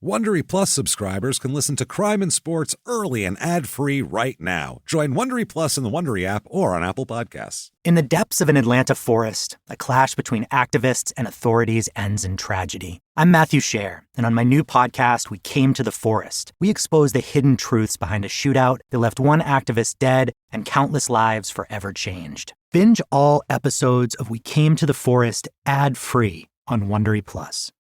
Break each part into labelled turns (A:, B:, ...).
A: Wondery Plus subscribers can listen to Crime and Sports early and ad-free right now. Join Wondery Plus in the Wondery app or on Apple Podcasts.
B: In the depths of an Atlanta forest, a clash between activists and authorities ends in tragedy. I'm Matthew Scher, and on my new podcast, We Came to the Forest, we expose the hidden truths behind a shootout that left one activist dead and countless lives forever changed. Binge all episodes of We Came to the Forest ad-free on Wondery Plus.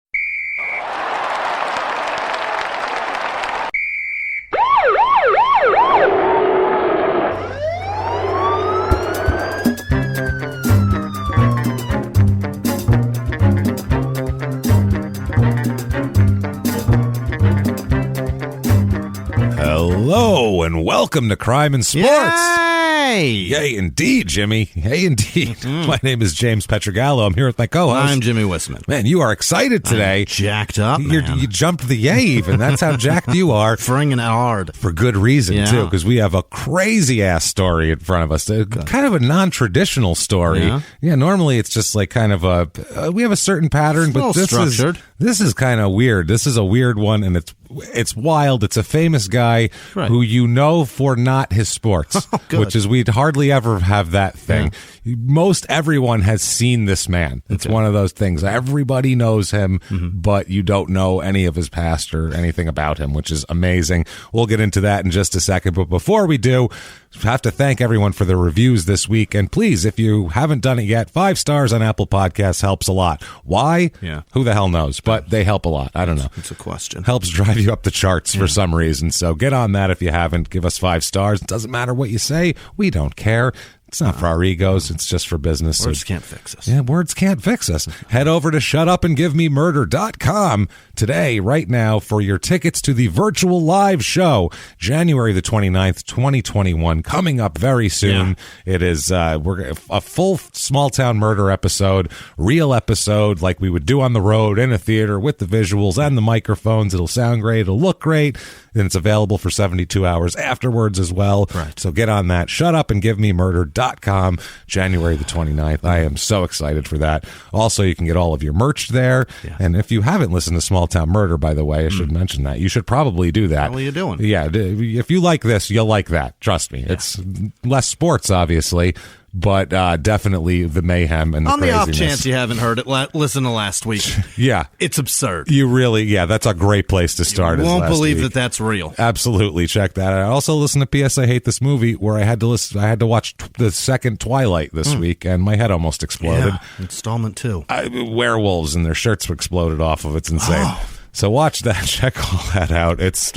A: Hello and welcome to Crime and Sports.
C: Yay!
A: Yay, indeed, Jimmy. Hey, indeed. My name is James Pietragallo. I'm here with my co-host.
C: I'm Jimmie Whisman.
A: Man, you are excited today.
C: I'm jacked up, man.
A: You jumped the yay even. That's how jacked you are.
C: Fringing hard.
A: For good reason, too, because we have a crazy-ass story in front of us. Kind of a non-traditional story. Yeah, normally it's just like kind of a... we have a certain pattern, but this is kind of weird. This is a weird one, and it's wild. It's a famous guy who you know for not his sports, which is we'd hardly ever have that thing. Yeah. Most everyone has seen this man. It's one of those things. Everybody knows him, but you don't know any of his past or anything about him, which is amazing. We'll get into that in just a second. But before we do, I have to thank everyone for the reviews this week. And please, if you haven't done it yet, 5 stars on Apple Podcasts helps a lot. Why? Yeah. Who the hell knows? But they help a lot. I don't know.
C: It's a question.
A: Helps drive you up the charts for some reason. So get on that if you haven't. Give us 5 stars. It doesn't matter what you say. We don't care. It's not for our egos. It's just for business.
C: Words can't fix us.
A: Yeah, words can't fix us. Head over to shutupandgivememurder.com today, right now, for your tickets to the virtual live show, January the 29th, 2021, coming up very soon. Yeah. It is we're a full small town murder episode, real episode like we would do on the road in a theater with the visuals and the microphones. It'll sound great. It'll look great. And it's available for 72 hours afterwards as well. Right. So get on that. Shutupandgivememurder.com, January the 29th. I am so excited for that. Also, you can get all of your merch there. Yeah. And if you haven't listened to Small Town Murder, by the way, I should mention that. You should probably do that.
C: How are you doing?
A: Yeah. If you like this, you'll like that. Trust me. Yeah. It's less sports, obviously, but definitely the mayhem and the craziness.
C: On the off chance you haven't heard it, listen to last week.
A: Yeah.
C: It's absurd.
A: You really, that's a great place to start.
C: You won't believe that that's real.
A: Absolutely. Check that out. I also listened to P.S. I Hate This Movie, where I had to watch the second Twilight this week, and my head almost exploded.
C: Yeah. Installment 2.
A: Werewolves and their shirts exploded off of it. It's insane. So watch that. Check all that out.
C: That's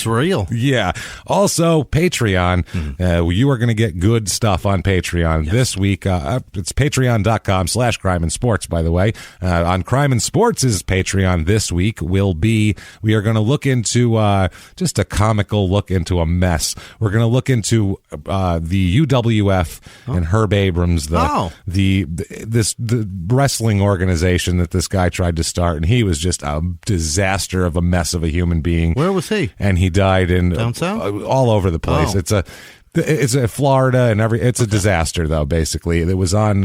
C: real.
A: Yeah. Also, Patreon. You are going to get good stuff on Patreon this week. It's patreon.com/crime-and-sports, by the way. On Crime and Sports' Patreon this week we are going to look into just a comical look into a mess. We're going to look into the UWF and Herb Abrams, the wrestling organization that this guy tried to start, and he was just a disaster of a mess of a human being.
C: Where was he?
A: And he died in
C: down south?
A: All over the place. It's a Florida and it's a disaster though. Basically, it was on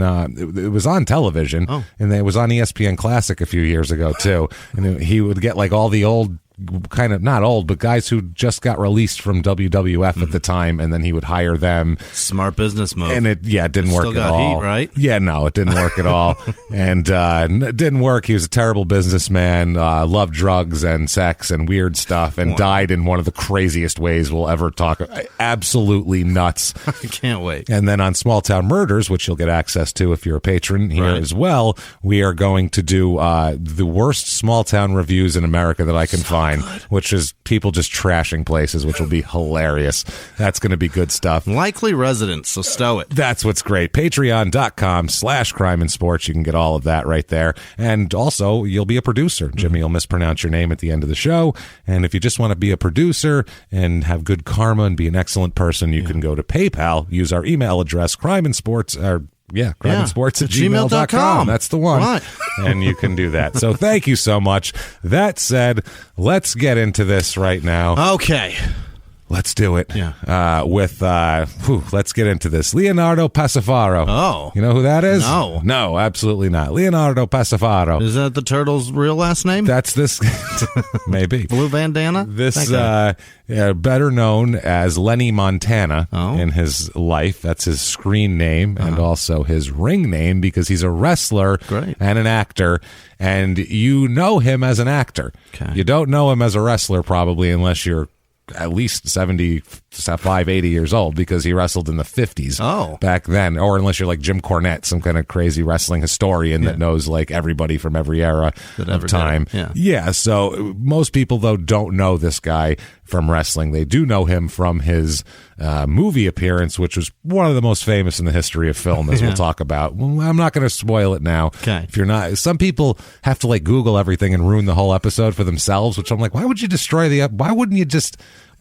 A: television, and it was on ESPN Classic a few years ago too. And he would get like all the old, kind of not old, but guys who just got released from WWF at the time, and then he would hire them.
C: Smart business move.
A: And it didn't work at all.
C: Heat, right?
A: Yeah, no, it didn't work at all. And it didn't work. He was a terrible businessman, loved drugs and sex and weird stuff, and died in one of the craziest ways we'll ever talk. Absolutely nuts.
C: I can't wait.
A: And then on Small Town Murders, which you'll get access to if you're a patron here as well, we are going to do the worst small town reviews in America that I can find. Which is people just trashing places, which will be hilarious. That's going to be good stuff.
C: Likely residents, so stow it.
A: That's what's great. Patreon.com/crime-and-sports. You can get all of that right there. And also, you'll be a producer. Jimmie will mispronounce your name at the end of the show. And if you just want to be a producer and have good karma and be an excellent person, you can go to PayPal, use our email address, crime-and-sports, crime-and-sports@gmail.com. That's the one. Right. And you can do that. So thank you so much. That said, let's get into this right now.
C: Okay.
A: Let's do it.
C: Yeah.
A: Let's get into this. Leonardo Passifaro.
C: Oh.
A: You know who that is?
C: No.
A: No, absolutely not. Leonardo Passifaro.
C: Is that the turtle's real last name?
A: That's this. Maybe.
C: Blue bandana?
A: This, better known as Lenny Montana in his life. That's his screen name and also his ring name because he's a wrestler and an actor. And you know him as an actor.
C: Okay.
A: You don't know him as a wrestler probably unless you're at least 75, 80 years old because he wrestled in the 50s back then. Or unless you're like Jim Cornette, some kind of crazy wrestling historian that knows like everybody from every era of time. Yeah, so most people, though, don't know this guy from wrestling. They do know him from his movie appearance, which was one of the most famous in the history of film, as we'll talk about. Well, I'm not going to spoil it now.
C: Okay.
A: If you're not, some people have to like Google everything and ruin the whole episode for themselves, which I'm like, why would you destroy why wouldn't you just...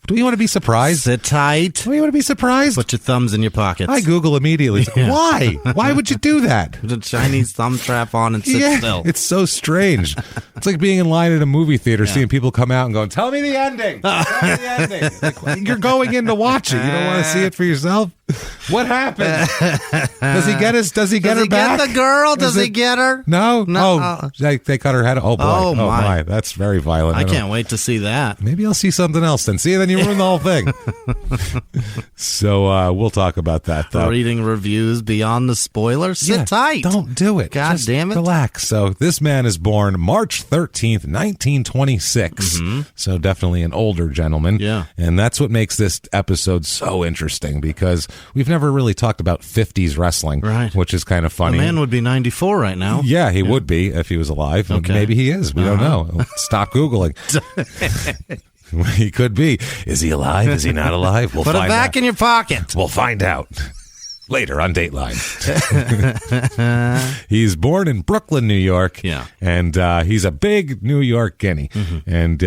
A: Do you want to be surprised?
C: Sit tight.
A: Do you want to be surprised?
C: Put your thumbs in your pockets.
A: I Google immediately. Why? Why would you do that?
C: Put a Chinese thumb trap on and sit still.
A: It's so strange. It's like being in line at a movie theater, seeing people come out and going, tell me the ending. Tell me the ending. Like, you're going in to watch it. You don't want to see it for yourself? What happened? Does he get her back?
C: Get the girl? Does he get her?
A: No. Oh, they cut her head. Oh, boy.
C: Oh, my.
A: That's very violent.
C: I can't wait to see that.
A: Maybe I'll see something else then. See, then you ruin the whole thing. So we'll talk about that, though.
C: Reading reviews beyond the spoilers? Sit tight.
A: Don't do it.
C: God damn it.
A: Relax. So this man is born March 13th, 1926. So definitely an older gentleman.
C: Yeah.
A: And that's what makes this episode so interesting because we've never really talked about 50s wrestling, which is kind of funny.
C: The man would be 94 right now.
A: Yeah, he would be if he was alive. Okay. Maybe he is. We don't know. Stop Googling. He could be. Is he alive? Is he not alive? We'll
C: Put
A: find
C: it back
A: out.
C: in your pocket.
A: We'll find out. Later on Dateline. He's born in Brooklyn, New York.
C: Yeah.
A: And he's a big New York guinea. And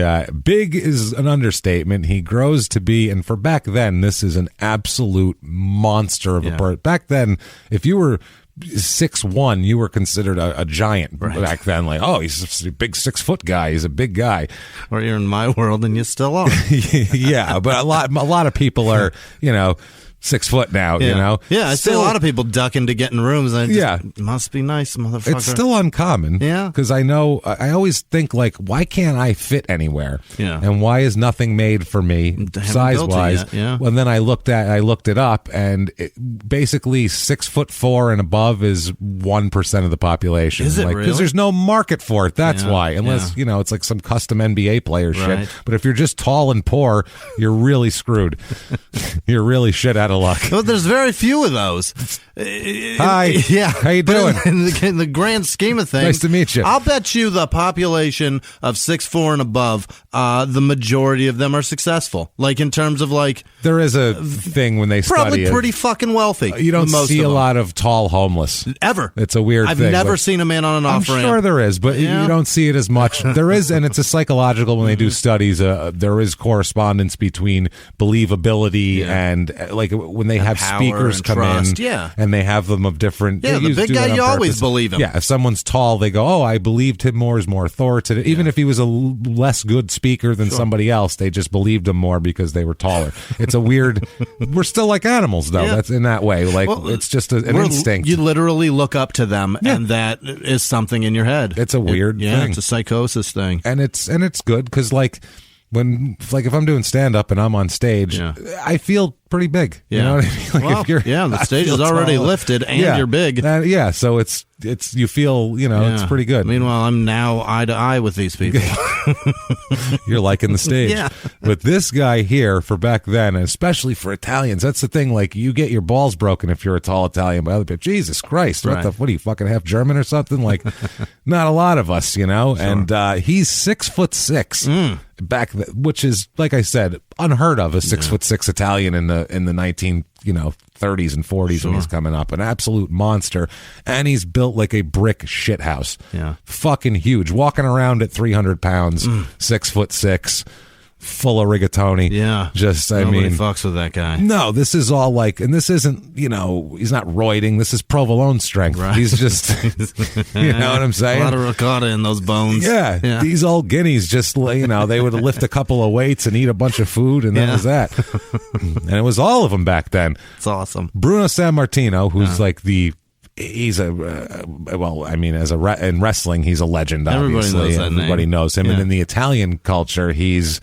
A: big is an understatement. He grows to be, and for back then, this is an absolute monster of a bird. Back then, if you were 6'1", you were considered a giant back then. Like, oh, he's a big 6-foot guy. He's a big guy.
C: Or you're in my world and you still are.
A: Yeah, but a lot of people are, 6 foot now, you know?
C: Yeah, I see a lot of people ducking to get in rooms. It must be nice, motherfucker.
A: It's still uncommon.
C: Yeah.
A: Because I always think, like, why can't I fit anywhere?
C: Yeah.
A: And why is nothing made for me, size-wise?
C: Yeah.
A: Well, then I looked it up, and basically 6'4" and above is 1% of the population.
C: Is it really?
A: Because there's no market for it, that's why. Unless, it's like some custom NBA player shit. But if you're just tall and poor, you're really screwed. You're really shit out of luck.
C: Well, there's very few of those.
A: Hi.
C: Yeah.
A: How you doing?
C: In the grand scheme of things,
A: nice to meet you.
C: I'll bet you the population of 6'4" and above, the majority of them are successful. Like in terms of like,
A: there is a thing when they
C: probably
A: study
C: pretty fucking wealthy.
A: You don't see a lot of tall homeless
C: ever.
A: It's a weird
C: I've
A: thing.
C: I've never seen a man on an off ramp.
A: I'm sure there is, but you don't see it as much. There is, and it's a psychological. When they do studies, there is correspondence between believability and like when they have speakers come
C: trust.
A: in, and they have them of different.
C: Yeah, the big guy, you always believe him.
A: Yeah, if someone's tall, they go, "Oh, I believed him more. Is more authoritative." Even if he was a less good speaker than somebody else, they just believed him more because they were taller. It's a weird. We're still like animals, though. That's in that way. Like it's just an instinct.
C: You literally look up to them, and that is something in your head.
A: It's a weird thing.
C: It's a psychosis thing,
A: and it's good because like if I'm doing stand up and I'm on stage, I feel pretty big. You know what I mean? Like
C: the stage is already lifted and you're big.
A: So it's you feel, it's pretty good.
C: Meanwhile, I'm now eye to eye with these people.
A: You're liking the stage. But this guy here, for back then, and especially for Italians, that's the thing. Like, you get your balls broken if you're a tall Italian by other people. Jesus Christ, what are you, fucking half German or something? Like, not a lot of us, Sure. And he's 6'6". Back, which is, like I said, unheard of, a 6'6" Italian in the 30s and 40s when he's coming up. An absolute monster. And he's built like a brick shithouse.
C: Yeah.
A: Fucking huge. Walking around at 300 pounds, 6'6". full of rigatoni.
C: Yeah. Nobody fucks with that guy.
A: No, this is all like, and this isn't, he's not roiding. This is provolone strength. Right. He's just, you know what I'm saying?
C: A lot of ricotta in those bones.
A: Yeah. These old guineas just, they would lift a couple of weights and eat a bunch of food, and that was that. And it was all of them back then.
C: It's awesome.
A: Bruno Sammartino, who's like he's a in wrestling, he's a legend. Obviously, everybody knows him. And in the Italian culture, he's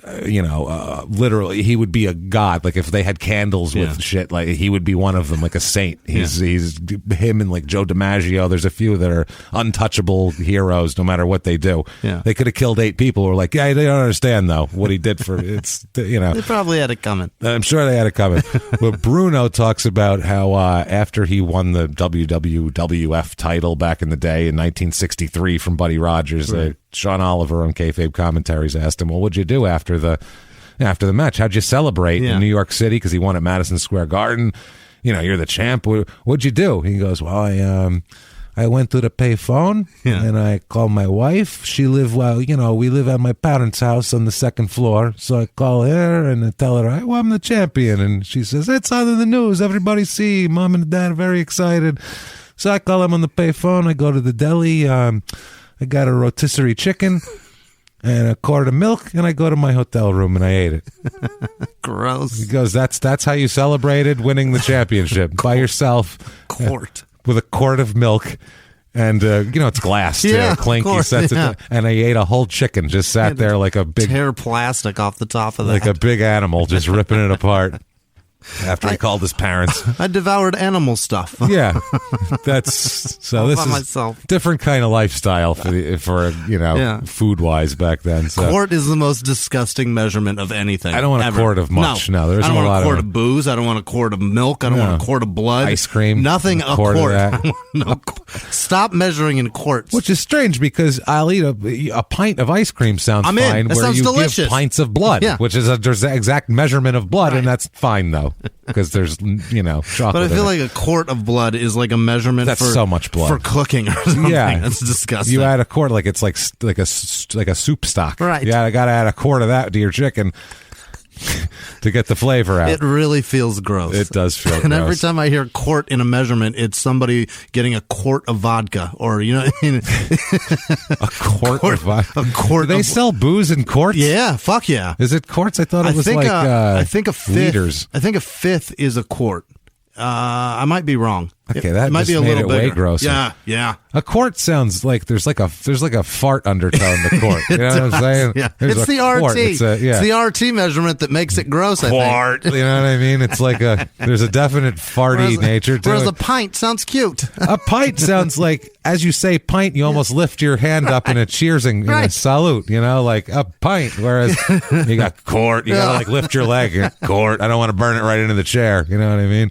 A: literally, he would be a god. Like if they had candles with shit, like he would be one of them, like a saint. He's him and like Joe DiMaggio. There's a few that are untouchable heroes, no matter what they do. Yeah. They could have killed 8 people. We're like, they don't understand though what he did for it's. They
C: probably had it coming.
A: I'm sure they had it coming. But Bruno talks about how after he won the WWF title back in the day in 1963 from Buddy Rogers, Sean Oliver on Kayfabe Commentaries asked him, well, what'd you do after the match? How'd you celebrate in New York City? Because he won at Madison Square Garden. You're the champ. What'd you do? He goes, well, I went to the payphone and I called my wife. She lived, we live at my parents' house on the 2nd floor. So I call her and I tell her, I'm the champion. And she says, it's on the news. Everybody see. Mom and Dad are very excited. So I call him on the payphone. I go to the deli. I got a rotisserie chicken and a quart of milk, and I go to my hotel room and I ate it.
C: Gross.
A: He goes, that's how you celebrated winning the championship by yourself.
C: Quart.
A: With a quart of milk. And, it's glass, too. Clink, he sets it. And I ate a whole chicken, just sat there like a big...
C: Tear plastic off the top of that.
A: Like a big animal, just ripping it apart. After he called his parents.
C: I devoured animal stuff.
A: Yeah. This is
C: myself.
A: Different kind of lifestyle for food-wise back then. So.
C: Quart is the most disgusting measurement of anything.
A: I don't want a quart of much. No, there isn't a lot of... I don't want a quart
C: of booze. I don't want a quart of milk. I don't want a quart of blood.
A: Ice cream.
C: Nothing a quart. Stop measuring in quarts.
A: Which is strange because I'll eat a pint of ice cream sounds fine. Where
C: sounds
A: you
C: delicious.
A: Give pints of blood, which is there's the exact measurement of blood, and that's fine though. Because there's, chocolate.
C: But I feel like a quart of blood is like a measurement
A: for
C: so much blood for cooking or something. Yeah, that's disgusting.
A: You add a quart, like it's like a soup stock.
C: Right.
A: Yeah, I got to add a quart of that to your chicken to get the flavor out.
C: It really feels gross.
A: It does feel gross.
C: And every time I hear quart in a measurement, it's somebody getting a quart of vodka or,
A: a quart of vodka.
C: A quart.
A: Do they sell booze in quarts?
C: Yeah, fuck yeah.
A: Is it quarts? I thought it was
C: I think a fifth.
A: Liters.
C: I think a fifth is a quart. I might be wrong.
A: Okay, that might be a little way grosser.
C: Yeah.
A: A quart sounds like there's like a fart undertone to quart. You know what I'm saying?
C: Yeah. It's the RT. It's the RT measurement that makes it gross.
A: Quart.
C: I think.
A: You know what I mean? It's like there's a definite farty nature to it.
C: Whereas a pint sounds cute.
A: A pint sounds like, as you say pint, you almost lift your hand up in a cheersing, in a salute. Like a pint. Whereas you got quart, you gotta like lift your leg. Quart. I don't want to burn it right into the chair. You know what I mean?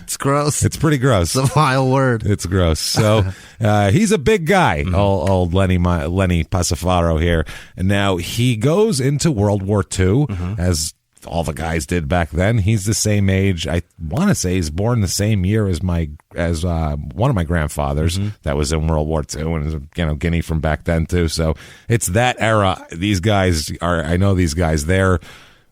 C: It's gross.
A: It's pretty gross.
C: It's a vile word.
A: It's gross. So he's a big guy, old Lenny Pasafaro here. And now he goes into World War II, as all the guys did back then. He's the same age. I want to say he's born the same year as one of my grandfathers that was in World War II, and Guinea from back then too. So it's that era. These guys I know these guys. They're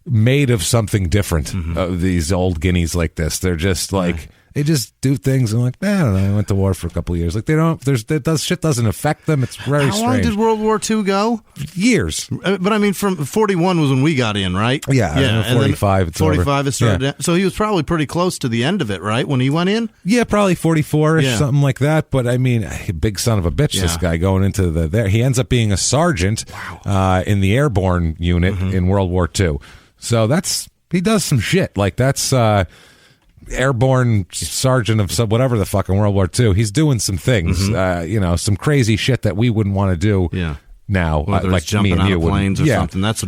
A: made of something different. These old guineas like this, they're just like they just do things and like, I don't know, I went to war for a couple of years. Like shit doesn't affect them. It's very strange. How long
C: did World War II go?
A: Years.
C: But I mean, from 41 was when we got in, right?
A: Yeah. 45. It's
C: 45 it started. So he was probably pretty close to the end of it, right? When he went in?
A: Yeah, probably 44ish, something like that. But I mean, big son of a bitch, this guy going into there. He ends up being a sergeant in the airborne unit in World War II. So he does some shit. Like that's airborne sergeant of whatever the fuck in World War II. He's doing some things, some crazy shit that we wouldn't want to do now.
C: Like jumping out of planes or something. That's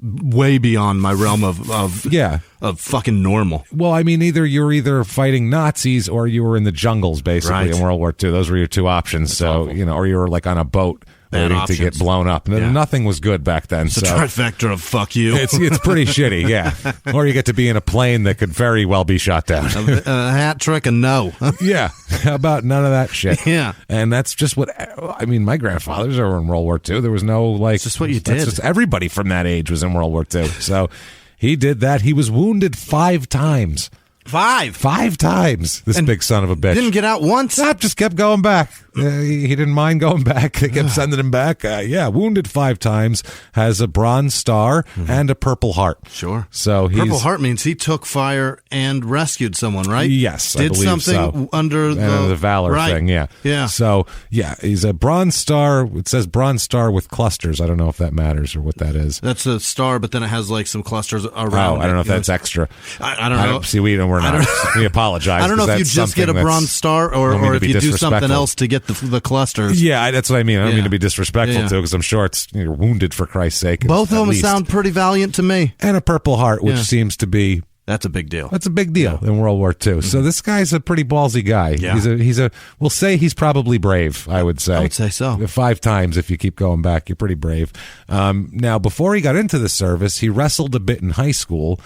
C: way beyond my realm of fucking normal.
A: Well, I mean, you're either fighting Nazis or you were in the jungles basically in World War II. Those were your two options. That's awful. Or you were like on a boat waiting to get blown up. Nothing was good back then.
C: It's a trifecta of fuck you.
A: It's pretty shitty, yeah. Or you get to be in a plane that could very well be shot down.
C: A hat trick and no.
A: Yeah. How about none of that shit?
C: Yeah.
A: And that's just what, I mean, my grandfathers were in World War II. There was no, like...
C: It's just what you did.
A: Just everybody from that age was in World War II. So he did that. He was wounded 5 times. 5 times, this big son of a bitch.
C: Didn't get out once?
A: Just kept going back. He didn't mind going back. They kept sending him back. Wounded 5 times, has a Bronze Star and a Purple Heart.
C: Sure.
A: So
C: Purple Heart means he took fire and rescued someone, right?
A: Yes,
C: Did
A: I believe
C: something
A: so.
C: under
A: the Valor thing, yeah.
C: Yeah.
A: So, he's a Bronze Star. It says Bronze Star with clusters. I don't know if that matters or what that is.
C: That's a star, but then it has like some clusters around it.
A: I don't know if that's extra.
C: I don't know.
A: See, we're not. We apologize.
C: I don't know if you just get a Bronze Star or if you do something else to get the clusters.
A: Yeah, that's what I mean. I don't mean to be disrespectful to, because I'm sure you're wounded for Christ's sake.
C: Both of them sound pretty valiant to me.
A: And a Purple Heart, which seems to be...
C: That's a big deal.
A: That's a big deal in World War II. So this guy's a pretty ballsy guy.
C: Yeah.
A: We'll say he's probably brave, I would say.
C: I would say so.
A: 5 times if you keep going back, you're pretty brave. Now, before he got into the service, he wrestled a bit in high school.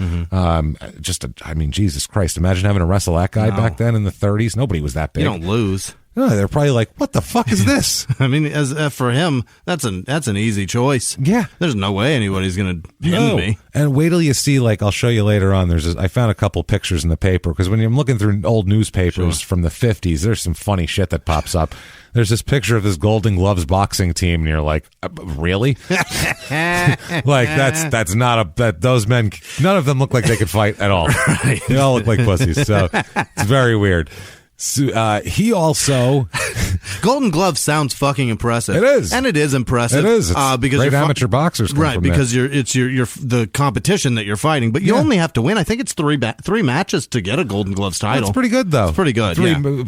A: Jesus Christ, imagine having to wrestle that guy back then in the 30s. Nobody was that big.
C: You don't lose.
A: No, they're probably like, what the fuck is this?
C: I mean, as for him, that's an easy choice.
A: Yeah.
C: There's no way anybody's going to pin me.
A: And wait till you see, like, I'll show you later on, I found a couple pictures in the paper, because when I'm looking through old newspapers from the 50s, there's some funny shit that pops up. There's this picture of this Golden Gloves boxing team, and you're like, really? Like, that's not those men, none of them look like they could fight at all. Right. They all look like pussies, so it's very weird. So, he also
C: Golden Glove sounds fucking impressive.
A: It is,
C: and it is impressive.
A: It is. It's
C: because
A: great amateur boxers, come
C: right?
A: from
C: Because
A: there.
C: it's the competition that you're fighting, but you only have to win. I think it's 3 matches to get a Golden Gloves title.
A: That's pretty good, though.
C: It's pretty good.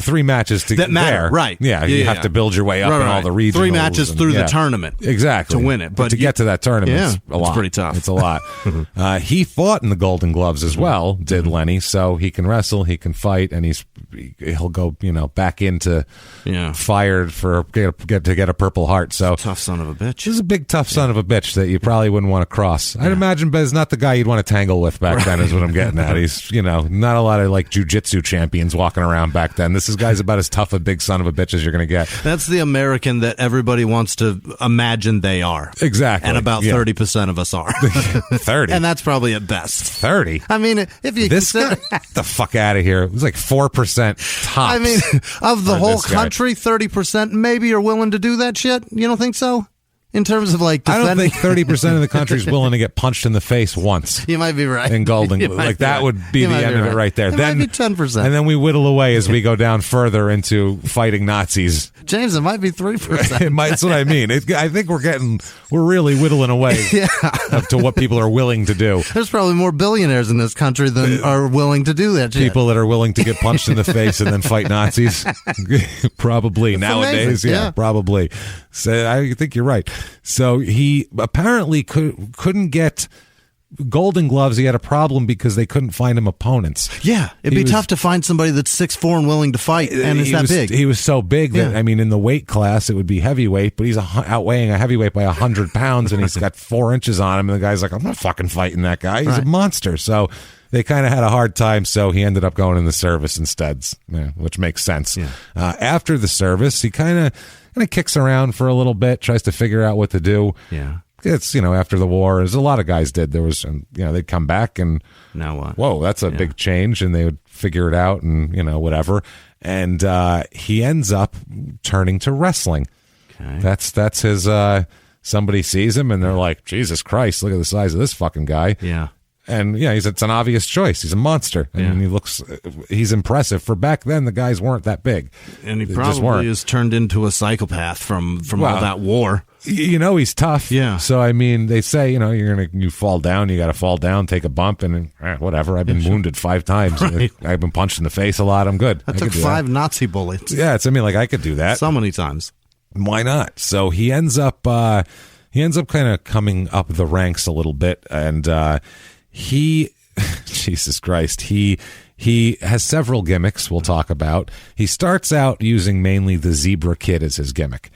A: 3 matches to
C: that matter,
A: there.
C: right?
A: Yeah, you have to build your way up in all the regions.
C: 3 matches through the tournament,
A: exactly,
C: to win it.
A: But to get to that tournament, it's a lot.
C: It's pretty tough.
A: It's a lot. He fought in the Golden Gloves as well. Did Lenny? So he can wrestle, he can fight, and he'll go back into fired for get a Purple Heart. So
C: tough son of a bitch.
A: He's a big tough son of a bitch that you probably wouldn't want to cross. I'd imagine, but he's not the guy you'd want to tangle with back then. Is what I'm getting at. He's not a lot of like jiu-jitsu champions walking around back then. This guy's about as tough a big son of a bitch as you're going to get.
C: That's the American that everybody wants to imagine they are.
A: Exactly,
C: and about 30% of us are.
A: 30,
C: and that's probably at best
A: 30.
C: I mean, if you
A: guy, get the fuck out of here. It was like 4% tops.
C: I mean, of the whole country, 30% maybe are willing to do that shit. You don't think so? In terms of like defending?
A: I don't think 30% of the country is willing to get punched in the face once.
C: You might be right.
A: In Golden Glove. Like that would be the end of it right there.
C: Then might be 10%.
A: And then we whittle away as we go down further into fighting Nazis.
C: James, it might be 3%.
A: That's what I mean. I think we're really whittling away up to what people are willing to do.
C: There's probably more billionaires in this country than are willing to do that shit.
A: People that are willing to get punched in the face and then fight Nazis. Probably
C: That's
A: nowadays.
C: Amazing.
A: Yeah, probably. So I think you're right. So he apparently couldn't get Golden Gloves. He had a problem because they couldn't find him opponents.
C: Yeah, it'd be tough to find somebody that's 6'4" and willing to fight, and is that big.
A: He was so big that, I mean, in the weight class, it would be heavyweight, but he's outweighing a heavyweight by 100 pounds, and he's got 4 inches on him, and the guy's like, I'm not fucking fighting that guy. He's a monster. So they kind of had a hard time, so he ended up going in the service instead, which makes sense. Yeah. After the service, he kind of kicks around for a little bit, tries to figure out what to do.
C: Yeah.
A: It's, after the war, as a lot of guys did, there was, they'd come back and,
C: now what?
A: Whoa, that's a big change, and they would figure it out and, whatever. And he ends up turning to wrestling. Okay. That's his, somebody sees him and they're like, Jesus Christ, look at the size of this fucking guy.
C: Yeah.
A: And it's an obvious choice. He's a monster, and he's impressive. For back then, the guys weren't that big,
C: and he probably is turned into a psychopath from all that war.
A: He's tough.
C: Yeah.
A: So I mean, they say you fall down, you got to fall down, take a bump, and whatever. I've been wounded 5 times. Right. I've been punched in the face a lot. I'm good.
C: I took 5 Nazi bullets.
A: Yeah, I could do that
C: so many times.
A: Why not? So he ends up kind of coming up the ranks a little bit, and. Jesus Christ, he He has several gimmicks we'll talk about. He starts out using mainly the Zebra Kid as his gimmick.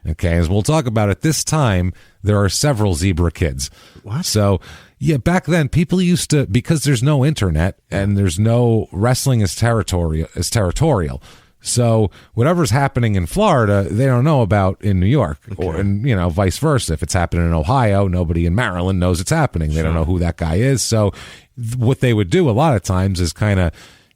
A: Okay, as we'll talk about at this time, there are several Zebra Kids.
C: What?
A: So, yeah, back then people used to, because there's no internet and there's no wrestling is territorial. So whatever's happening in Florida, they don't know about in New York, or vice versa. If it's happening in Ohio, nobody in Maryland knows it's happening. They don't know who that guy is. So what they would do a lot of times is kind of,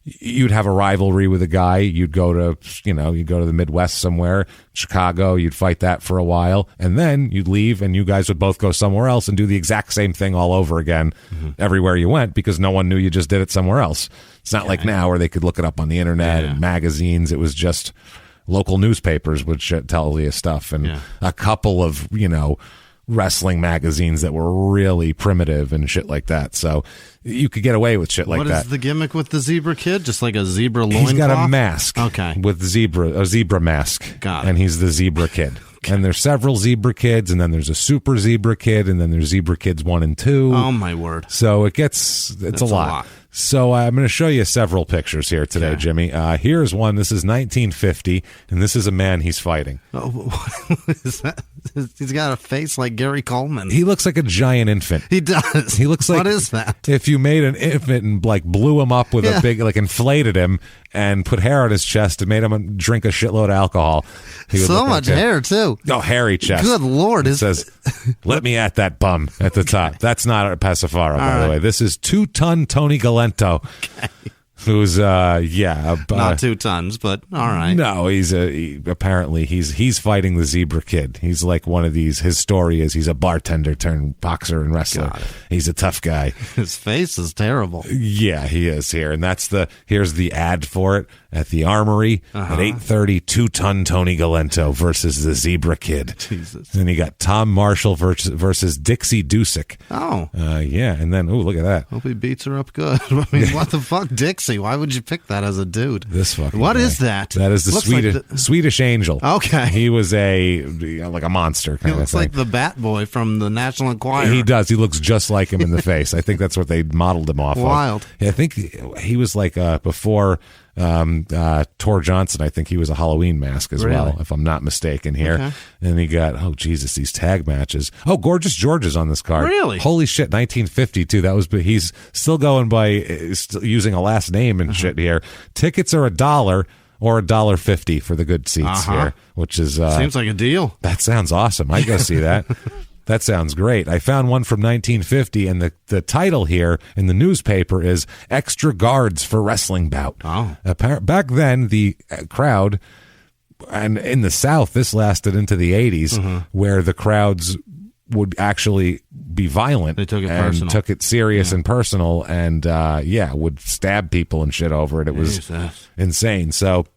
A: you'd have a rivalry with a guy. You'd go to the Midwest somewhere, Chicago. You'd fight that for a while, and then you'd leave, and you guys would both go somewhere else and do the exact same thing all over again, everywhere you went, because no one knew you just did it somewhere else. It's not like now where they could look it up on the internet and magazines. It was just local newspapers would tell you stuff, and a couple of wrestling magazines that were really primitive and shit like that. So you could get away with shit like that.
C: What is the gimmick with the Zebra Kid? Just like a zebra loincloth?
A: He's got a mask.
C: Okay.
A: With a zebra mask.
C: Got it.
A: And he's the Zebra Kid. And there's several Zebra Kids, and then there's a Super Zebra Kid, and then there's Zebra Kids 1 and 2.
C: Oh, my word.
A: So it's a lot. So I'm going to show you several pictures here today, Jimmy. Here's one. This is 1950, and this is a man he's fighting.
C: Oh, what is that? He's got a face like Gary Coleman.
A: He looks like a giant infant.
C: He does.
A: He looks like,
C: what is that?
A: If you made an infant and blew him up with a big, inflated him and put hair on his chest and made him drink a shitload of alcohol. He would
C: so much hair, too.
A: Oh, hairy chest.
C: Good Lord.
A: It says, let me at that bum at the top. That's not a Pacifaro, by the way. This is 2-ton Tony Galento. Okay. Who's not
C: 2 tons, but all right.
A: No, apparently he's fighting the Zebra Kid. He's like one of these. His story is he's a bartender turned boxer and wrestler. He's a tough guy.
C: His face is terrible.
A: Yeah, he is here, and here's the ad for it at the Armory at 8:30. 2-ton Tony Galento versus the Zebra Kid.
C: Jesus.
A: And you got Tom Marshall versus Dixie Dusick.
C: Oh,
A: and then look at that.
C: Hope he beats her up good. I mean, what the fuck, Dixie? Why would you pick that as a dude?
A: This fucking
C: What
A: guy.
C: is that?
A: That is the Swedish Angel.
C: Okay.
A: He was like a monster kind of thing.
C: He looks like the Bat Boy from the National Enquirer.
A: He does. He looks just like him in the face. I think that's what they modeled him off
C: Wild.
A: of. I think he was like before Tor Johnson. I think he was a Halloween mask as well, if I'm not mistaken here.
C: Okay.
A: And he got, these tag matches. Oh, Gorgeous George is on this card.
C: Really?
A: Holy shit, 1952. He's still going by using a last name and shit here. Tickets are $1 or $1.50 for the good seats here, which is
C: seems like a deal.
A: That sounds awesome. I go see that. That sounds great. I found one from 1950, and the title here in the newspaper is Extra Guards for Wrestling Bout.
C: Oh.
A: Back then, the crowd, and in the South, this lasted into the 80s, where the crowds would actually be violent.
C: They took it
A: and
C: personal.
A: took it serious and personal, and would stab people and shit over it. It was insane. So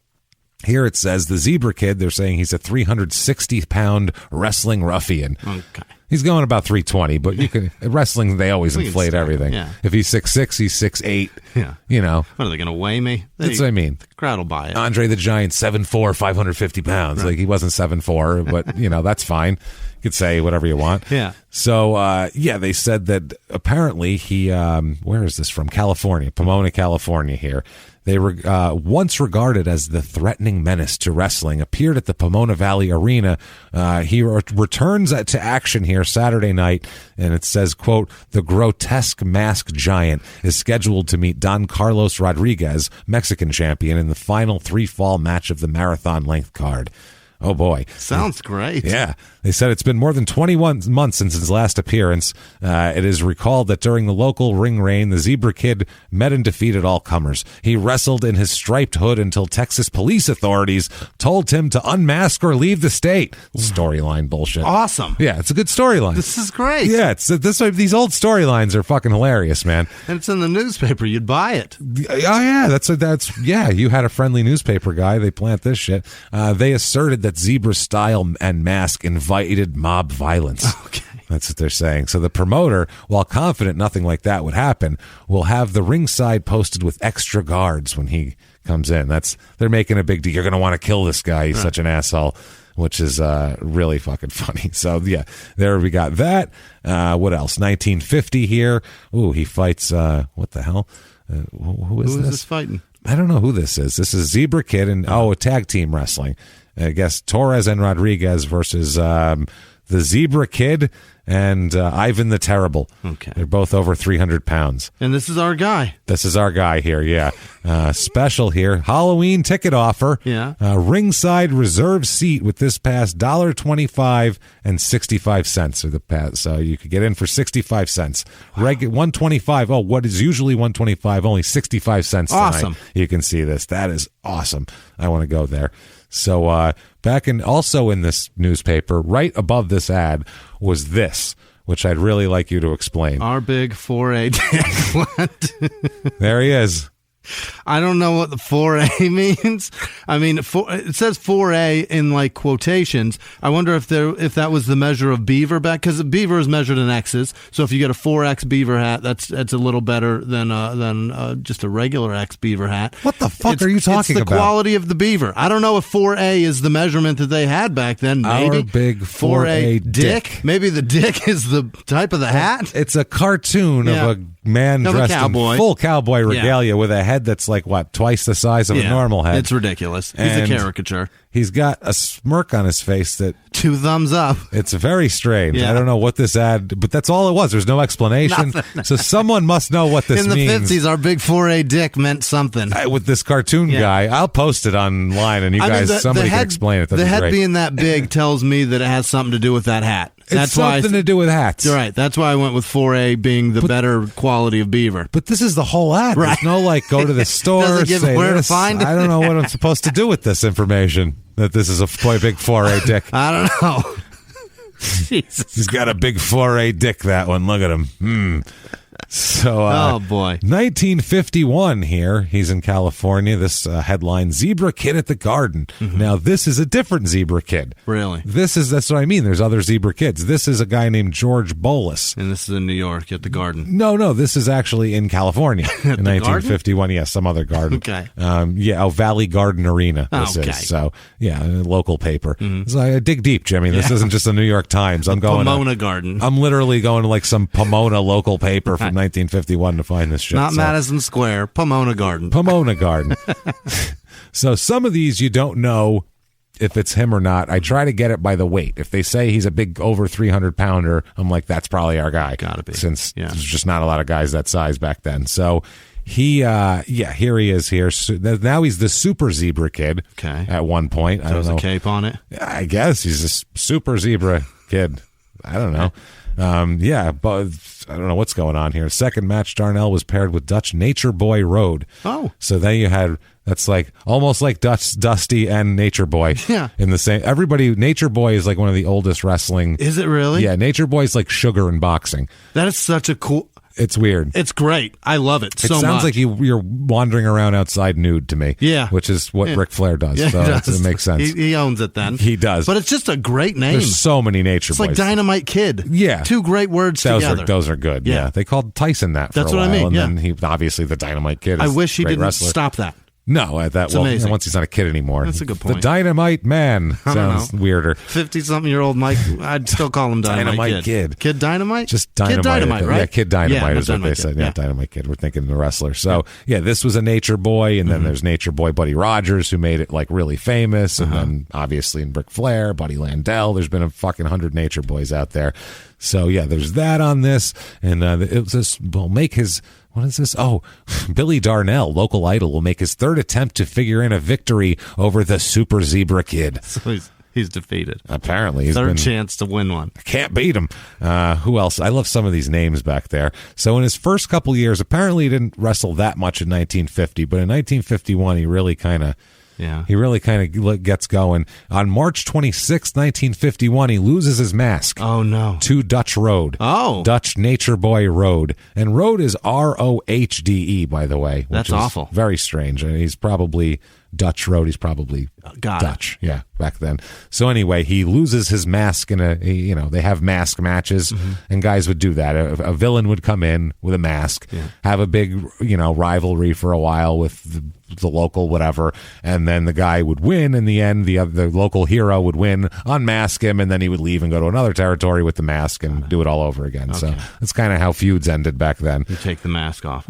A: here it says the Zebra Kid, they're saying he's a 360-pound wrestling ruffian.
C: Okay.
A: He's going about 320, but you can wrestling. They always inflate everything.
C: Yeah.
A: If he's 6'6", he's 6'8".
C: Yeah.
A: What
C: are they going to weigh me?
A: That's what I mean.
C: The crowd will buy it.
A: Andre the Giant, 7'4", 550 pounds. Like he wasn't 7'4", but that's fine. You could say whatever you want.
C: Yeah.
A: So they said that apparently he where is this from? California, Pomona, California. Here. They were once regarded as the threatening menace to wrestling, appeared at the Pomona Valley Arena. He returns to action here Saturday night, and it says, quote, the grotesque masked giant is scheduled to meet Don Carlos Rodriguez, Mexican champion, in the final 3-fall match of the marathon length card. Oh, boy.
C: Sounds great.
A: Yeah. They said it's been more than 21 months since his last appearance. It is recalled that during the local ring reign, the Zebra Kid met and defeated all comers. He wrestled in his striped hood until Texas police authorities told him to unmask or leave the state. Storyline bullshit.
C: Awesome.
A: Yeah, it's a good storyline.
C: This is great.
A: Yeah, these old storylines are fucking hilarious, man.
C: And it's in the newspaper. You'd buy it.
A: Oh, yeah. You had a friendly newspaper guy. They plant this shit. They asserted that Zebra's style and mask invited mob violence.
C: Okay.
A: That's what they're saying. So the promoter, while confident nothing like that would happen, will have the ringside posted with extra guards when he comes in. They're making a big deal. You're going to want to kill this guy. He's such an asshole, which is really fucking funny. So, yeah, there we got that. What else? 1950 here. Ooh, he fights, what the hell? Who is
C: this fighting?
A: I don't know who this is. This is Zebra Kid and a tag team wrestling. I guess Torres and Rodriguez versus the Zebra Kid and Ivan the Terrible.
C: Okay.
A: They're both over 300 pounds.
C: And this is our guy.
A: This is our guy here, yeah. Special here. Halloween ticket offer.
C: Yeah.
A: Ringside reserve seat with this pass, $1.25 and 65 cents are the pass. So you could get in for 65 cents. Wow. $125. Oh, what is usually $125, only 65 cents tonight.
C: Awesome.
A: You can see this. That is awesome. I want to go there. So also in this newspaper, right above this ad, was this, which I'd really like you to explain.
C: Our big 4A dick.
A: There he is.
C: I don't know what the 4A means. I mean, it says 4A in like quotations. I wonder if that was the measure of beaver back, because beaver is measured in X's. So if you get a 4X beaver hat, that's a little better than just a regular X beaver hat.
A: What the fuck are you talking about?
C: It's the quality of the beaver. I don't know if 4A is the measurement that they had back then. Maybe
A: our big 4A dick.
C: Maybe the dick is the type of the hat.
A: It's a cartoon of a man dressed in full cowboy regalia with a head that's like, what, twice the size of a normal head.
C: It's ridiculous. He's a caricature.
A: He's got a smirk on his face that...
C: 2 thumbs up.
A: It's very strange. I don't know what this ad... But that's all it was. There's no explanation. So someone must know what this means.
C: In the 50s, our big 4A dick meant something.
A: With this cartoon guy. I'll post it online and somebody can explain it.
C: The head being that big tells me that it has something to do with that hat.
A: It's something to do with hats.
C: You're right. That's why I went with 4A being the better quality of beaver.
A: But this is the whole ad. Right. There's no, like, go to the store, say
C: where
A: this.
C: To find it.
A: I don't know what I'm supposed to do with this information, that this is a quite big 4A dick.
C: I don't know. Jesus.
A: He's got a big 4A dick, that one. Look at him. So,
C: oh boy,
A: 1951 here. He's in California. This headline: Zebra Kid at the Garden. Mm-hmm. Now, this is a different Zebra Kid.
C: Really?
A: That's what I mean. There's other Zebra Kids. This is a guy named George Bolus.
C: And this is in New York at the Garden.
A: No, this is actually in California in 1951. Yeah, some other garden.
C: Okay.
A: Valley Garden Arena. This is. So, yeah, a local paper. Mm-hmm. So I dig deep, Jimmy. This isn't just the New York Times. I'm going
C: Pomona Garden.
A: I'm literally going to like some Pomona local paper from 1951 to find this shit.
C: Not Madison Square, Pomona Garden.
A: Pomona Garden. So some of these you don't know if it's him or not. I try to get it by the weight. If they say he's a big over 300 pounder, I'm like, that's probably our guy.
C: Gotta be.
A: Since there's just not a lot of guys that size back then. So he, here he is here. So now he's the Super Zebra Kid.
C: Okay.
A: At one point.
C: There was a cape on it?
A: I guess he's a Super Zebra Kid. I don't know. But I don't know what's going on here. Second match, Darnell was paired with Dutch Nature Boy Road.
C: Oh.
A: So then you had, that's like almost like Dusty and Nature Boy.
C: Yeah.
A: In the same, Nature Boy is like one of the oldest wrestling.
C: Is it really?
A: Yeah. Nature Boy is like Sugar in boxing.
C: That is such a cool.
A: It's weird.
C: It's great. I love it so much.
A: It sounds like you're wandering around outside nude to me.
C: Yeah.
A: Which is what Ric Flair does.
C: Yeah,
A: so it makes sense.
C: He owns it then.
A: He does.
C: But it's just a great name.
A: There's so many Nature Boys.
C: It's like Dynamite Kid.
A: Yeah.
C: 2 great words together.
A: Those are good. Yeah. They called Tyson that for
C: That's
A: a while.
C: What I mean.
A: And then he, obviously, the Dynamite Kid is
C: I wish he didn't
A: wrestler.
C: Stop that.
A: No, amazing. Once he's not a kid anymore.
C: That's a good point.
A: The Dynamite Man sounds weirder.
C: 50-something-year-old Mike, I'd still call him Dynamite Kid. Kid Dynamite?
A: Just Dynamite.
C: Kid Dynamite, right?
A: Yeah, Kid Dynamite is what they said. Yeah, Dynamite Kid. We're thinking the wrestler. So, this was a Nature Boy, and then there's Nature Boy Buddy Rogers, who made it like really famous, and then obviously in Ric Flair, Buddy Landell. There's been a fucking 100 Nature Boys out there. So, there's that on this, and it was this will make his... What is this? Oh, Billy Darnell, local idol, will make his 3rd attempt to figure in a victory over the Super Zebra Kid.
C: So he's defeated.
A: Apparently. He's
C: 3rd chance to win one.
A: Can't beat him. Who else? I love some of these names back there. So in his first couple years, apparently he didn't wrestle that much in 1950, but in 1951, he really kind of...
C: Yeah.
A: He really kind of gets going. On March 26, 1951, he loses his mask.
C: Oh, no.
A: To Dutch Road.
C: Oh.
A: Dutch Nature Boy Road. And Road is Rohde, by the way.
C: That's awful.
A: Very strange. And he's probably Dutch road. He's probably Dutch. Yeah, back then. So anyway, he loses his mask in they have mask matches, and guys would do that. A villain would come in with a mask, have a big, rivalry for a while with the local whatever, and then the guy would win in the end. The local hero would win, unmask him, and then he would leave and go to another territory with the mask and do it all over again. Okay. So that's kind of how feuds ended back then.
C: You take the mask off.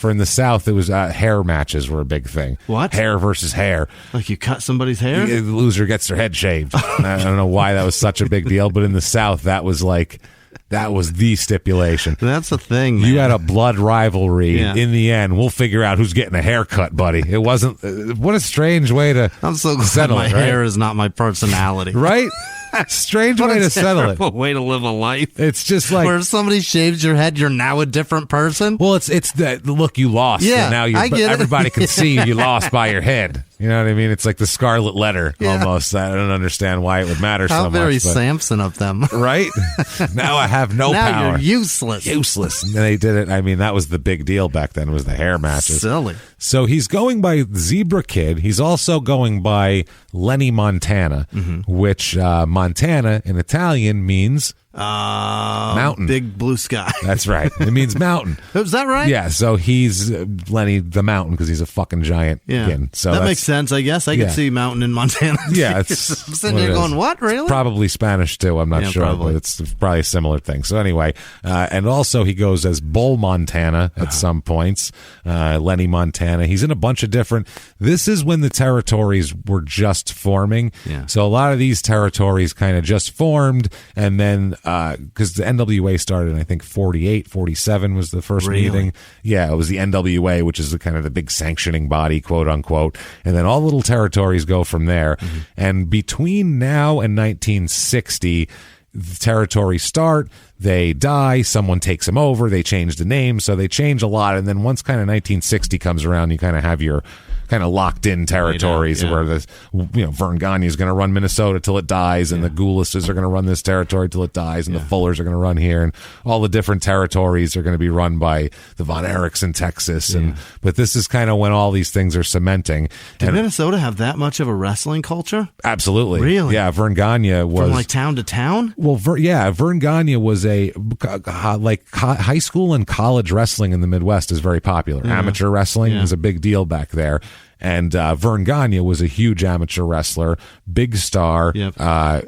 A: Or in the South, it was hair matches were a big thing.
C: What?
A: Hair versus hair.
C: Like you cut somebody's hair?
A: The loser gets their head shaved. I don't know why that was such a big deal, but in the South, that was the stipulation.
C: That's the thing, man.
A: You had a blood rivalry. Yeah. In the end, we'll figure out who's getting a haircut, buddy. It wasn't. What a strange way to
C: I'm so glad
A: settle
C: my
A: it, right?
C: hair is not my personality.
A: Right? Strange way to settle it.
C: Way to live a life.
A: It's just like
C: where if somebody shaves your head, you're now a different person.
A: Well, it's the look you lost.
C: Yeah,
A: now
C: I get
A: everybody
C: it.
A: can see you lost by your head. You know what I mean? It's like the scarlet letter almost. I don't understand why it would matter so much.
C: How very Samson of them,
A: right? Now I have no
C: now
A: power.
C: You're useless.
A: And they did it. I mean, that was the big deal back then. Was the hair matches?
C: Silly.
A: So he's going by Zebra Kid. He's also going by Lenny Montana, which Montana in Italian means mountain.
C: Big blue sky.
A: That's right. It means mountain.
C: Is that right?
A: Yeah. So he's Lenny the Mountain because he's a fucking giant.
C: Yeah.
A: So
C: that makes sense. I guess I could see mountain in Montana.
A: Yeah.
C: I'm sitting here going, what? Really?
A: It's probably Spanish too. I'm not sure, but it's probably a similar thing. So anyway, and also he goes as Bull Montana at some points. Lenny Montana. He's in a bunch of different. This is when the territories were just forming.
C: Yeah.
A: So a lot of these territories kind of just formed, and then because the NWA started in, I think 48, 47 was the first meeting. Yeah, it was the NWA, which is the kind of the big sanctioning body, quote unquote. And then all little territories go from there. And between now and 1960, the territories start, they die, someone takes them over, they change the name, so they change a lot. And then once kind of 1960 comes around, you kind of have your kind of locked in territories where Verne Gagne is going to run Minnesota till it dies, and the Goulises are going to run this territory till it dies, and the Fullers are going to run here, and all the different territories are going to be run by the Von Erichs in Texas. But this is kind of when all these things are cementing.
C: Did Minnesota have that much of a wrestling culture?
A: Absolutely.
C: Really?
A: Yeah, Verne Gagne was...
C: From like town to town?
A: Well, Verne Gagne was high school and college wrestling in the Midwest is very popular. Amateur wrestling is a big deal back there. And Verne Gagne was a huge amateur wrestler, big star, like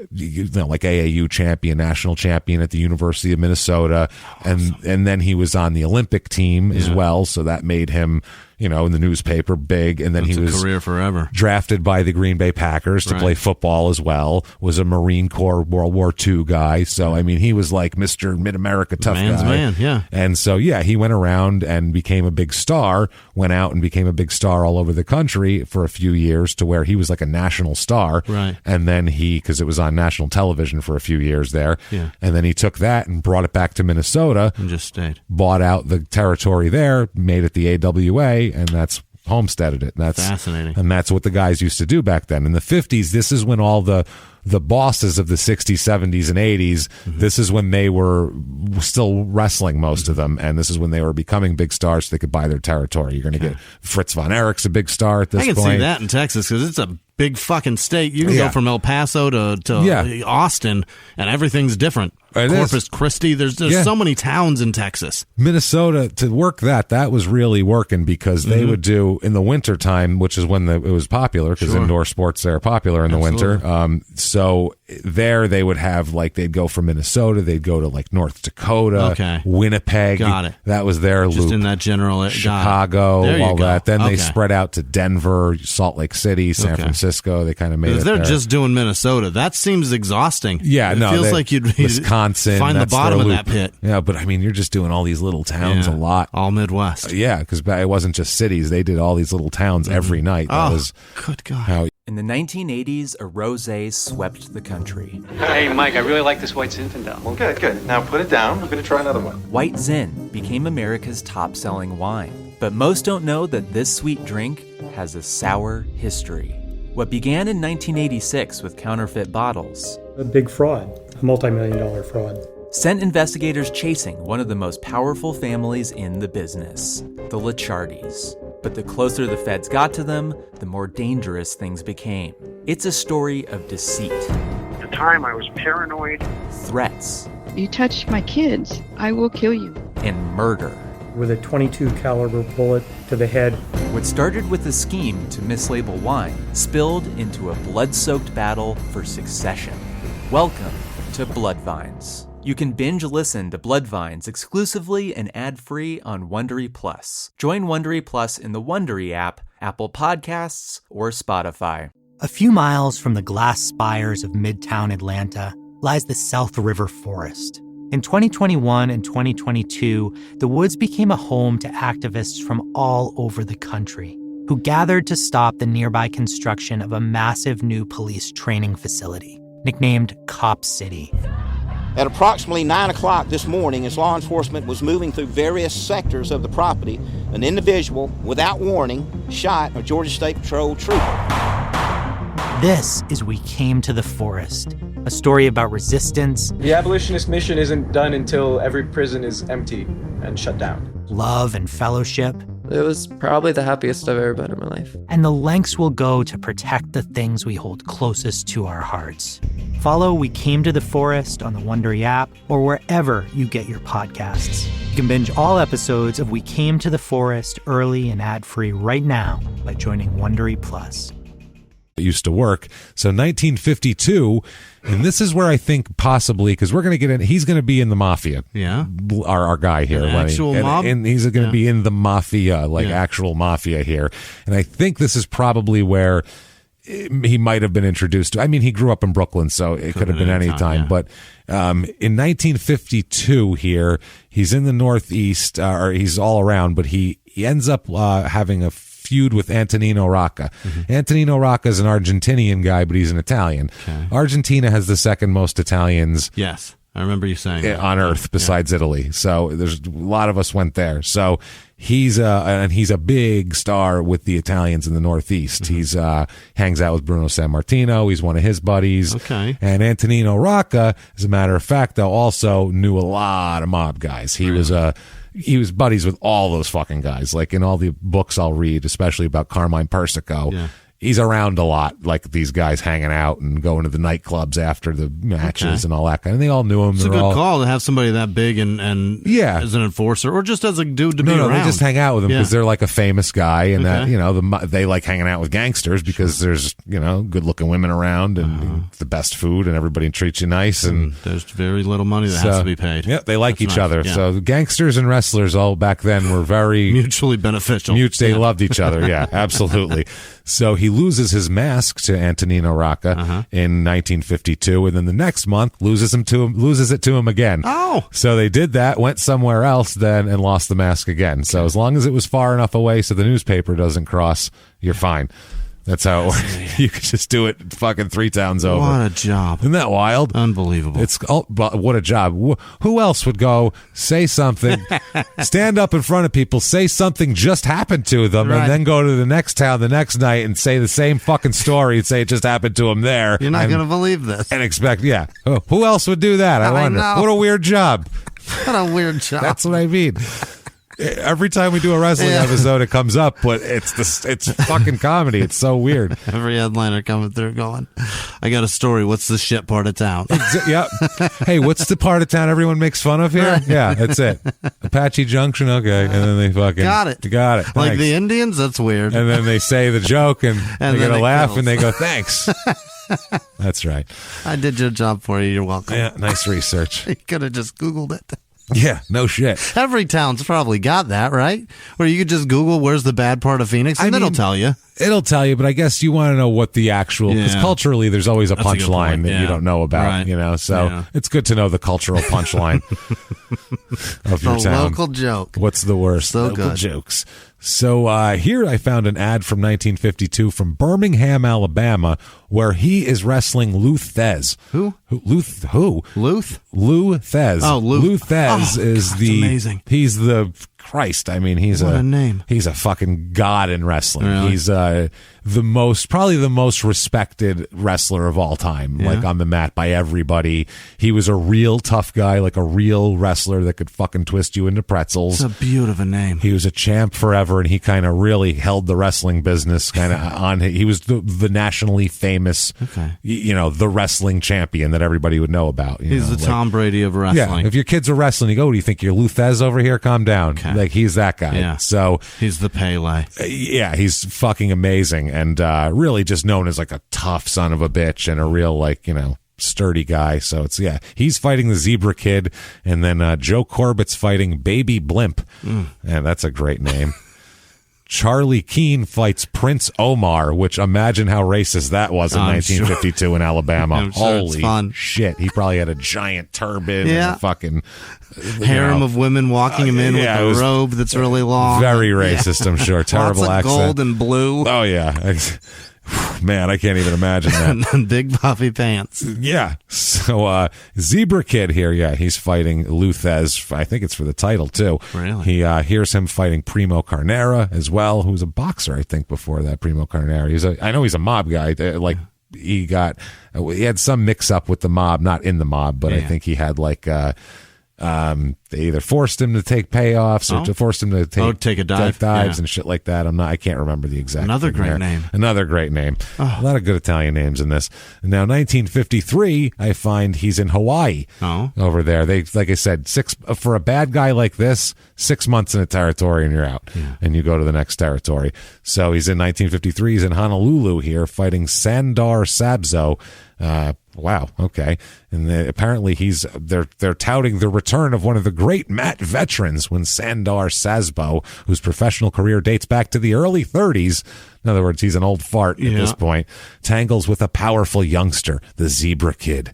A: AAU champion, national champion at the University of Minnesota.
C: Awesome.
A: And then he was on the Olympic team as well, so that made him, in the newspaper big. And then he was
C: career forever.
A: Drafted by the Green Bay Packers to play football as well, was a Marine Corps World War II guy. So, I mean, he was like Mr. Mid-America tough
C: Man's
A: guy.
C: Man, yeah.
A: And so, he went around and became a big star, went out and became a big star all over the country for a few years to where he was like a national star.
C: Right.
A: And then because it was on national television for a few years there. Yeah. And then he took that and brought it back to Minnesota.
C: And just stayed. Bought
A: out the territory there, made it the AWA, and that's homesteaded it. And that's
C: fascinating.
A: And that's what the guys used to do back then. In the 50s, this is when all the bosses of the 60s, 70s, and 80s, this is when they were still wrestling, most of them, and this is when they were becoming big stars so they could buy their territory. You're going to get Fritz Von Erich's a big star at this point.
C: I can see that in Texas because it's a big fucking state. You can go from El Paso to Austin, and everything's different. Corpus Christi. There's so many towns in Texas.
A: Minnesota, to work that was really working because they would do in the winter time, which is when it was popular because indoor sports there are popular in the winter. So there they would have they'd go from Minnesota, they'd go to North Dakota, Winnipeg.
C: Got it.
A: That was their
C: just
A: loop. In
C: that general
A: Chicago, all that. Then they spread out to Denver, Salt Lake City, San Francisco. They kind of made it.
C: If they're just doing Minnesota, that seems exhausting.
A: Yeah,
C: it feels like you'd
A: Wisconsin,
C: find the bottom of that pit.
A: Yeah, but I mean, you're just doing all these little towns a lot.
C: All Midwest.
A: Yeah, because it wasn't just cities. They did all these little towns every night. That was
C: good God.
A: How
D: in the 1980s, a rosé swept the country.
E: Hey, Mike, I really like this White Zinfandel.
F: Well, good. Now put it down. I'm going to try another one.
D: White Zin became America's top-selling wine. But most don't know that this sweet drink has a sour history. What began in 1986 with counterfeit bottles.
G: A big fraud, a multi-million-dollar fraud.
D: Sent investigators chasing one of the most powerful families in the business, the Licciardis. But the closer the feds got to them, the more dangerous things became. It's a story of deceit.
H: At the time, I was paranoid.
D: Threats.
I: You touch my kids, I will kill you.
D: And murder.
G: With a .22 caliber bullet to the head.
D: What started with a scheme to mislabel wine spilled into a blood-soaked battle for succession. Welcome to Bloodvines. You can binge listen to Bloodvines exclusively and ad-free on Wondery Plus. Join Wondery Plus in the Wondery app, Apple Podcasts, or Spotify.
B: A few miles from the glass spires of Midtown Atlanta lies the South River Forest. In 2021 and 2022, the woods became a home to activists from all over the country who gathered to stop the nearby construction of a massive new police training facility, nicknamed Cop City.
J: At approximately 9 o'clock this morning, as law enforcement was moving through various sectors of the property, an individual, without warning, shot a Georgia State Patrol trooper.
B: This is We Came to the Forest, a story about resistance.
K: The abolitionist mission isn't done until every prison is empty and shut down.
B: Love and fellowship.
L: It was probably the happiest I've ever been in my life.
B: And the lengths we'll go to protect the things we hold closest to our hearts. Follow We Came to the Forest on the Wondery app or wherever you get your podcasts. You can binge all episodes of We Came to the Forest early and ad-free right now by joining Wondery Plus.
A: Used to work. So 1952, and this is where I think possibly, because we're going to get in, he's going to be in the mafia.
C: Yeah.
A: Our guy here.
C: An
A: Lenny.
C: actual mob?
A: And he's going to be in the mafia, actual mafia here. And I think this is probably where he might have been introduced to. I mean, he grew up in Brooklyn, so it could have been any time. Yeah. But in 1952 here, he's in the Northeast, or he's all around, but he ends up having a feud with Antonino Rocca. Mm-hmm. Antonino Rocca is an Argentinian guy, but he's an Italian. Okay. Argentina has the second most Italians.
C: Yes, I remember you saying that.
A: On Earth, besides Italy. So there's a lot of us went there. So he's a big star with the Italians in the Northeast. Mm-hmm. He's hangs out with Bruno Sammartino. He's one of his buddies.
C: Okay.
A: And Antonino Rocca, as a matter of fact, though, also knew a lot of mob guys. He was buddies with all those fucking guys. Like in all the books I'll read, especially about Carmine Persico, he's around a lot, like these guys hanging out and going to the nightclubs after the matches and all that kind of. And they all knew him.
C: It's a good call to have somebody that big and as an enforcer or just as a dude to be around.
A: They just hang out with him because they're like a famous guy, and that they like hanging out with gangsters because there's good looking women around and the best food and everybody treats you nice and
C: there's very little money that has to be paid.
A: Yeah, they like each other. Yeah. So the gangsters and wrestlers all back then were very
C: mutually beneficial.
A: They loved each other. Yeah, absolutely. So he loses his mask to Antonino Rocca in 1952, and then the next month loses it to him again.
C: Oh,
A: so they did that, went somewhere else then, and lost the mask again. So as long as it was far enough away so the newspaper doesn't cross, you're fine. That's how it works. You could just do it fucking 3 towns over.
C: What a job.
A: Isn't that wild?
C: Unbelievable.
A: What a job. Who else would go say something, stand up in front of people, say something just happened to them, and then go to the next town the next night and say the same fucking story and say it just happened to him there.
C: You're not going to believe this.
A: And expect, who else would do that? I wonder. What a weird job.
C: What a weird job.
A: That's what I mean. Every time we do a wrestling episode, it comes up, but it's fucking comedy. It's so weird.
C: Every headliner coming through going, I got a story. What's the shit part of town?
A: Yep. Hey, what's the part of town everyone makes fun of here? Yeah, that's it. Apache Junction, okay. And then they fucking
C: got it.
A: Thanks.
C: Like the Indians? That's weird.
A: And then they say the joke and they get a laugh and they go, thanks. That's right.
C: I did your job for you. You're welcome.
A: Yeah, nice research.
C: You could have just Googled it.
A: Yeah, no shit.
C: Every town's probably got that, right? Where you could just Google where's the bad part of Phoenix, and it'll tell you.
A: It'll tell you, but I guess you want to know what the actual, because culturally there's always a punchline that you don't know about, so it's good to know the cultural punchline of your town.
C: Local joke.
A: What's the worst?
C: So
A: local
C: good.
A: jokes. So here I found an ad from 1952 from Birmingham, Alabama, where he is wrestling Lou Thez.
C: Who?
A: Lou Thez.
C: Oh, Lou.
A: Lou Thez is
C: amazing.
A: He's the Christ, I mean, he's
C: a name.
A: He's a fucking god in wrestling.
C: Really?
A: He's probably the most respected wrestler of all time, like on the mat by everybody. He was a real tough guy, like a real wrestler that could fucking twist you into pretzels.
C: It's a beautiful name.
A: He was a champ forever, and he kind of really held the wrestling business kind of on. He was the nationally famous, the wrestling champion that everybody would know about.
C: He's the Tom Brady of wrestling.
A: Yeah, if your kids are wrestling, you go, do you think you're Luthez over here? Calm down.
C: Okay.
A: Like, he's that guy.
C: Yeah.
A: So
C: he's the Pele.
A: Yeah, he's fucking amazing, and really just known as like a tough son of a bitch and a real sturdy guy. So he's fighting the Zebra Kid, and then Joe Corbett's fighting Baby Blimp. And that's a great name. Charlie Keene fights Prince Omar, which imagine how racist that was in 1952 in Alabama.
C: I'm sure
A: Holy
C: it's fun.
A: shit. He probably had a giant turban and a fucking
C: harem of women walking him in with a robe that's really long.
A: Very racist, I'm sure. Terrible
C: Lots of
A: accent.
C: gold and blue.
A: Oh, yeah. Man, I can't even imagine that.
C: And big puffy pants.
A: Yeah. So, Zebra Kid here, he's fighting Luthez. I think it's for the title, too.
C: Really?
A: He hears him fighting Primo Carnera as well, who's a boxer, I think, before that, Primo Carnera. I know he's a mob guy. He had some mix-up with the mob, not in the mob, but I think he had, they either forced him to take payoffs or forced him to take
C: a dive.
A: dives and shit like that. I can't remember the exact.
C: Another great name.
A: A lot of good Italian names in this. Now, 1953, I find he's in Hawaii. Over there. They, like I said, for a bad guy like this, 6 months in a territory and you're out, and you go to the next territory. So he's in 1953. He's in Honolulu here, fighting Sandar Sabzo. Wow. Okay. And apparently they're touting the return of one of the great mat veterans when Sandar Sabzo, whose professional career dates back to the early 30s. In other words, he's an old fart at this point, tangles with a powerful youngster, the Zebra Kid.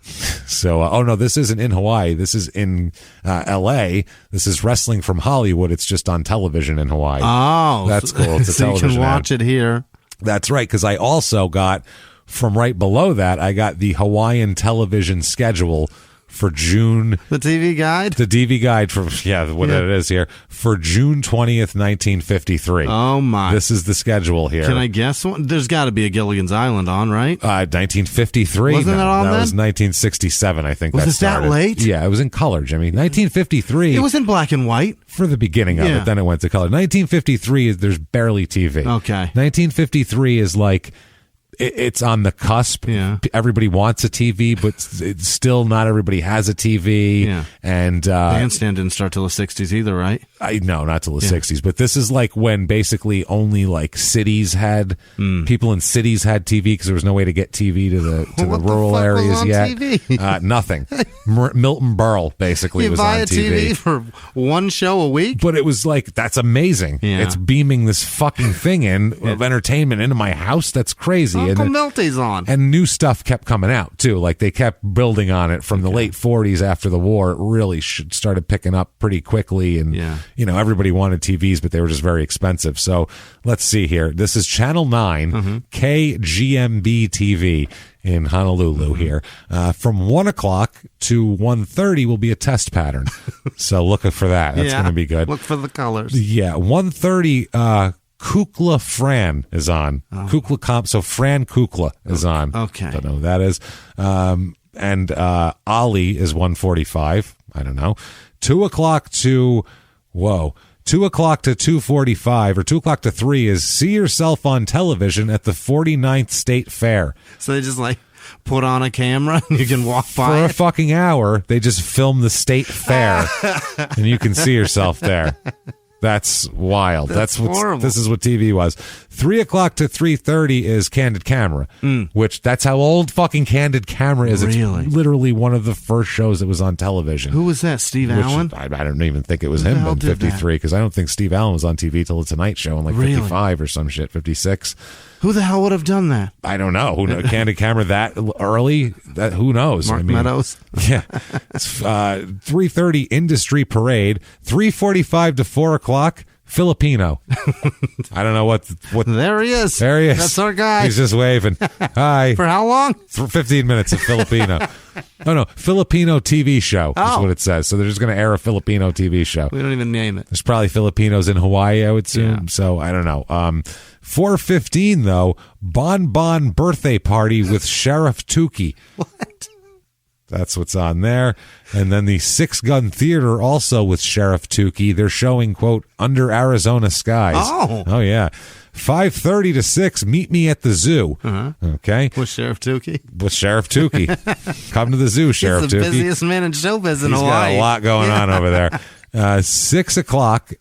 A: So, no, this isn't in Hawaii. This is in L.A. This is wrestling from Hollywood. It's just on television in Hawaii.
C: Oh.
A: That's cool. It's a
C: so
A: television
C: you can watch it here.
A: That's right, because I also got... From right below that, I got the Hawaiian television schedule for June.
C: The TV guide?
A: The TV guide for, it is here, for June 20th, 1953.
C: Oh, my.
A: This is the schedule here.
C: Can I guess one? There's got to be a Gilligan's Island on, right?
A: 1953.
C: Wasn't that on
A: that
C: then?
A: was 1967, I think.
C: Was it that late?
A: Yeah, it was in color, Jimmy. 1953.
C: It was in black and white.
A: For the beginning of it, then it went to color. 1953, there's barely TV.
C: Okay.
A: 1953 is like... It's on the cusp.
C: Yeah.
A: Everybody wants a TV, but it's still not everybody has a TV.
C: Yeah.
A: And
C: Bandstand didn't start till the 60s either, right?
A: No, not till the 60s. But this is like when basically only like cities had people in cities had TV because there was no way to get TV to the rural areas
C: was on
A: yet.
C: TV?
A: Nothing. Milton Berle basically was on TV.
C: You buy a TV for one show a week?
A: But it was like, that's amazing.
C: Yeah.
A: It's beaming this fucking thing of entertainment into my house. That's crazy.
C: Uncle Milty's on.
A: And new stuff kept coming out, too. Like, they kept building on it from the late 40s after the war. It really started picking up pretty quickly. And, everybody wanted TVs, but they were just very expensive. So, let's see here. This is Channel 9, KGMB TV in Honolulu here. From 1 o'clock to 1:30 will be a test pattern. So, look for that. That's going to be good.
C: Look for the colors.
A: Yeah, 1:30, Kukla Fran is on. Kukla Comp, so Fran Kukla is on.
C: Okay.
A: Don't know who that is. And Ali is 1:45. I don't know. 2 o'clock to 2:45 or 2 o'clock to 3 is See Yourself on Television at the 49th State Fair.
C: So they just put on a camera and you can walk by
A: for a fucking hour. They just film the state fair and you can see yourself there. That's wild. That's horrible. This is what TV was. 3 o'clock to 3:30 is Candid Camera, which that's how old fucking Candid Camera is.
C: Really?
A: It's literally one of the first shows that was on television.
C: Who was that? Steve Allen?
A: I don't even think it was him in 53 because I don't think Steve Allen was on TV till The Tonight Show in 55 or some shit, 56.
C: Who the hell would have done that?
A: I don't know. Who Candid Camera that early? Who knows?
C: Mark Meadows?
A: Yeah. It's 3:30 Industry Parade. 3:45 to 4 o'clock, Filipino. I don't know what.
C: There he is.
A: There he is.
C: That's our guy.
A: He's just waving. Hi.
C: For how long?
A: For 15 minutes of Filipino. Oh, no. Filipino TV show is what it says. So they're just going to air a Filipino TV show.
C: We don't even name it.
A: There's probably Filipinos in Hawaii, I would assume.
C: Yeah.
A: So I don't know. 4:15, though, Bon Bon birthday party with Sheriff Tukey.
C: What?
A: That's what's on there. And then the Six Gun Theater also with Sheriff Tukey. They're showing, quote, Under Arizona Skies. Oh yeah. 5:30 to 6, meet me at the zoo. Okay.
C: With Sheriff Tukey?
A: With Sheriff Tukey. Come to the zoo, Sheriff Tukey.
C: He's the busiest man in showbiz in Hawaii.
A: He's got a lot going on over there. 6 o'clock,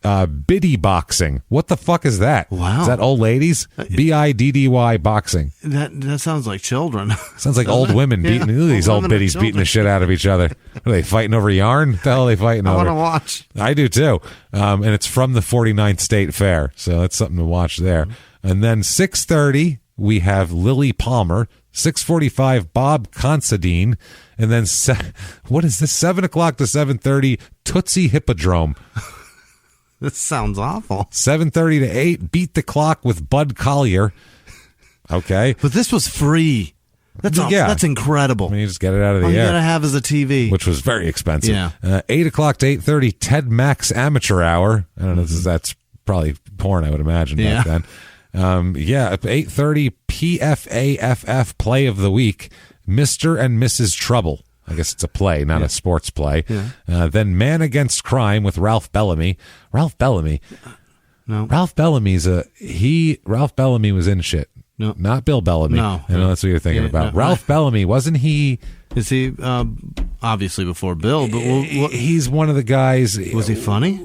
A: biddy boxing. What the fuck is that?
C: Wow.
A: Is that old ladies? BIDDY boxing.
C: That sounds like children.
A: Sounds like old women beating these old biddies beating the shit out of each other. Are they fighting over yarn? What the hell are they fighting over?
C: I want to watch.
A: I do too. And it's from the 49th State Fair, so that's something to watch there. And then 6:30, we have Lily Palmer. 6:45, Bob Considine. And then, what is this? 7 o'clock to 7:30, Tootsie Hippodrome.
C: This sounds awful.
A: 7:30 to 8, Beat the Clock with Bud Collier. Okay.
C: But this was free. That's incredible.
A: I mean, you just get it out of the
C: All
A: air.
C: you gotta have is a TV.
A: Which was very expensive.
C: Yeah.
A: 8 o'clock to 8:30, Ted Mack's Amateur Hour. I don't know, that's probably porn, I would imagine, back then. 8:30, PFAFF Play of the Week, Mr. and Mrs. Trouble. I guess it's a play, not a sports play.
C: Yeah.
A: Then Man Against Crime with Ralph Bellamy. Ralph Bellamy.
C: No.
A: Ralph Bellamy's Ralph Bellamy was in shit.
C: No.
A: Not Bill Bellamy.
C: No.
A: I know that's what you're thinking about. Ralph Bellamy, wasn't he?
C: Is he obviously before Bill? But
A: he's one of the guys.
C: Was he funny?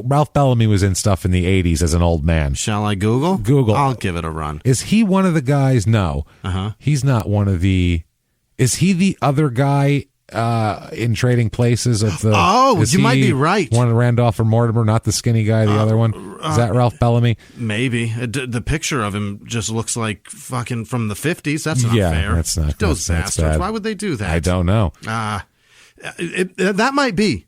A: Ralph Bellamy was in stuff in the 80s as an old man.
C: Shall I Google?
A: Google.
C: I'll give it a run.
A: Is he one of the guys? No. He's not one of the. Is he the other guy in Trading Places of the?
C: Oh, you might be right.
A: One of Randolph or Mortimer, not the skinny guy, the other one. Is that Ralph Bellamy?
C: Maybe. The picture of him just looks like fucking from the 50s. That's not fair.
A: That's not.
C: Those
A: that's
C: bastards.
A: bad.
C: Why would they do that?
A: I don't know.
C: That might be.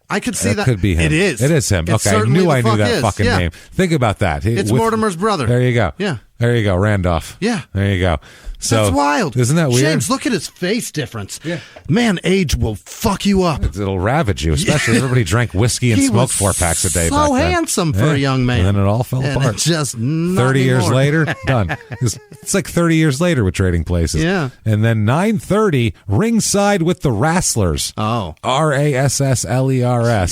C: I could see that.
A: Could be him.
C: It is.
A: It is him. Okay, I knew that fucking name. Think about that.
C: It's Mortimer's brother.
A: There you go.
C: Yeah.
A: There you go, Randolph.
C: Yeah.
A: There you go. So,
C: that's wild.
A: Isn't that weird?
C: James, look at his face difference.
A: Yeah.
C: Man, age will fuck you up.
A: It'll ravage you, especially everybody drank whiskey and smoked 4 packs a day.
C: So
A: back then.
C: handsome for a young man.
A: And then it all fell
C: and
A: apart.
C: It's just
A: 30 years later, done. It's like 30 years later with Trading Places.
C: Yeah.
A: And then 9:30, Ringside with the Wrestlers.
C: Oh.
A: RASSLERS.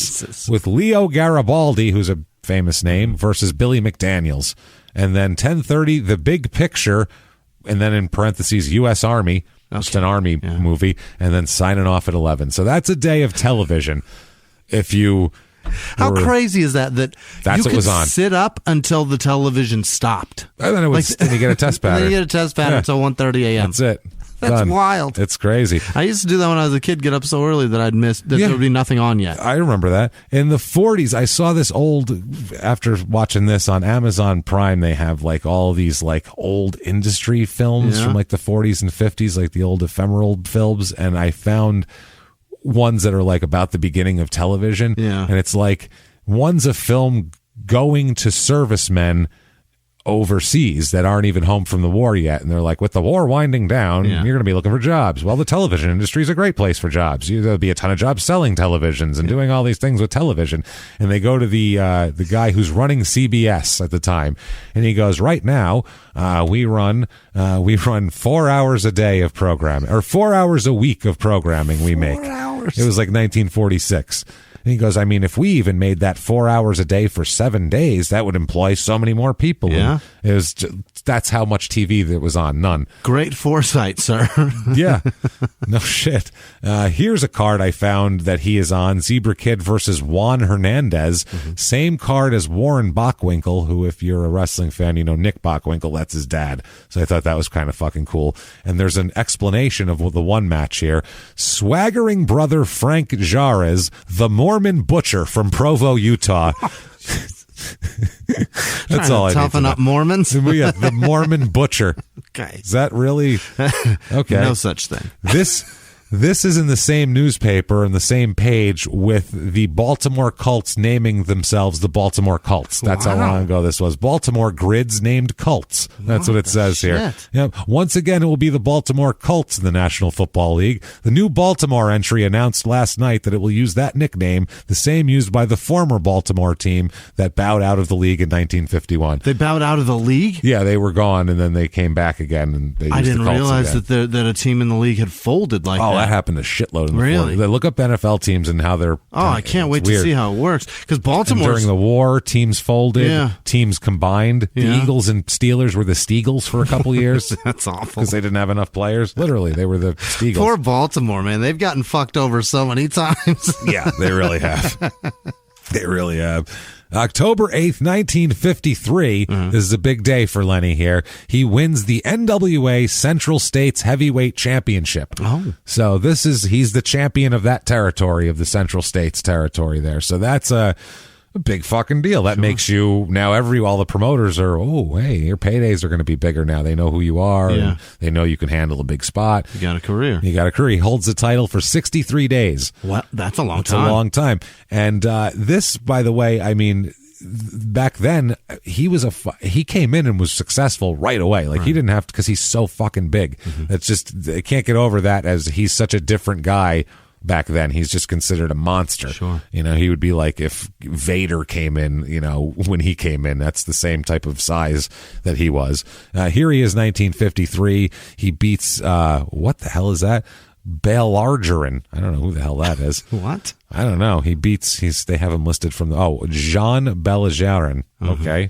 C: Jesus.
A: With Leo Garibaldi, who's a famous name, versus Billy McDaniels. And then 10:30, The Big Picture, and then in parentheses, U.S. Army, just an Army movie, and then signing off at 11. So that's a day of television. If you...
C: How crazy is that
A: that's
C: you
A: what
C: could
A: was on.
C: sit up until the television stopped?
A: And then then you get a test pattern.
C: Then you get a test pattern until 1:30 a.m.
A: That's it.
C: That's
A: Done.
C: wild.
A: It's crazy.
C: I used to do that when I was a kid, get up so early that I'd miss, that there would be nothing on yet.
A: I remember that. In the 40s, I saw this after watching this on Amazon Prime, they have like all these like old industry films from like the 40s and 50s, like the old ephemeral films. And I found ones that are like about the beginning of television.
C: Yeah.
A: And it's like one's a film going to servicemen overseas that aren't even home from the war yet, and they're like, with the war winding down, you're going to be looking for jobs. Well, the television industry is a great place for jobs. There'll be a ton of jobs selling televisions and doing all these things with television. And they go to the guy who's running CBS at the time, and he goes, right now we run 4 hours a day of programming, or 4 hours a week of programming. We make 4 hours. It was like 1946. And he goes, I mean, if we even made that 4 hours a day for 7 days, that would employ so many more people.
C: Yeah.
A: And that's how much TV that was on. None.
C: Great foresight, sir.
A: Yeah. No shit. Here's a card I found that he is on. Zebra Kid versus Juan Hernandez. Mm-hmm. Same card as Warren Bockwinkel, who, if you're a wrestling fan, you know Nick Bockwinkel. That's his dad. So I thought that was kind of fucking cool. And there's an explanation of the one match here. Swaggering brother Frank Jarez, the Mormon butcher from Provo, Utah. That's all I need.
C: Toughen up Mormons?
A: Yeah, the Mormon butcher.
C: Okay.
A: Is that really? Okay.
C: No such thing.
A: This is in the same newspaper and the same page with the Baltimore Colts naming themselves the Baltimore Colts. That's how long ago this was. Baltimore Grids named Colts. That's what it says here. Yep. Once again, it will be the Baltimore Colts in the National Football League. The new Baltimore entry announced last night that it will use that nickname, the same used by the former Baltimore team that bowed out of the league in 1951.
C: They bowed out of the league?
A: Yeah, they were gone, and then they came back again. And they used
C: I didn't
A: the Colts
C: realize
A: again.
C: that a team in the league had folded like that.
A: That happened a shitload in the
C: Really?
A: They look up NFL teams and how they're...
C: I can't wait to see how it works. Because Baltimore...
A: During the war, teams folded, teams combined. The Eagles and Steelers were the Steagles for a couple years.
C: That's awful.
A: Because they didn't have enough players. Literally, they were the Steagles.
C: Poor Baltimore, man. They've gotten fucked over so many times.
A: Yeah, they really have. They really have. October 8th, 1953. This is a big day for Lenny here. He wins the NWA Central States Heavyweight Championship.
C: Oh.
A: So he's the champion of that territory, of the Central States territory there. So that's a big fucking deal. That makes you now all the promoters are, hey, your paydays are going to be bigger now. They know who you are. And they know you can handle a big spot.
C: You got a career.
A: He holds the title for 63 days.
C: What? That's a long time.
A: That's a long time. And this, by the way, I mean, back then he came in and was successful right away. Like he didn't have to, because he's so fucking big. That's just, they can't get over that, as he's such a different guy. Back then, he's just considered a monster.
C: Sure.
A: He would be like if Vader came in, when he came in. That's the same type of size that he was. Here he is, 1953. He beats, what the hell is that? Belargerin. I don't know who the hell that is.
C: What?
A: I don't know. He beats, they have him listed from Jean Belargerin,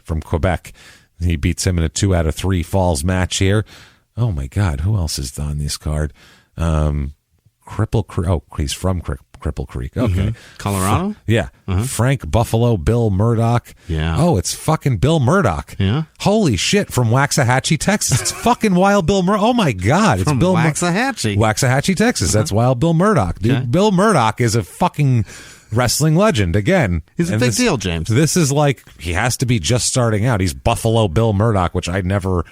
A: from Quebec. He beats him in a 2 out of 3 falls match here. Oh my God. Who else is on this card? Cripple Creek. Oh, he's from Cripple Creek. Okay.
C: Colorado?
A: Yeah. Frank Buffalo Bill Murdoch.
C: Yeah.
A: Oh, it's fucking Bill Murdoch.
C: Yeah.
A: Holy shit, from Waxahachie, Texas. It's fucking Wild Bill Murdoch. Oh my God. It's
C: from
A: Bill
C: Waxahachie.
A: Waxahachie, Texas. That's Wild Bill Murdoch. Dude, okay. Bill Murdoch is a fucking wrestling legend again.
C: He's a big deal, James.
A: This is like, he has to be just starting out. He's Buffalo Bill Murdoch, which I'd never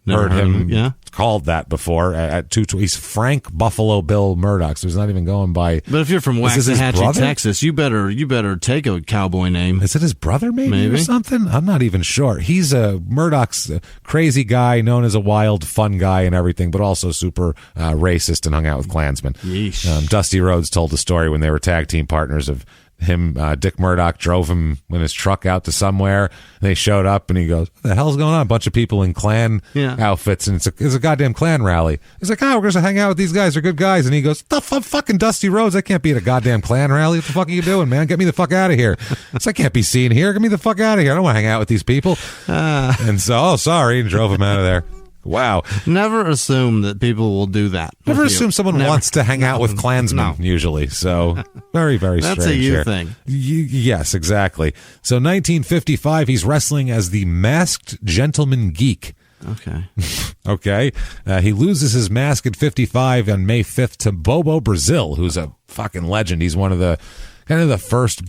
A: heard him called that before. He's Frank Buffalo Bill Murdoch, so he's not even going by.
C: But if you're from Waxahachie, Texas, you better take a cowboy name.
A: Is it his brother, maybe or something? I'm not even sure. He's Murdoch's a crazy guy, known as a wild, fun guy and everything, but also super racist and hung out with Klansmen. Dusty Rhodes told the story when they were tag team partners of him. Dick Murdoch drove him in his truck out to somewhere, and they showed up, and he goes, "What the hell's going on?" A bunch of people in Klan outfits, and it's a goddamn Klan rally. He's like, "Oh, we're going to hang out with these guys. They're good guys." And he goes, "I'm fucking Dusty Rhodes. I can't be at a goddamn Klan rally. What the fuck are you doing, man? Get me the fuck out of here. I can't be seen here. Get me the fuck out of here. I don't want to hang out with these people." And so, sorry, and drove him out of there. Wow.
C: Never assume that people will do that.
A: Never assume someone wants to hang out with Klansmen, usually. So, very, very strange.
C: That's a you thing.
A: Yes, exactly. So, 1955, he's wrestling as the Masked Gentleman Geek.
C: Okay.
A: Okay. He loses his mask at 55 on May 5th to Bobo Brazil, who's a fucking legend. He's one of the first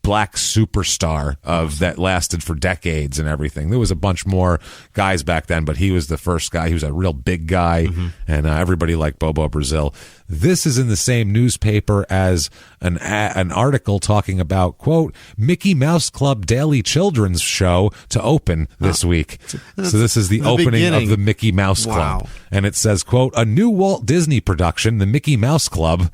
A: black superstar of that lasted for decades and everything. There was a bunch more guys back then, but he was the first guy. He was a real big guy, and everybody liked Bobo Brazil. This is in the same newspaper as an article talking about, quote, Mickey Mouse Club Daily Children's Show to open this week. So this is the opening of the Mickey Mouse Club. And it says, quote, a new Walt Disney production, the Mickey Mouse Club,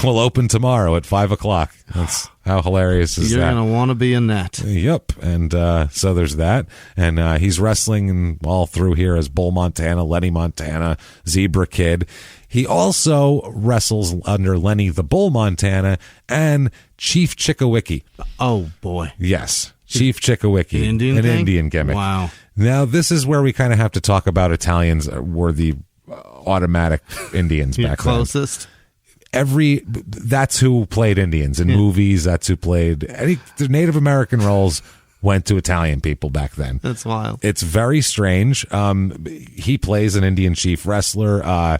A: will open tomorrow at 5 o'clock. That's how hilarious is that?
C: You're going to want to be in that.
A: Yep. And so there's that. And he's wrestling all through here as Bull Montana, Lenny Montana, Zebra Kid. He also wrestles under Lenny the Bull Montana and Chief Chickawicki.
C: Oh, boy.
A: Yes. Chief Chickawicki.
C: An
A: Indian gimmick.
C: Wow.
A: Now, this is where we kind of have to talk about Italians were the automatic Indians back
C: closest.
A: then. That's who played Indians in movies. That's who played the Native American roles. Went to Italian people back then.
C: That's wild.
A: It's very strange. He plays an Indian chief wrestler.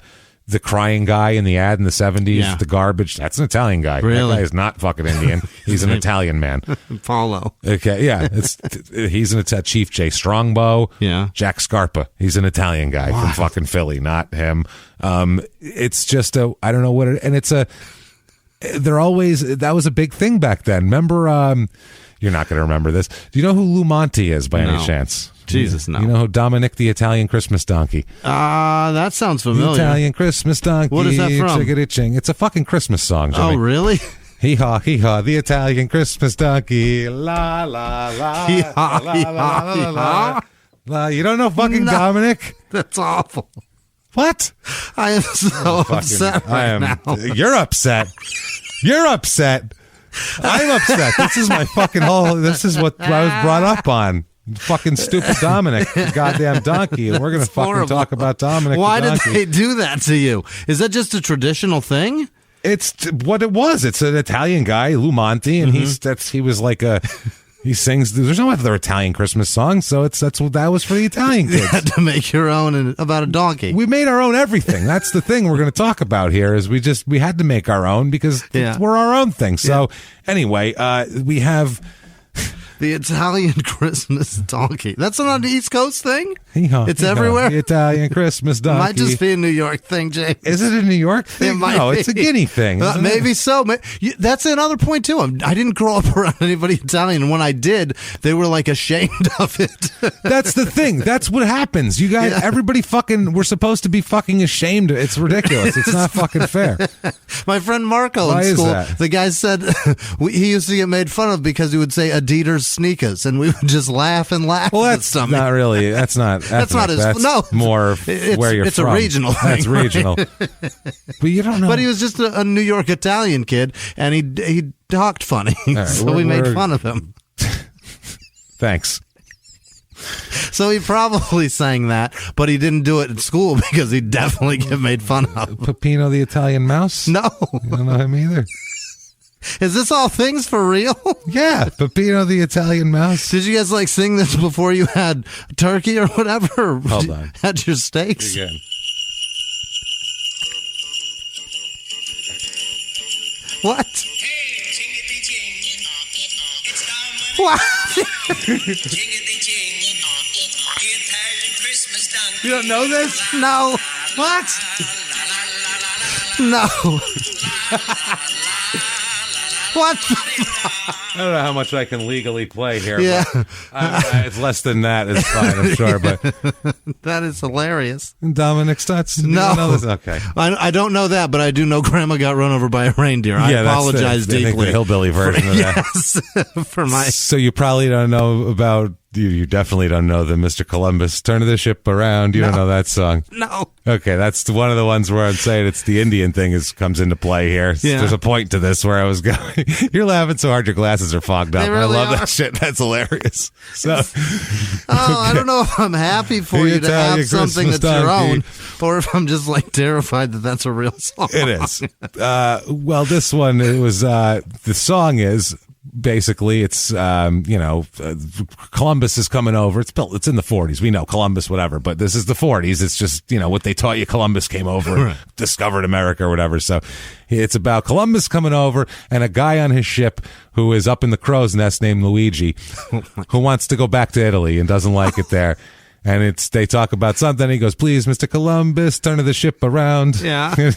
A: the crying guy in the ad in the 70s, the garbage. That's an Italian guy.
C: Really?
A: That guy is not fucking Indian. He's an Italian man.
C: Paulo.
A: Okay, yeah. He's an Chief J. Strongbow.
C: Yeah.
A: Jack Scarpa. He's an Italian guy from fucking Philly, not him. It's just I don't know what it, and it's that was a big thing back then. Remember, you're not going to remember this. Do you know who Lou Monte is by any chance?
C: Jesus, no.
A: You know who Dominic the Italian Christmas donkey?
C: That sounds familiar.
A: The Italian Christmas donkey.
C: What is that from?
A: Chickadee-ching. It's a fucking Christmas song, Jimmy.
C: Oh, really?
A: Hee-haw, hee-haw, the Italian Christmas donkey. La, la, la.
C: Hee-haw,
A: la,
C: hee-haw,
A: la, la,
C: hee-haw.
A: la. You don't know fucking Dominic?
C: That's awful.
A: What?
C: I am so upset now.
A: You're upset. You're upset. I'm upset. This is my fucking this is what I was brought up on. Fucking stupid Dominic, the goddamn donkey. And we're going to fucking
C: horrible.
A: talk about Dominic
C: Why
A: the
C: did
A: donkey.
C: they do that to you? Is that just a traditional thing?
A: It's what it was. It's an Italian guy, Lou Monte, and he was like he sings. There's no other Italian Christmas song, so that's what that was for the Italian kids.
C: You had to make your own about a donkey.
A: We made our own everything. That's the thing we're going to talk about here. Is we had to make our own because we're our own thing. So anyway, we have.
C: The Italian Christmas donkey. That's not an East Coast thing? It's
A: Hee-haw,
C: everywhere?
A: The Italian Christmas donkey.
C: Might just be a New York thing, James.
A: Is it a New York thing?
C: It might
A: no,
C: be.
A: it's a Guinea thing.
C: Maybe so. That's another point, too. I didn't grow up around anybody Italian. And when I did, they were like ashamed of it.
A: That's the thing. That's what happens. You guys, everybody we're supposed to be fucking ashamed. It's ridiculous. It's not fucking fair.
C: My friend Marco
A: Why
C: in
A: is
C: school,
A: that?
C: the guy said he used to get made fun of because he would say Adidas sneakers, and we would just laugh and laugh.
A: Well, that's not really. That's not.
C: That's not
A: ethnic.
C: his.
A: That's
C: No,
A: more where you're
C: it's
A: from.
C: a regional thing.
A: That's regional. But you don't know.
C: But he was just a New York Italian kid, and he talked funny,
A: right,
C: so we made fun of him.
A: Thanks.
C: So he probably sang that, but he didn't do it at school because he'd definitely get made fun of.
A: Peppino the Italian mouse?
C: No.
A: I don't know him either.
C: Is this all things for real?
A: Yeah, Peppino the Italian mouse.
C: Did you guys sing this before you had turkey or whatever?
A: Hold on.
C: Had your steaks?
A: Again.
C: What? What?
A: You don't know this?
C: No.
A: What?
C: No. What?
A: I don't know how much I can legally play here.
C: Yeah.
A: But it's less than that. It's fine, I'm sure. But
C: that is hilarious.
A: Dominic Stutz?
C: No.
A: Know this? Okay.
C: I don't know that, but I do know Grandma got run over by a reindeer. I apologize
A: I think
C: deeply.
A: the hillbilly version of that.
C: Yes. For my.
A: So you probably don't know about. You definitely don't know the Mr. Columbus Turn of the Ship Around. You don't know that song.
C: No.
A: Okay, that's one of the ones where I'm saying it's the Indian thing comes into play here.
C: Yeah.
A: There's a point to this where I was going. You're laughing so hard your glasses are fogged up.
C: Really
A: I love
C: are.
A: that shit. That's hilarious. So,
C: I don't know if I'm happy for you to have something
A: Christmas
C: that's your
A: donkey.
C: own, or if I'm just terrified that that's a real song.
A: It is. Well, this one, it was, the song is, basically, it's, Columbus is coming over. It's in the 40s. We know Columbus, whatever, but this is the 40s. It's just, what they taught you. Columbus came over and discovered America or whatever. So it's about Columbus coming over and a guy on his ship who is up in the crow's nest named Luigi, who wants to go back to Italy and doesn't like it there. And they talk about something. He goes, "Please, Mr. Columbus, turn the ship around."
C: Yeah.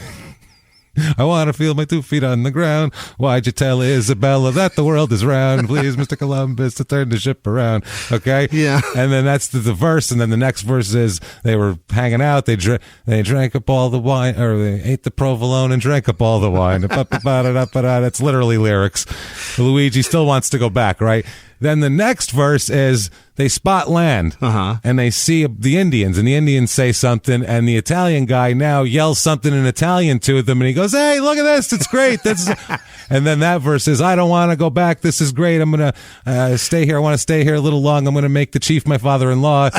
A: I want to feel my 2 feet on the ground. Why'd you tell Isabella that the world is round? Please, Mr. Columbus, to turn the ship around. Okay?
C: Yeah.
A: And then that's the verse. And then the next verse is they were hanging out. They drank up all the wine, or they ate the provolone and drank up all the wine. That's literally lyrics. Luigi still wants to go back, right? Then the next verse is they spot land and they see the Indians, and the Indians say something, and the Italian guy now yells something in Italian to them, and he goes, "Hey, look at this! It's great!" And then that verse is, "I don't want to go back. This is great. I'm gonna stay here. I want to stay here a little long. I'm gonna make the chief my father-in-law."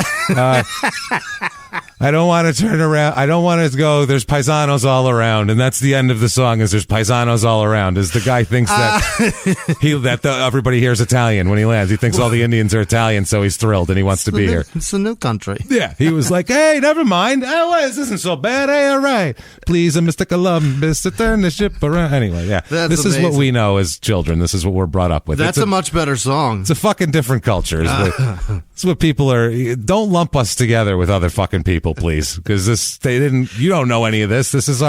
A: I don't want to turn around. I don't want to go, there's paisanos all around. And that's the end of the song is there's paisanos all around. Is the guy thinks that everybody here is Italian when he lands. He thinks all the Indians are Italian, so he's thrilled and he wants to be here.
C: It's a new country.
A: Yeah. He was like, hey, never mind. Oh, this isn't so bad. Hey, all right. Please, Mr. Columbus, to turn the ship around. Anyway, yeah. This is what we know as children. This is what we're brought up with.
C: That's a much better song.
A: It's a fucking different culture. It's what people are. Don't lump us together with other fucking people, please, because you don't know any of this. This is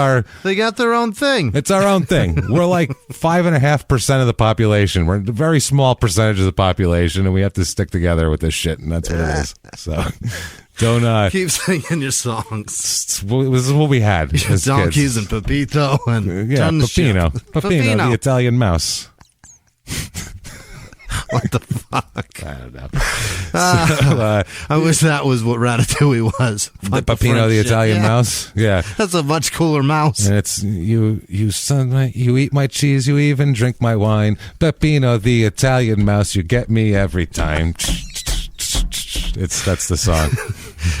C: they got their own thing.
A: It's our own thing. We're like 5.5% of the population. We're a very small percentage of the population, and we have to stick together with this shit, and that's what it is. So don't
C: keep singing your songs.
A: This is what we had as
C: donkeys
A: kids.
C: And Pepito and
A: Peppino, the Italian mouse.
C: What the fuck?
A: I don't know.
C: I wish that was what Ratatouille was.
A: The Peppino, the Italian mouse. Yeah,
C: that's a much cooler mouse.
A: And it's you eat my cheese, you even drink my wine. Peppino, the Italian mouse, you get me every time. That's the song.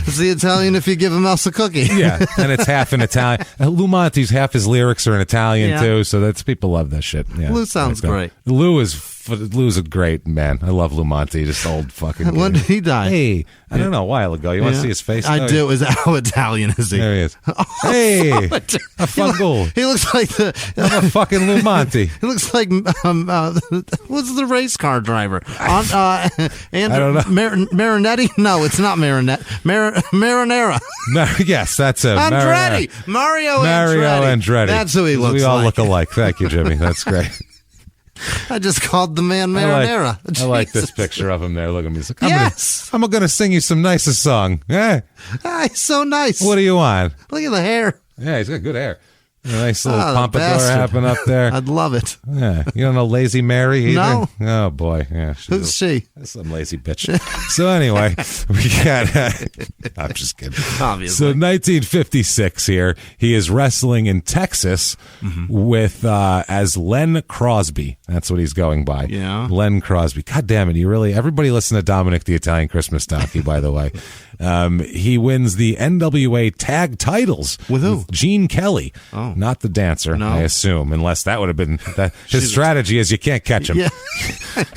C: It's the Italian if you give a mouse a cookie.
A: Yeah, and it's half in Italian. Lou Monte's half his lyrics are in Italian too, so people love that shit. Yeah,
C: Lou sounds great.
A: Lou's a great man. I love Lou Monte, just old fucking.
C: When did he die?
A: Hey, I don't know, a while ago. You want to see his face?
C: I do. How Italian is he?
A: There he is. Hey, a fungal.
C: He looks like
A: I'm a fucking Lou Monte.
C: He looks like what's the race car driver? And
A: I don't know.
C: Marinetti? No, it's not Marinette. Marinara.
A: Yes, that's him.
C: Andretti. Mario Andretti. That's who he looks like.
A: We all look alike. Thank you, Jimmy. That's great.
C: I just called the man Marinara.
A: I like this picture of him there. Look at me. He's like, I'm going to sing you some nicest song.
C: He's so nice.
A: What do you want?
C: Look at the hair.
A: Yeah, he's got good hair. A nice little pompadour happening up there.
C: I'd love it.
A: Yeah. You don't know Lazy Mary either?
C: No.
A: Oh, boy. Yeah.
C: Who's she?
A: Some lazy bitch. So anyway, we got... I'm just kidding.
C: Obviously.
A: So 1956 here. He is wrestling in Texas with as Len Crosby. That's what he's going by.
C: Yeah.
A: Len Crosby. God damn it. Everybody listen to Dominic the Italian Christmas Donkey, by the way. He wins the NWA tag titles.
C: With who?
A: Gene Kelly.
C: Oh.
A: Not the dancer,
C: no.
A: I assume, unless that would have been that. His strategy is you can't catch him.
C: Yeah.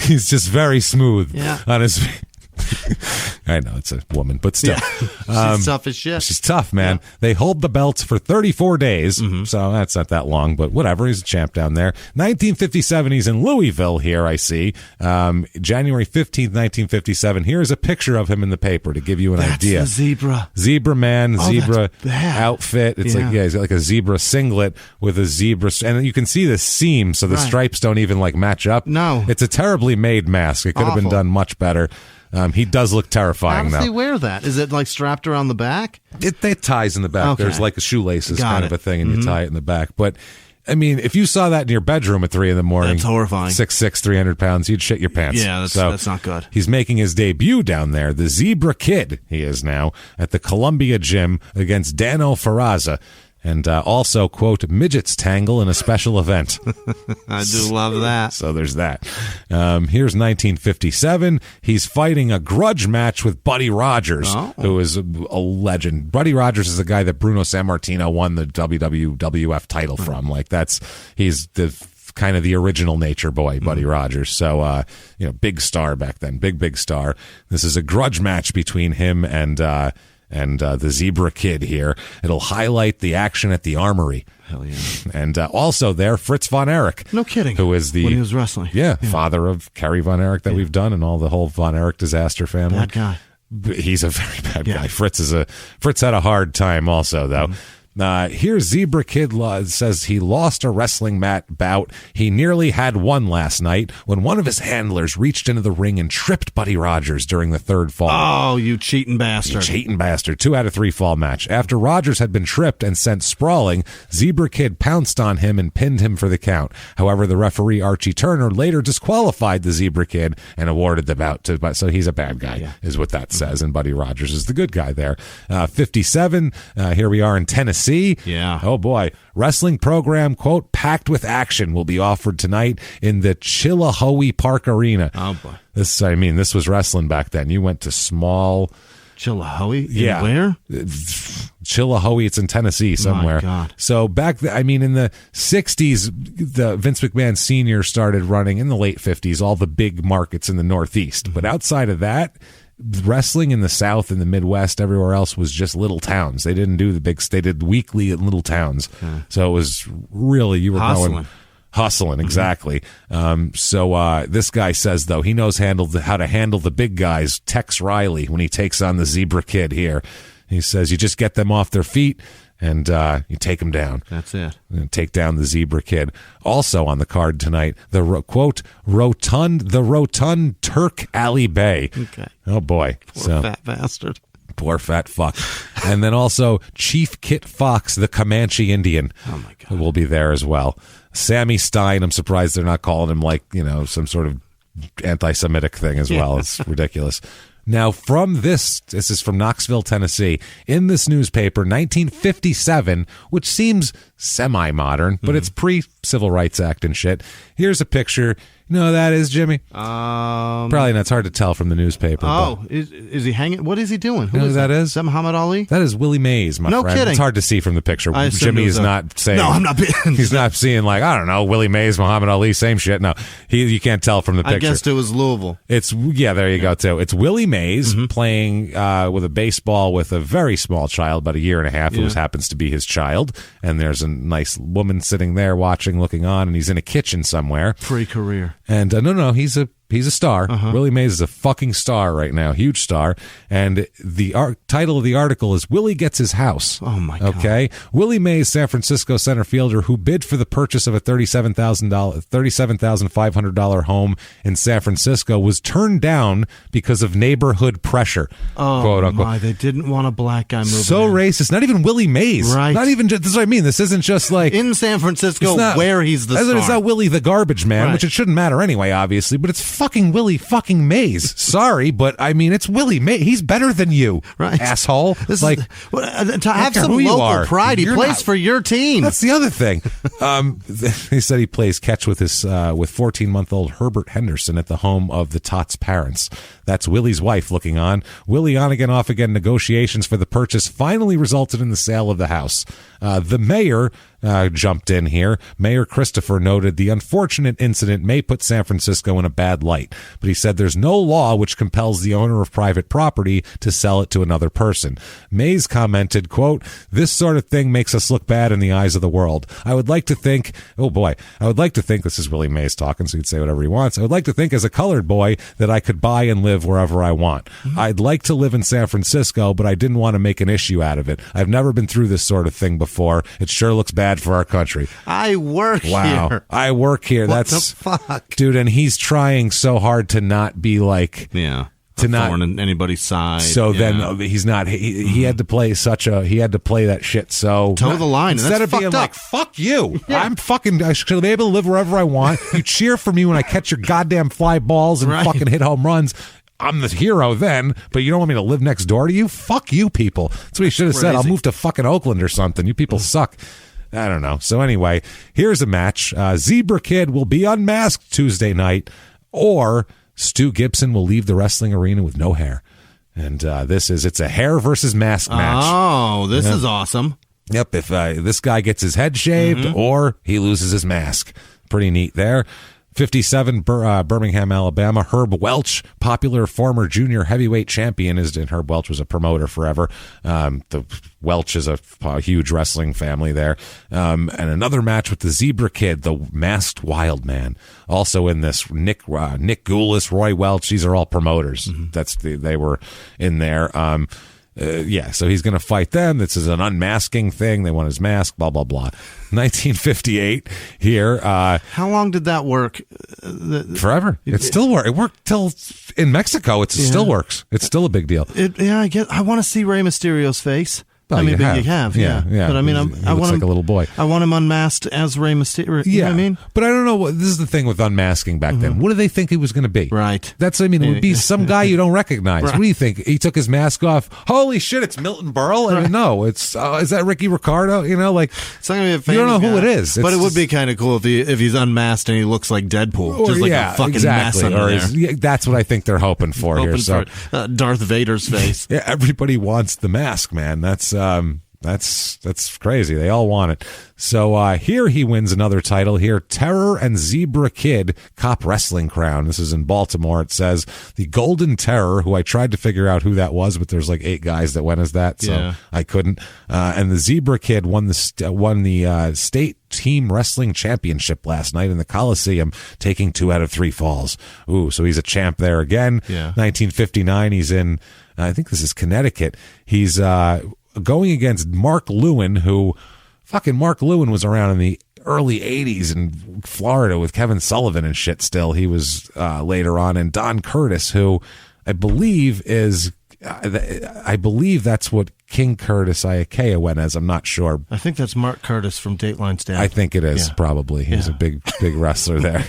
A: He's just very smooth on his feet. I know it's a woman, but still.
C: Yeah. She's tough as shit.
A: She's tough, man. Yeah. They hold the belts for 34 days, so that's not that long, but whatever. He's a champ down there. 1957, he's in Louisville here, I see. January 15th, 1957. Here's a picture of him in the paper to give you an idea.
C: That's the zebra.
A: Zebra man, zebra outfit. It's he's got like a zebra singlet with a zebra, and you can see the seam, so the stripes don't even like match up.
C: No.
A: It's a terribly made mask. It could have been done much better. He does look terrifying, though.
C: How does he wear that? Is it like strapped around the back?
A: It ties in the back.
C: Okay.
A: There's like a shoelaces kind of a thing, and you tie it in the back. But, I mean, if you saw that in your bedroom at 3 a.m,
C: that's horrifying.
A: 6'6", 300 pounds, you'd shit your pants.
C: Yeah, that's not good.
A: He's making his debut down there. The Zebra Kid, he is now, at the Columbia Gym against Dano Ferrazza. And also, quote, midgets tangle in a special event.
C: I do love that.
A: So there's that. Here's 1957. He's fighting a grudge match with Buddy Rogers, who is a legend. Buddy Rogers is the guy that Bruno Sammartino won the WWF title from. Like, he's the kind of the original Nature Boy, Buddy Rogers. So, big star back then. Big star. This is a grudge match between him and the Zebra Kid here. It'll highlight the action at the Armory.
C: Hell yeah.
A: And also there, Fritz Von Erich.
C: No kidding.
A: Who is
C: when he was wrestling.
A: Yeah, father of Kerry Von Erich that we've done and all the whole Von Erich disaster family.
C: Bad guy.
A: He's a very bad guy. Fritz had a hard time also, though. Here's Zebra Kid says he lost a wrestling bout. He nearly had one last night when one of his handlers reached into the ring and tripped Buddy Rogers during the third fall.
C: Oh, you cheating bastard.
A: 2 out of 3 fall match. After Rogers had been tripped and sent sprawling, Zebra Kid pounced on him and pinned him for the count. However, the referee Archie Turner later disqualified the Zebra Kid and awarded the bout to, so he's a bad guy, is what that says, and Buddy Rogers is the good guy there. 57, here we are in Tennessee.
C: Yeah.
A: Oh boy. Wrestling program, quote, packed with action will be offered tonight in the Chilhowee Park Arena.
C: Oh boy.
A: This was wrestling back then. You went to small
C: Chilhowee?
A: Yeah.
C: Where?
A: Chilhowee. It's in Tennessee somewhere.
C: My God.
A: So in the 60s, the Vince McMahon Sr. started running in the late 50s, all the big markets in the Northeast. But outside of that, wrestling in the South and the Midwest, everywhere else was just little towns. They didn't do the big, they did weekly in little towns. So it was really, you were going hustling, exactly. So this guy says, though, he knows how to handle the big guys. Tex Riley, when he takes on the Zebra Kid here, he says, you just get them off their feet and you take them down.
C: That's it.
A: And take down the Zebra Kid. Also on the card tonight, the quote, rotund Turk Ali Bey.
C: Okay.
A: Oh, boy.
C: Poor fat bastard.
A: Poor fat fuck. And then also Chief Kit Fox, the Comanche Indian.
C: Oh, my God.
A: Will be there as well. Sammy Stein, I'm surprised they're not calling him like, some sort of anti-Semitic thing as well. It's ridiculous. Now, from this is from Knoxville, Tennessee, in this newspaper, 1957, which seems semi-modern, but it's pre-Civil Rights Act and shit. Here's a picture. You know who that is, Jimmy? Probably not. It's hard to tell from the newspaper.
C: Oh, is he hanging? What is he doing?
A: Who is that? Is
C: that Muhammad Ali?
A: That is Willie Mays, my friend.
C: No kidding.
A: It's hard to see from the picture. Jimmy is not saying.
C: No, I'm not.
A: He's not seeing like, I don't know, Willie Mays, Muhammad Ali, same shit. No, you can't tell from the picture.
C: I guessed it was Louisville.
A: There you go too. It's Willie Mays playing with a baseball with a very small child, about a year and a half, who happens to be his child. And there's a nice woman sitting there watching, looking on, and he's in a kitchen somewhere.
C: Pre-career.
A: And no, he's a star. Willie Mays is a fucking star right now, huge star. And the title of the article is Willie Gets His House.
C: Oh, my God.
A: Okay? Willie Mays, San Francisco center fielder who bid for the purchase of a $37,500 home in San Francisco, was turned down because of neighborhood pressure.
C: Oh,
A: quote unquote.
C: My, they didn't want a black guy moving
A: So
C: in.
A: racist. Not even Willie Mays.
C: Right.
A: Not even just, this is what I mean. This isn't just like
C: in San Francisco where he's the star.
A: It's not Willie the garbage man, which it shouldn't matter anyway, obviously, but it's fucking Willie fucking Mays. Sorry, but I mean, it's Willie Mays. He's better than you, asshole.
C: To have
A: some
C: local pride, he plays for your team.
A: That's the other thing. He said he plays catch with his with 14-month-old Herbert Henderson at the home of the Tots' parents. That's Willie's wife looking on. Willie on again, off again. Negotiations for the purchase finally resulted in the sale of the house. The mayor jumped in here. Mayor Christopher noted the unfortunate incident may put San Francisco in a bad light, but he said there's no law which compels the owner of private property to sell it to another person. Mays commented, quote, "This sort of thing makes us look bad in the eyes of the world. I would like to think, this is Willie Mays talking, so he can say whatever he wants. I would like to think as a colored boy that I could buy and live wherever I want. I'd like to live in San Francisco, but I didn't want to make an issue out of it. I've never been through this sort of thing before. It sure looks bad for our country."
C: I work here.
A: I work here.
C: What
A: That's
C: the fuck?
A: Dude, and he's trying so hard to not be like
C: to not on anybody's side.
A: So then he's not. He had to play that shit. So
C: toe the line
A: instead of being like "fuck you," I should be able to live wherever I want. You cheer for me when I catch your goddamn fly balls and fucking hit home runs. I'm the hero then, but you don't want me to live next door to you? Fuck you, people. That's what he should have said. I'll move to fucking Oakland or something. You people suck. I don't know. So anyway, here's a match. Zebra Kid will be unmasked Tuesday night, or Stu Gibson will leave the wrestling arena with no hair. And it's a hair versus mask match.
C: Oh, this is awesome.
A: Yep, if this guy gets his head shaved or he loses his mask. Pretty neat there. 57, Birmingham, Alabama. Herb Welch, popular former junior heavyweight champion, and Herb Welch was a promoter forever. The Welch is a huge wrestling family there. And another match with the Zebra Kid, the Masked Wild Man. Also in this, Nick Goulis, Roy Welch. These are all promoters. They were in there. So he's going to fight them. This is an unmasking thing. They want his mask, blah, blah, blah. 1958 here.
C: How long did that work?
A: Forever. It still worked. It worked till in Mexico. It still works. It's still a big deal.
C: I guess I want to see Rey Mysterio's face.
A: Well,
C: you have.
A: Yeah.
C: But I mean,
A: he
C: I
A: looks
C: want
A: like
C: him
A: a little boy.
C: I want him unmasked as Rey Mysterio. You know what I mean?
A: But I don't know this is the thing with unmasking back then. What do they think he was going to be?
C: Right.
A: That's, it would be some guy you don't recognize.
C: Right.
A: What do you think? He took his mask off. Holy shit, it's Milton Berle? I mean, no, it's, is that Ricky Ricardo? It's not
C: going to be a famous
A: you don't know who
C: guy.
A: it is.
C: But it would be kind of cool if he's unmasked and he looks like Deadpool. Just like a fucking mess under there.
A: That's what I think they're hoping for here. So
C: Darth Vader's face.
A: Yeah, everybody wants the mask, man. That's crazy. They all want it. So here he wins another title here. Terror and Zebra Kid Cop Wrestling Crown. This is in Baltimore. It says the Golden Terror, who I tried to figure out who that was, but there's like 8 guys that went as that, so I couldn't. And the Zebra Kid won the state team wrestling championship last night in the Coliseum, taking 2 out of 3 falls. Ooh, so he's a champ there again.
C: Yeah.
A: 1959. He's in, I think this is Connecticut. He's going against Mark Lewin, who fucking Mark Lewin was around in the early 80s in Florida with Kevin Sullivan and shit still. He was later on. And Don Curtis, who I believe that's what King Curtis Iakea went as. I'm not sure.
C: I think that's Mark Curtis from Dateline's dad.
A: I think it is, probably. He's a big wrestler there.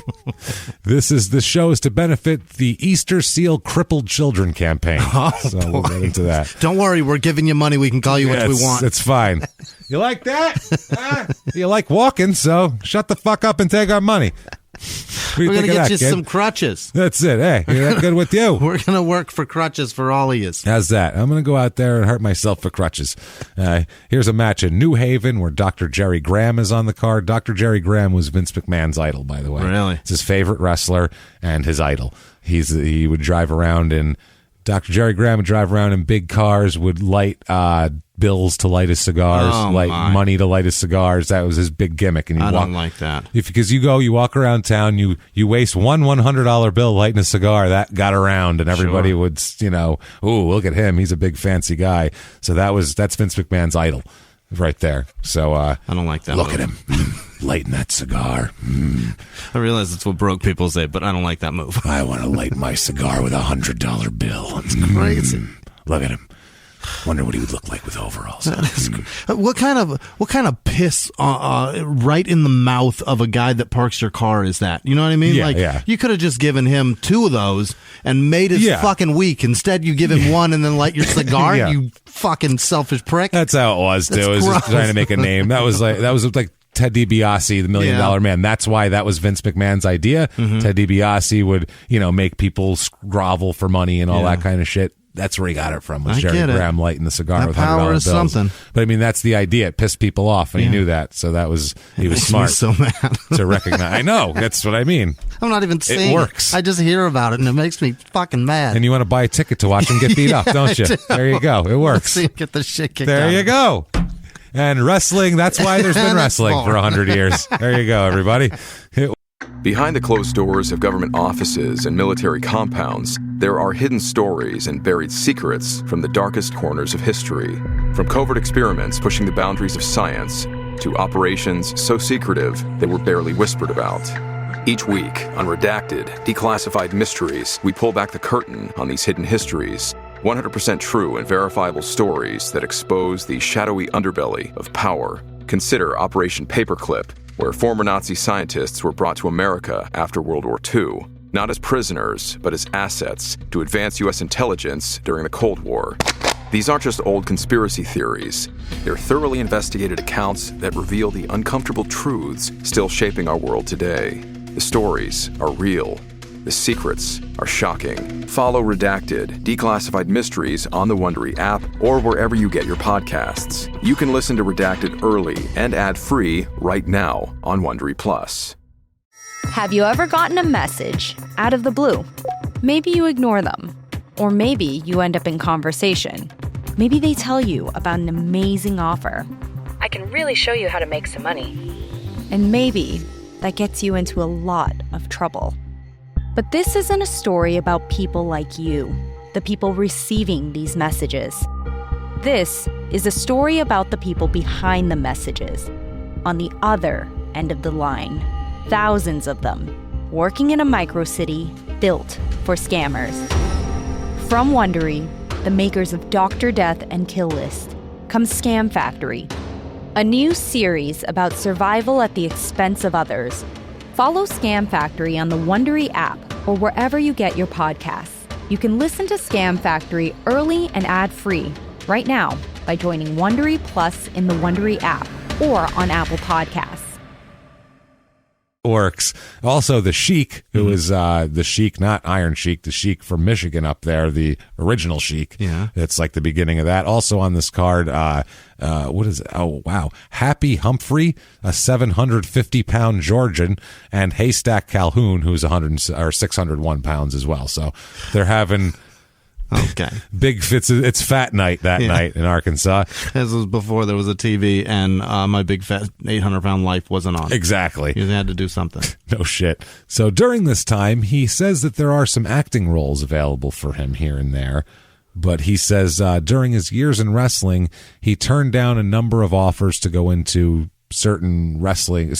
A: This show is to benefit the Easter Seal Crippled Children campaign. So we'll get into that.
C: Don't worry, we're giving you money. We can call you what we want.
A: It's fine. You like that? You like walking, so shut the fuck up and take our money.
C: We're going to get you some crutches.
A: That's it. Hey, you're that good with you.
C: We're going to work for crutches for all of you.
A: How's that? I'm going to go out there and hurt myself for crutches. Here's a match in New Haven where Dr. Jerry Graham is on the card. Dr. Jerry Graham was Vince McMahon's idol, by the way.
C: Really?
A: It's his favorite wrestler and his idol. He would drive around in, Dr. Jerry Graham would drive around in big cars, would light bills to light his cigars, money to light his cigars. That was his big gimmick. And
C: I don't like that.
A: Because you walk around town, you waste one $100 bill lighting a cigar, that got around, and everybody would, ooh, look at him, he's a big fancy guy. So that's Vince McMahon's idol right there. So
C: I don't like that.
A: Look at him lighting that cigar.
C: I realize that's what broke people say, but I don't like that move.
A: I want to light my cigar with $100 bill.
C: It's crazy.
A: Look at him. Wonder what he would look like with overalls.
C: What kind of piss right in the mouth of a guy that parks your car is that? You know what I mean? You could have just given him 2 of those and made his fucking week. Instead, you give him 1 and then light your cigar. You fucking selfish prick.
A: That's how it was. Too. It was just trying to make a name. That was like Ted DiBiase, the $1 Million Man. That's why that was Vince McMahon's idea. Ted DiBiase would, make people grovel for money and all that kind of shit. That's where he got it from, was Jerry Graham lighting the cigar with $100 bills.
C: Something.
A: But I mean, that's the idea. It pissed people off, and he knew that. So he was smart.
C: Me so mad
A: to recognize. I know. That's what I mean.
C: I'm not even saying
A: it works.
C: I just hear about it, and it makes me fucking mad.
A: And you want to buy a ticket to watch him get beat up, don't you? There you go. It works.
C: See him get the shit kicked
A: there
C: out.
A: You go. And wrestling, that's why there's been wrestling for 100 years. There you go, everybody.
M: Behind the closed doors of government offices and military compounds, there are hidden stories and buried secrets from the darkest corners of history. From covert experiments pushing the boundaries of science to operations so secretive they were barely whispered about. Each week, on Redacted, Declassified Mysteries, we pull back the curtain on these hidden histories. 100% true and verifiable stories that expose the shadowy underbelly of power. Consider Operation Paperclip, where former Nazi scientists were brought to America after World War II, not as prisoners, but as assets to advance U.S. intelligence during the Cold War. These aren't just old conspiracy theories. They're thoroughly investigated accounts that reveal the uncomfortable truths still shaping our world today. The stories are real. The secrets are shocking. Follow Redacted, Declassified Mysteries on the WWII app or wherever you get your podcasts. You can listen to Redacted early and ad-free right now on WWII Plus.
N: Have you ever gotten a message out of the blue? Maybe you ignore them. Or maybe you end up in conversation. Maybe they tell you about an amazing offer.
O: I can really show you how to make some money.
N: And maybe that gets you into a lot of trouble. But this isn't a story about people like you, the people receiving these messages. This is a story about the people behind the messages, on the other end of the line. Thousands of them, working in a micro-city built for scammers. From WWII, the makers of Dr. Death and Kill List, comes Scam Factory, a new series about survival at the expense of others. Follow Scam Factory on the WWII app or wherever you get your podcasts. You can listen to Scam Factory early and ad-free right now by joining WWII Plus in the WWII app or on Apple Podcasts.
A: Orcs. Also, the Sheik, who is the Sheik, not Iron Sheik, the Sheik from Michigan up there, the original Sheik.
C: Yeah.
A: It's like the beginning of that. Also on this card, what is it? Oh, wow. Happy Humphrey, a 750-pound Georgian, and Haystack Calhoun, who's 601 pounds as well. So they're having...
C: Okay.
A: Big fits. It's fat night that night in Arkansas.
C: This was before there was a TV and my big fat 800-pound life wasn't on.
A: Exactly.
C: You had to do something.
A: No shit. So during this time, he says that there are some acting roles available for him here and there. But he says during his years in wrestling, he turned down a number of offers to go into certain wrestling,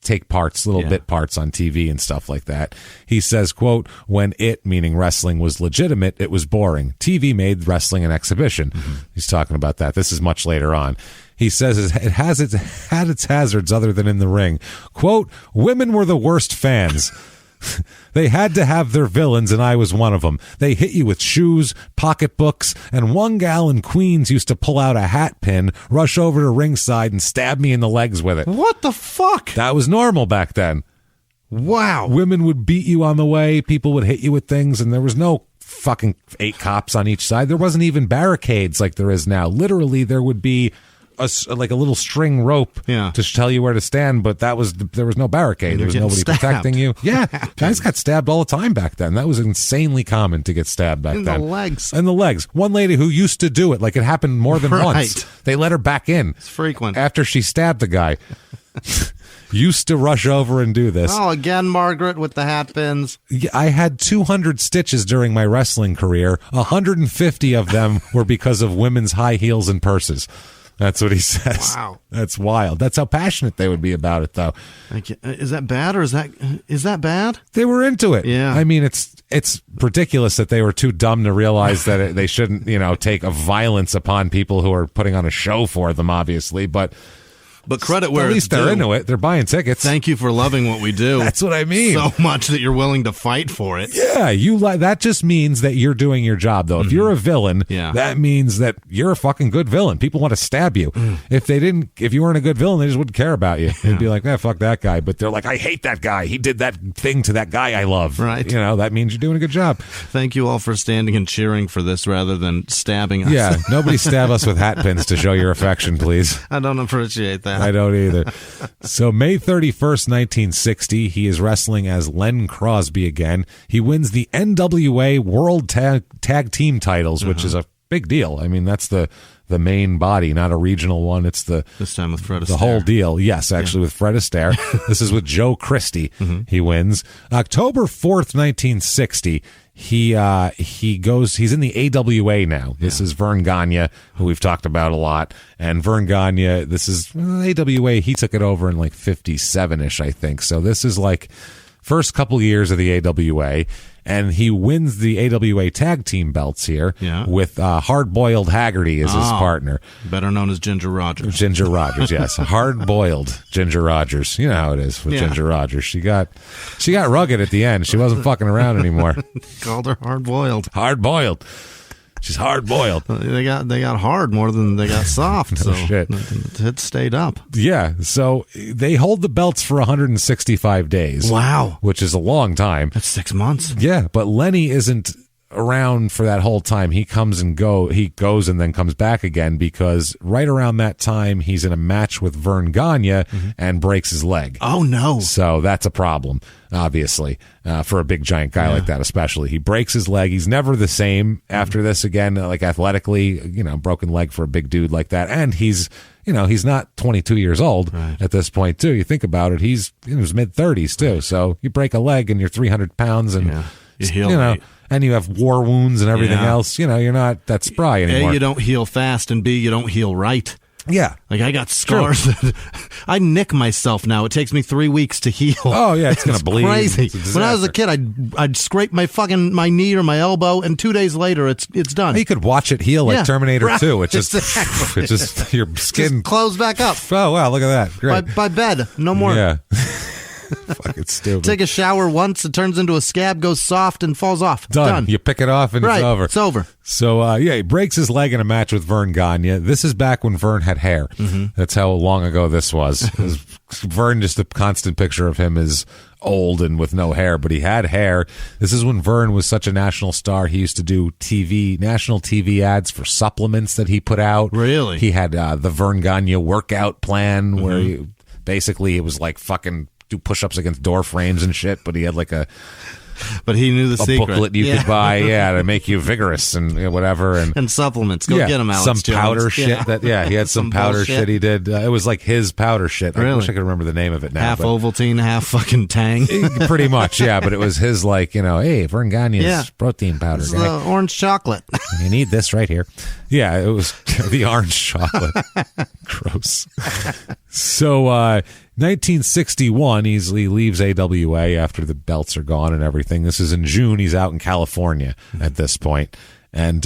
A: take parts, bit parts on TV and stuff like that. He says, quote, when it, meaning wrestling, was legitimate, it was boring. TV made wrestling an exhibition. Mm-hmm. He's talking about that. This is much later on. He says it had its hazards other than in the ring. Quote, women were the worst fans. They had to have their villains, and I was one of them. They hit you with shoes, pocketbooks, and one gal in Queens used to pull out a hat pin, rush over to ringside, and stab me in the legs with it.
C: What the fuck?
A: That was normal back then.
C: Wow.
A: Women would beat you on the way. People would hit you with things, and there was no fucking 8 cops on each side. There wasn't even barricades like there is now. Literally, there would be a little string rope to tell you where to stand, but there was no barricade. There was nobody protecting you. Yeah, guys got stabbed all the time back then. That was insanely common to get stabbed back then.
C: In the
A: legs. One lady who used to do it, like it happened more than once. They let her back in.
C: It's frequent.
A: After she stabbed the guy. Used to rush over and do this.
C: Oh, again, Margaret with the hat pins.
A: I had 200 stitches during my wrestling career. 150 of them were because of women's high heels and purses. That's what he says.
C: Wow.
A: That's wild. That's how passionate they would be about it, though.
C: Is that bad, or is that bad?
A: They were into it.
C: Yeah.
A: I mean, it's ridiculous that they were too dumb to realize that they shouldn't, take a violence upon people who are putting on a show for them, obviously, but
C: credit where
A: at least they're into it. They're buying tickets.
C: Thank you for loving what we do.
A: That's what I mean.
C: So much that you're willing to fight for it.
A: Yeah, that just means that you're doing your job, though. If you're a villain, that means that you're a fucking good villain. People want to stab you. If you weren't a good villain, they just wouldn't care about you. They'd be like, fuck that guy. But they're like, I hate that guy. He did that thing to that guy I love.
C: Right.
A: That means you're doing a good job.
C: Thank you all for standing and cheering for this rather than stabbing us.
A: Yeah, nobody stab us with hat pins to show your affection, please.
C: I don't appreciate that.
A: I don't either. So May 31st, 1960, he is wrestling as Len Crosby again. He wins the NWA World Tag Team titles, which is a big deal. I mean, that's the main body, not a regional one. It's
C: this time with Fred Astaire.
A: The whole deal. Yes, actually with Fred Astaire. This is with Joe Christie. He wins. October 4th, 1960. He's in the AWA now. This is Verne Gagne, who we've talked about a lot. And Verne Gagne, this is AWA. He took it over in like 57-ish, I think. So this is like first couple years of the AWA. And he wins the AWA tag team belts here with Hard-Boiled Haggerty as his partner.
C: Better known as Ginger Rogers.
A: Ginger Rogers, yes. Hard-boiled Ginger Rogers. You know how it is with Ginger Rogers. She got rugged at the end. She wasn't fucking around anymore.
C: Called her hard-boiled.
A: Hard-boiled. She's hard-boiled.
C: They got hard more than they got soft.
A: No shit.
C: It stayed up.
A: Yeah, so they hold the belts for 165 days.
C: Wow.
A: Which is a long time.
C: That's 6 months.
A: Yeah, but Lenny isn't around for that whole time. He goes and then comes back again because right around that time he's in a match with Verne Gagne and breaks his leg.
C: Oh no.
A: So that's a problem, obviously, for a big giant guy like that especially. He breaks his leg. He's never the same after this again, like athletically, broken leg for a big dude like that. And he's not 22 years old at this point too. You think about it, he's in his mid-30s too. So you break a leg and you're 300 pounds and
C: you heal
A: and you have war wounds and everything else. You're not that spry anymore.
C: A, you don't heal fast, and B, you don't heal right.
A: Yeah.
C: Like, I got scars that I nick myself now. It takes me 3 weeks to heal.
A: Oh, yeah, it's going to bleed.
C: Crazy. When I was a kid, I'd scrape my knee or my elbow, and 2 days later, it's done.
A: You could watch it heal like Terminator 2. It just,
C: exactly.
A: it just, your skin.
C: Just close back up.
A: Oh, wow, look at that. Great.
C: By bed. No more.
A: Yeah. Fucking stupid.
C: Take a shower once, it turns into a scab, goes soft, and falls off.
A: Done. You pick it off, and it's over.
C: It's over.
A: So, he breaks his leg in a match with Verne Gagne. This is back when Verne had hair. Mm-hmm. That's how long ago this was. Verne, just a constant picture of him is old and with no hair, but he had hair. This is when Verne was such a national star. He used to do national TV ads for supplements that he put out.
C: Really?
A: He had the Verne Gagne workout plan where it was like fucking do push-ups against door frames and shit, but he had like
C: but he knew the secret.
A: Booklet you could buy, to make you vigorous and whatever, and
C: supplements. Go get them, Alex
A: some
C: Jones.
A: Powder shit. He had some powder
C: bullshit.
A: shit he did. It was like his powder shit.
C: Really?
A: I wish I could remember the name of it now.
C: Half Ovaltine, half fucking Tang.
A: Pretty much, yeah. But it was his hey, Verne Gagne's protein powder.
C: This is the orange chocolate.
A: You need this right here. Yeah, it was the orange chocolate. Gross. So, 1961, he leaves AWA after the belts are gone and everything. This is in June. He's out in California at this point. And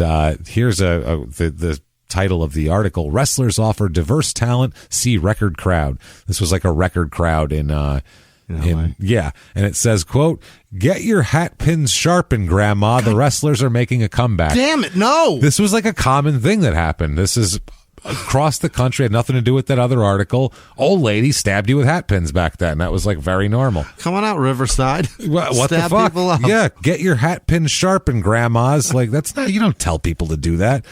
A: here's the title of the article: Wrestlers offer diverse talent, see record crowd. This was like a record crowd in and it says, quote, "Get your hat pins sharpened, Grandma. The wrestlers are making a comeback."
C: Damn it, no.
A: This was like a common thing that happened. This is across the country, had nothing to do with that other article. Old lady stabbed you with hat pins back then. That was like very normal.
C: Come on out, Riverside.
A: What
C: Stab
A: the fuck?
C: People up.
A: Yeah, get your hat pins sharpened, Grandmas. Like, that's not, you don't tell people to do that.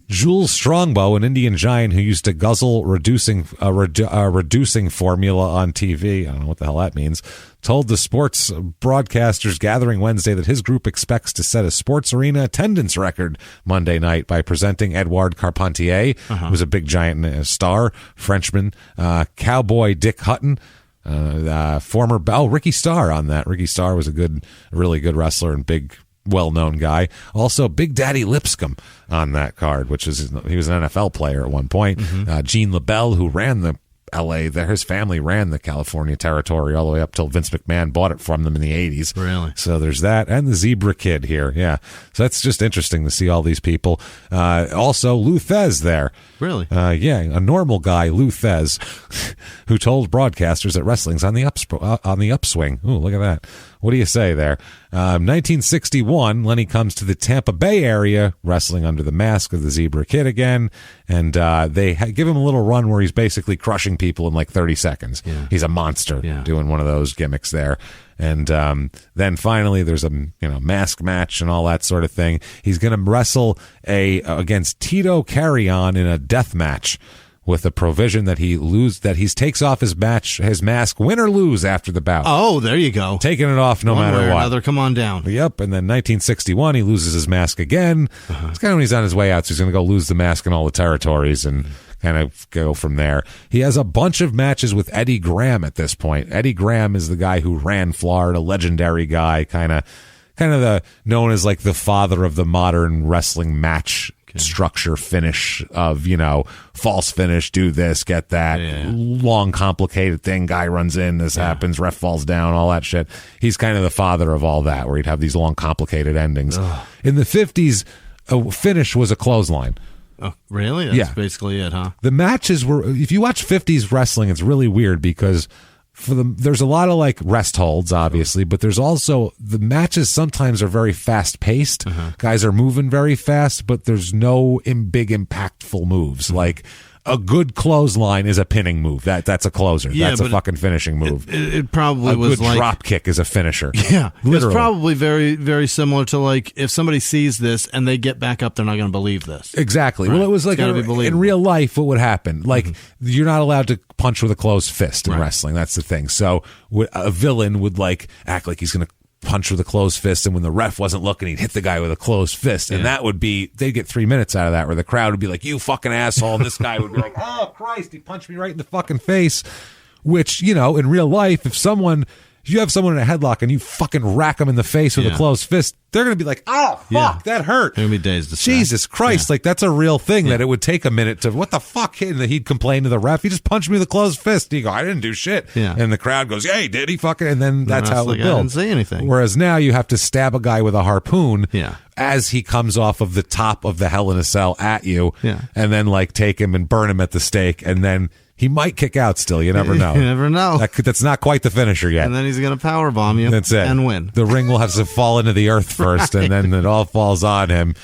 A: Jules Strongbow, an Indian giant who used to guzzle reducing formula on TV, I don't know what the hell that means, told the sports broadcasters gathering Wednesday that his group expects to set a sports arena attendance record Monday night by presenting Edouard Carpentier, who was a big giant star, Frenchman, Cowboy Dick Hutton, former Ricky Starr on that. Ricky Starr was a really good wrestler and big, well-known guy. Also, Big Daddy Lipscomb on that card, he was an NFL player at one point. Gene LaBelle, who ran the LA, his family ran the California territory all the way up till Vince McMahon bought it from them in the 80s.
C: Really?
A: So there's that. And the Zebra Kid here. Yeah. So that's just interesting to see all these people. Also, Lou Thez there.
C: Really?
A: A normal guy, Lou Thez, who told broadcasters that wrestling's on the upswing. Ooh, look at that. What do you say there? 1961, Lenny comes to the Tampa Bay area, wrestling under the mask of the Zebra Kid again, and they give him a little run where he's basically crushing people in like 30 seconds. Yeah. He's a monster doing one of those gimmicks there. And then finally, there's a mask match and all that sort of thing. He's going to wrestle against Tito Carrion in a death match, with the provision that he takes off his mask, win or lose, after the bout.
C: Oh, there you go.
A: Taking it off no matter what.
C: Another, come on down.
A: Yep. And then 1961, he loses his mask again. It's kind of when he's on his way out, so he's going to go lose the mask in all the territories and kind of go from there. He has a bunch of matches with Eddie Graham at this point. Eddie Graham is the guy who ran Florida, legendary guy, kind of known as like the father of the modern wrestling match structure finish of, false finish, do this, get that, long complicated thing, guy runs in, this happens, ref falls down, all that shit. He's kind of the father of all that, where he'd have these long complicated endings. In the 50s, a finish was a clothesline.
C: Oh, really? That's basically it, huh?
A: The matches were, if you watch 50s wrestling, it's really weird because there's a lot of like rest holds, obviously, but there's also the matches sometimes are very fast paced. Guys are moving very fast, but there's no big impactful moves. Like a good clothesline is a pinning move. That's a closer. That's a fucking finishing move.
C: It probably was
A: like a good drop kick is a finisher.
C: Yeah,
A: literally.
C: It's probably very, very similar to like if somebody sees this and they get back up, they're not going to believe this.
A: Exactly. Right. Well, it was like in real life, what would happen? Like you're not allowed to punch with a closed fist in wrestling. That's the thing. So a villain would like act like he's going to punch with a closed fist, and when the ref wasn't looking, he'd hit the guy with a closed fist, and that would be, they'd get 3 minutes out of that, where the crowd would be like, you fucking asshole, and this guy would be like, oh Christ, he punched me right in the fucking face. Which, in real life, if someone If you have someone in a headlock and you fucking rack them in the face with a closed fist, they're going to be like, oh, fuck, that hurt.
C: They're going to be dazed.
A: Jesus Christ. Like, that's a real thing that it would take a minute to, what the fuck? And he'd complain to the ref. He just punched me with a closed fist. He'd go, I didn't do shit.
C: Yeah.
A: And the crowd goes, hey, did he fucking? And then that's how it would build.
C: I didn't say anything.
A: Whereas now you have to stab a guy with a harpoon
C: Yeah.
A: as he comes off of the top of the Hell in a Cell at you.
C: Yeah.
A: And then, like, take him and burn him at the stake. And then he might kick out still. You never know.
C: You never know.
A: That's not quite the finisher yet.
C: And then he's going to powerbomb you.
A: That's it.
C: And win.
A: The ring will have to fall into the earth first, and then it all falls on him.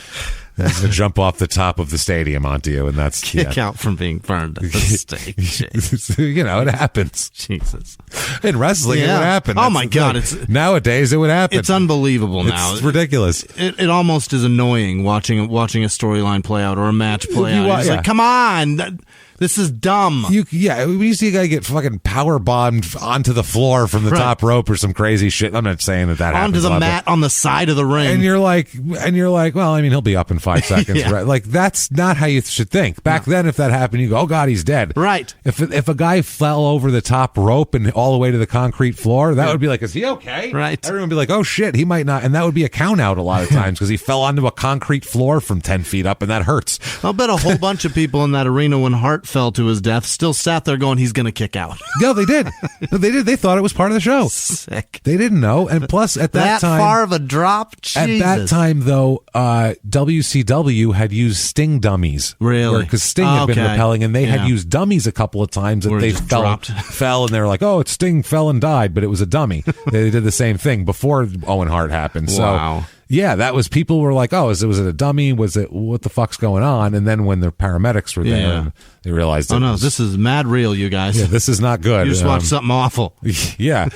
A: He's going to jump off the top of the stadium onto you, and that's...
C: Kick out from being burned at the stake.
A: You know, it happens.
C: Jesus.
A: In wrestling, it would happen.
C: Oh, my God.
A: Nowadays, it would happen.
C: It's unbelievable now.
A: It's ridiculous.
C: It almost is annoying watching a storyline play out or a match play out. It's like, come on. This is dumb.
A: When you see a guy get fucking power bombed onto the floor from the top rope or some crazy shit. I'm not saying that happens.
C: Onto the mat on the side of the ring.
A: And you're like, well, I mean, he'll be up in 5 seconds, right? Like, that's not how you should think. Back then, if that happened, you go, oh God, he's dead.
C: Right.
A: If a guy fell over the top rope and all the way to the concrete floor, that would be like, is he okay?
C: Right.
A: Everyone would be like, oh shit, he might not. And that would be a count out a lot of times because he fell onto a concrete floor from 10 feet up and that hurts.
C: I'll bet a whole bunch of people in that arena when Hart fell to his death still sat there going, he's going to kick out.
A: No, they did. They did. They thought it was part of the show.
C: Sick.
A: They didn't know. And plus, at that time...
C: far of a drop? Jesus.
A: At that time, though, WCW had used Sting dummies.
C: Really?
A: Because Sting had been repelling, and they had used dummies a couple of times that they fell, and they were like, oh, it's Sting fell and died, but it was a dummy. They did the same thing before Owen Hart happened.
C: Wow.
A: So, yeah, that was, people were like, oh, was it a dummy? Was it, what the fuck's going on? And then when the paramedics were there, they realized,
C: this is mad real, you guys.
A: Yeah, this is not good.
C: You just watched something awful.
A: Yeah.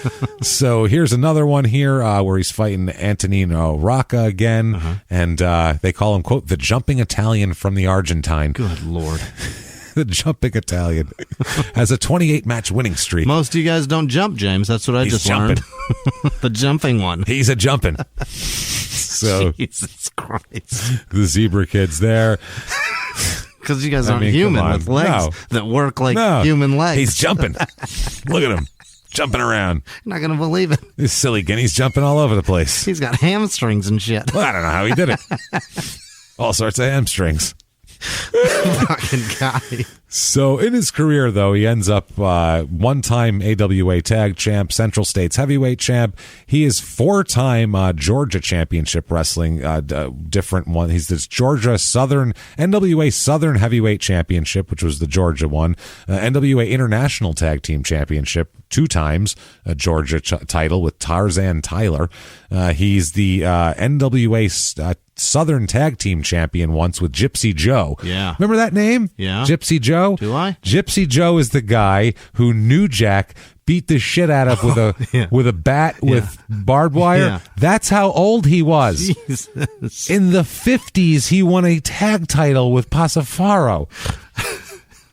A: So here's another one here where he's fighting Antonino Rocca again, and they call him, quote, the jumping Italian from the Argentine.
C: Good Lord.
A: The jumping Italian has a 28-match winning streak.
C: Most of you guys don't jump, James. That's what I just learned. The jumping one.
A: He's a jumping. So,
C: Jesus Christ.
A: The Zebra Kid's there.
C: Because you guys aren't human with legs that work like human legs.
A: He's jumping. Look at him. Jumping around.
C: You're not going to believe it.
A: This silly guinea's jumping all over the place.
C: He's got hamstrings and shit.
A: Well, I don't know how he did it. All sorts of hamstrings.
C: Fucking guy.
A: So in his career, though, he ends up one-time AWA Tag Champ, Central States Heavyweight Champ. He is 4-time Georgia Championship Wrestling, different one. He's this Georgia Southern, NWA Southern Heavyweight Championship, which was the Georgia one. NWA International Tag Team Championship, 2 times, a Georgia title with Tarzan Tyler. He's the NWA Southern Tag Team Champion once with Gypsy Joe.
C: Yeah.
A: Remember that name?
C: Yeah.
A: Gypsy Joe?
C: Do I?
A: Gypsy Joe is the guy who New Jack beat the shit out of with a bat with barbed wire.
C: Yeah.
A: That's how old he was.
C: Jesus.
A: In the 50s, he won a tag title with Pasafaro.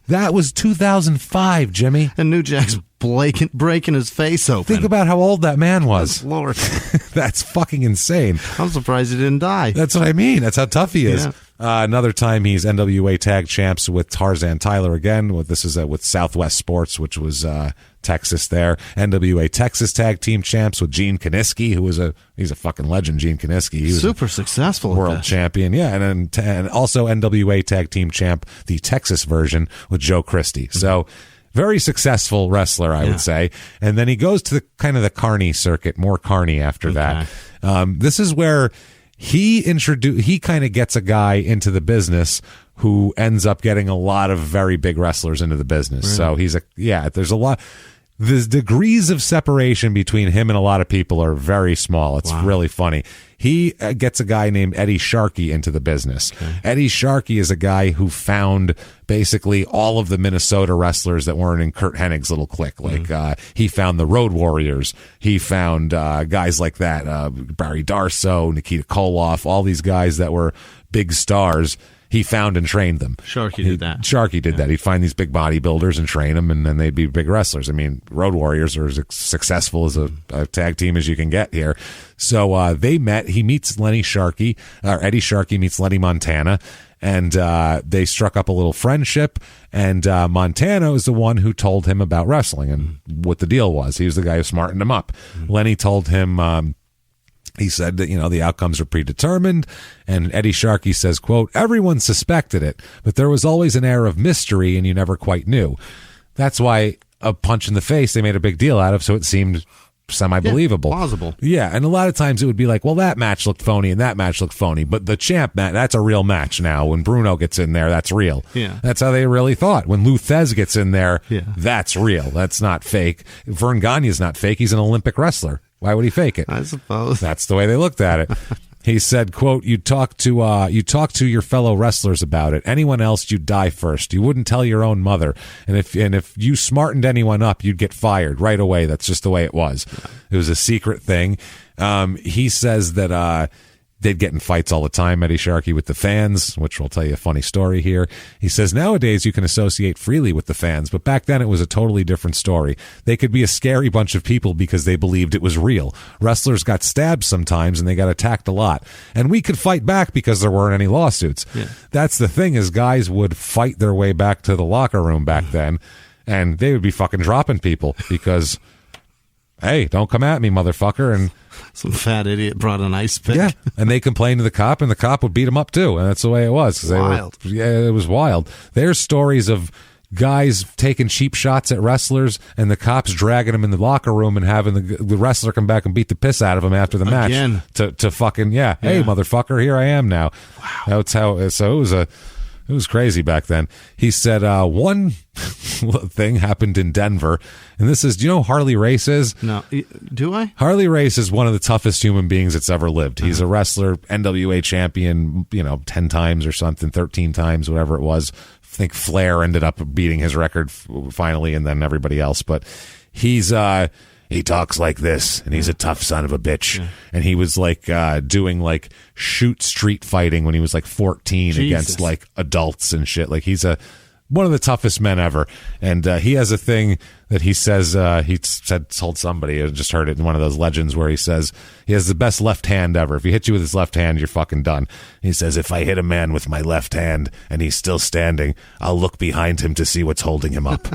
A: That was 2005, Jimmy.
C: And New Jack's breaking his face open.
A: Think about how old that man was.
C: Lord.
A: That's fucking insane.
C: I'm surprised he didn't die.
A: That's what I mean. That's how tough he is. Yeah. Another time he's NWA Tag Champs with Tarzan Tyler again. This is with Southwest Sports, which was Texas there. NWA Texas Tag Team Champs with Gene Kaniski, who was he's a fucking legend, Gene Kaniski. He was
C: super successful
A: world champion. Yeah, and also NWA Tag Team Champ, the Texas version with Joe Christie. So very successful wrestler, I would say. And then he goes to the kind of the Carney circuit, more Carney after that. This is where he kind of gets a guy into the business who ends up getting a lot of very big wrestlers into the business. Really? So there's a lot. The degrees of separation between him and a lot of people are very small. It's really funny. He gets a guy named Eddie Sharkey into the business. Okay. Eddie Sharkey is a guy who found basically all of the Minnesota wrestlers that weren't in Kurt Hennig's little clique. Like he found the Road Warriors. He found guys like that, Barry Darsow, Nikita Koloff, all these guys that were big stars. he found and trained them.
C: Sharky did that.
A: Sharky did that. He'd find these big bodybuilders and train them, and then they'd be big wrestlers. I mean, Road Warriors are as successful as a tag team as you can get here. So they met. He meets Eddie Sharkey meets Lenny Montana, and they struck up a little friendship. And Montana was the one who told him about wrestling and what the deal was. He was the guy who smartened him up. Lenny told him. He said that, the outcomes are predetermined, and Eddie Sharkey says, quote, everyone suspected it, but there was always an air of mystery and you never quite knew. That's why a punch in the face they made a big deal out of, so it seemed semi-believable.
C: Plausible.
A: Yeah, and a lot of times it would be like, well, that match looked phony and that match looked phony, but the champ match, that's a real match now. When Bruno gets in there, that's real.
C: Yeah.
A: That's how they really thought. When Lou Thez gets in there, that's real. That's not fake. Verne Gagne is not fake. He's an Olympic wrestler. Why would he fake it?
C: I suppose.
A: That's the way they looked at it. He said, quote, you talk to your fellow wrestlers about it. Anyone else, you'd die first. You wouldn't tell your own mother. And if you smartened anyone up, you'd get fired right away. That's just the way it was. It was a secret thing. He says that they'd get in fights all the time, Eddie Sharkey, with the fans, which will tell you a funny story here. He says, nowadays you can associate freely with the fans, but back then it was a totally different story. They could be a scary bunch of people because they believed it was real. Wrestlers got stabbed sometimes and they got attacked a lot. And we could fight back because there weren't any lawsuits. Yeah. That's the thing, is guys would fight their way back to the locker room back then, and they would be fucking dropping people because, hey, don't come at me, motherfucker. And
C: some fat idiot brought an ice pick.
A: Yeah, and they complained to the cop, and the cop would beat them up too, and that's the way it was.
C: Wild.
A: It was wild. There's stories of guys taking cheap shots at wrestlers, and the cops dragging them in the locker room and having the wrestler come back and beat the piss out of him after the match.
C: Again.
A: To fucking, hey, motherfucker, here I am now. Wow. That's how, so it was crazy back then. He said one thing happened in Denver, and this is, do you know who Harley Race is?
C: No. Do I?
A: Harley Race is one of the toughest human beings that's ever lived. He's a wrestler, NWA champion, 10 times or something, 13 times, whatever it was. I think Flair ended up beating his record finally, and then everybody else. But he's he talks like this, and he's a tough son of a bitch. Yeah. And he was like doing like shoot street fighting when he was like 14 against like adults and shit. Like he's one of the toughest men ever. And he has a thing that he says, told somebody, I just heard it in one of those legends where he says he has the best left hand ever. If he hits you with his left hand, you're fucking done. He says, if I hit a man with my left hand and he's still standing, I'll look behind him to see what's holding him up.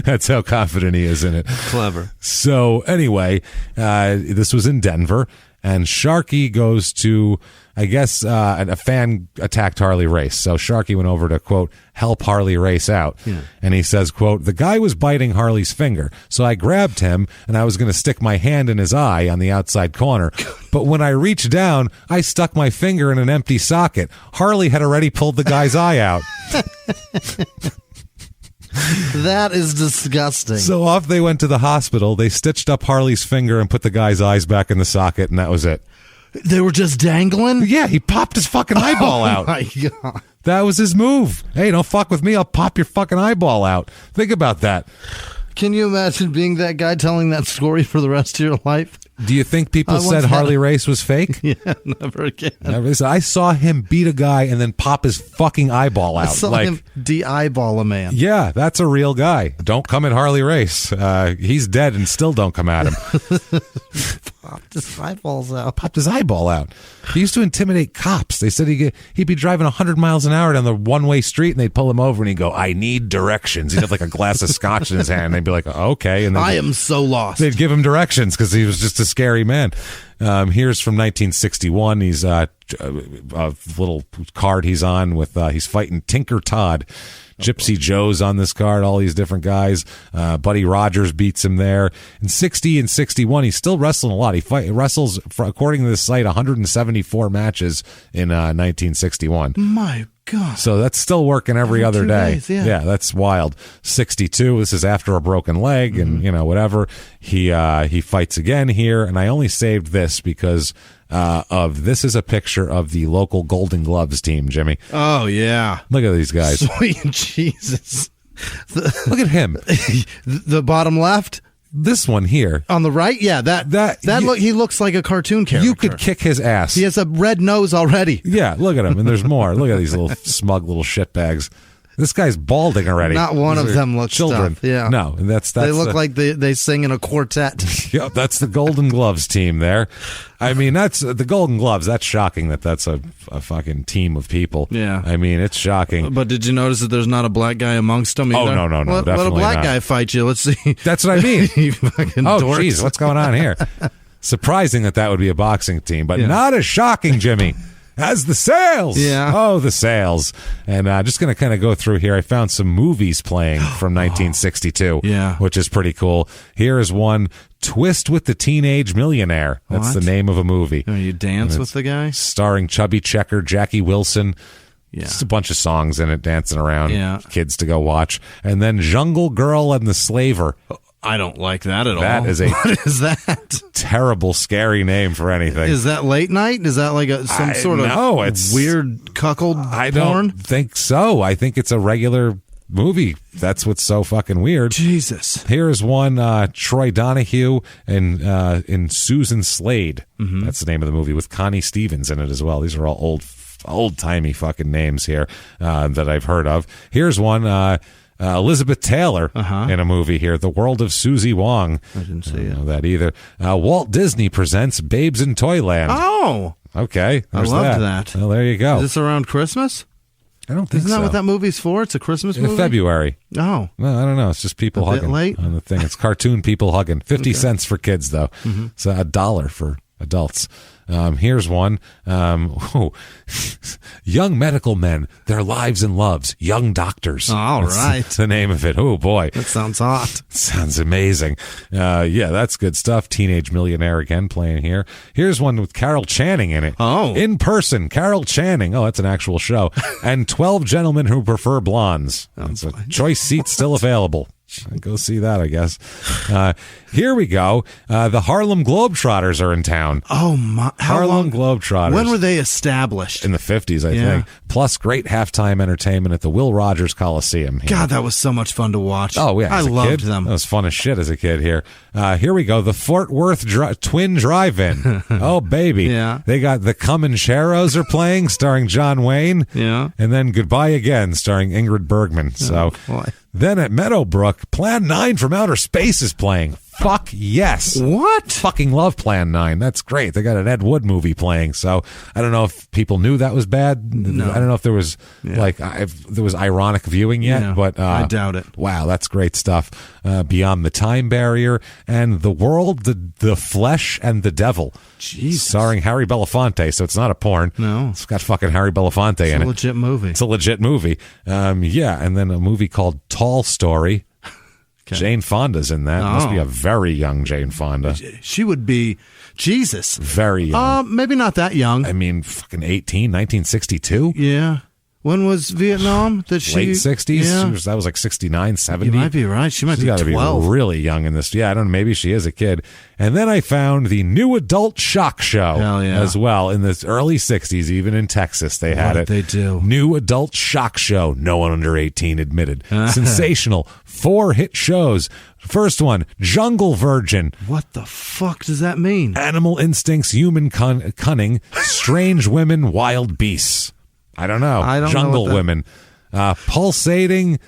A: That's how confident he is in it.
C: Clever.
A: So anyway, this was in Denver, and Sharkey goes to, I guess, a fan attacked Harley Race. So Sharkey went over to, quote, help Harley Race out. Yeah. And he says, quote, the guy was biting Harley's finger. So I grabbed him and I was going to stick my hand in his eye on the outside corner. But when I reached down, I stuck my finger in an empty socket. Harley had already pulled the guy's eye out.
C: That is disgusting.
A: So off they went to the hospital. They stitched up Harley's finger and put the guy's eyes back in the socket, and that was it.
C: They were just dangling?
A: Yeah, he popped his fucking eyeball out.
C: Oh, my God.
A: That was his move. Hey, don't fuck with me. I'll pop your fucking eyeball out. Think about that.
C: Can you imagine being that guy telling that story for the rest of your life?
A: Do you think people said Harley Race was fake?
C: Yeah, never again.
A: I saw him beat a guy and then pop his fucking eyeball out.
C: I saw him de-eyeball a man.
A: Yeah, that's a real guy. Don't come at Harley Race. He's dead, and still don't come at him.
C: Popped his eyeballs out.
A: Popped his eyeball out. He used to intimidate cops. They said he'd be driving 100 miles an hour down the one-way street, and they'd pull him over, and he'd go, I need directions. He'd have like a glass of scotch in his hand, and they'd be like, okay. And
C: I am so lost.
A: They'd give him directions because he was just a scary man. Here's from 1961. He's a little card he's on with, he's fighting Tinker Todd. Gypsy Joe's on this card, all these different guys. Buddy Rogers beats him there. In 60 and 61, he's still wrestling a lot. He wrestles, according to this site, 174 matches in 1961.
C: My God.
A: So that's still working every other day.
C: Days, yeah,
A: that's wild. 62, this is after a broken leg and, whatever. He fights again here, and I only saved this because this is a picture of the local Golden Gloves team, Jimmy.
C: Oh, yeah.
A: Look at these guys.
C: Sweet Jesus.
A: Look at him.
C: The bottom left?
A: This one here.
C: On the right? Yeah, he looks like a cartoon character.
A: You could kick his ass.
C: He has a red nose already.
A: Yeah, look at him. And there's more. Look at these little smug little shitbags. This guy's balding already.
C: Not one of them looks
A: children.
C: Tough. Yeah.
A: No, that's
C: they look like they sing in a quartet.
A: Yeah, that's the Golden Gloves team there. I mean, that's the Golden Gloves. That's shocking that's a fucking team of people.
C: Yeah.
A: I mean, it's shocking.
C: But did you notice that there's not a black guy amongst them either?
A: Oh, no.
C: Let a black guy fight you. Let's see.
A: That's what I mean.
C: You fucking dorks.
A: Jeez, what's going on here? Surprising that would be a boxing team, but not as shocking, Jimmy. As the sales.
C: Yeah.
A: Oh, the sales. And just going to kind of go through here. I found some movies playing from 1962.
C: Yeah.
A: Which is pretty cool. Here is one, Twist with the Teenage Millionaire. That's the name of a movie.
C: Oh, you dance with the guy?
A: Starring Chubby Checker, Jackie Wilson.
C: Yeah.
A: Just a bunch of songs in it, dancing around.
C: Yeah.
A: Kids to go watch. And then Jungle Girl and the Slaver.
C: I don't like that at all.
A: That is
C: what is that?
A: Terrible, scary name for anything.
C: Is that late night? Is that like some sort of
A: it's
C: weird cuckold porn?
A: I don't think so. I think it's a regular movie. That's what's so fucking weird.
C: Jesus.
A: Here's one, Troy Donahue and in Susan Slade. Mm-hmm. That's the name of the movie with Connie Stevens in it as well. These are all old-timey fucking names here that I've heard of. Here's one, Elizabeth Taylor in a movie here, The World of Susie Wong.
C: I didn't see
A: know that either. Walt Disney presents Babes in Toyland.
C: Oh,
A: okay.
C: I loved that.
A: Well, there you go.
C: Is this around Christmas?
A: I don't think
C: Isn't that what that movie's for? It's a Christmas movie?
A: In February.
C: Oh.
A: Well, I don't know. It's just people
C: a
A: hugging
C: bit late?
A: on the thing. It's cartoon people hugging. 50 cents for kids, though.
C: Mm-hmm.
A: So $1 for adults. Here's one. Young medical men, their lives and loves, young doctors.
C: All right.
A: That's the name of it. Oh, boy.
C: That sounds hot.
A: Sounds amazing. Yeah, that's good stuff. Teenage Millionaire again playing here. Here's one with Carol Channing in it.
C: Oh.
A: In person, Carol Channing. Oh, that's an actual show. And 12 Gentlemen Who Prefer Blondes. That's a choice seat still available. Go see that, I guess. Here we go. The Harlem Globetrotters are in town.
C: Oh, my.
A: Harlem Globetrotters.
C: When were they established?
A: In the 50s, I think. Plus great halftime entertainment at the Will Rogers Coliseum.
C: God, that was so much fun to watch.
A: Oh, yeah.
C: I loved them.
A: That was fun as shit as a kid here. Here we go. The Fort Worth Twin Drive-In. Oh, baby.
C: Yeah.
A: They got The Comancheros are playing, starring John Wayne.
C: Yeah.
A: And then Goodbye Again, starring Ingrid Bergman. So.
C: Boy.
A: Then at Meadowbrook, Plan 9 from Outer Space is playing. Fuck yes.
C: What?
A: Fucking love Plan 9. That's great. They got an Ed Wood movie playing. So I don't know if people knew that was bad.
C: No.
A: I don't know if there was if there was ironic viewing yet, but
C: I doubt it.
A: Wow, that's great stuff. Beyond the Time Barrier and The World, the Flesh and the Devil.
C: Jesus.
A: Starring Harry Belafonte, so it's not a porn.
C: No.
A: It's got fucking Harry Belafonte in it.
C: It's a legit movie.
A: It's a legit movie. Yeah, and then a movie called Tall Story. Okay. Jane Fonda's in that. Must be a very young Jane Fonda.
C: She would be, Jesus.
A: Very young.
C: Maybe not that young.
A: I mean, fucking 18, 1962?
C: Yeah. When was Vietnam?
A: Late 60s?
C: Yeah.
A: That was like 69, 70.
C: You might be right. She might be 12.
A: She's got to be really young in this. Yeah, I don't know. Maybe she is a kid. And then I found the New Adult Shock Show as well in the early 60s. Even in Texas, they had it.
C: They do.
A: New Adult Shock Show. No one under 18 admitted. Sensational. 4 hit shows. First one, Jungle Virgin.
C: What the fuck does that mean?
A: Animal instincts, human cunning, strange women, wild beasts. I don't know. Jungle women. Pulsating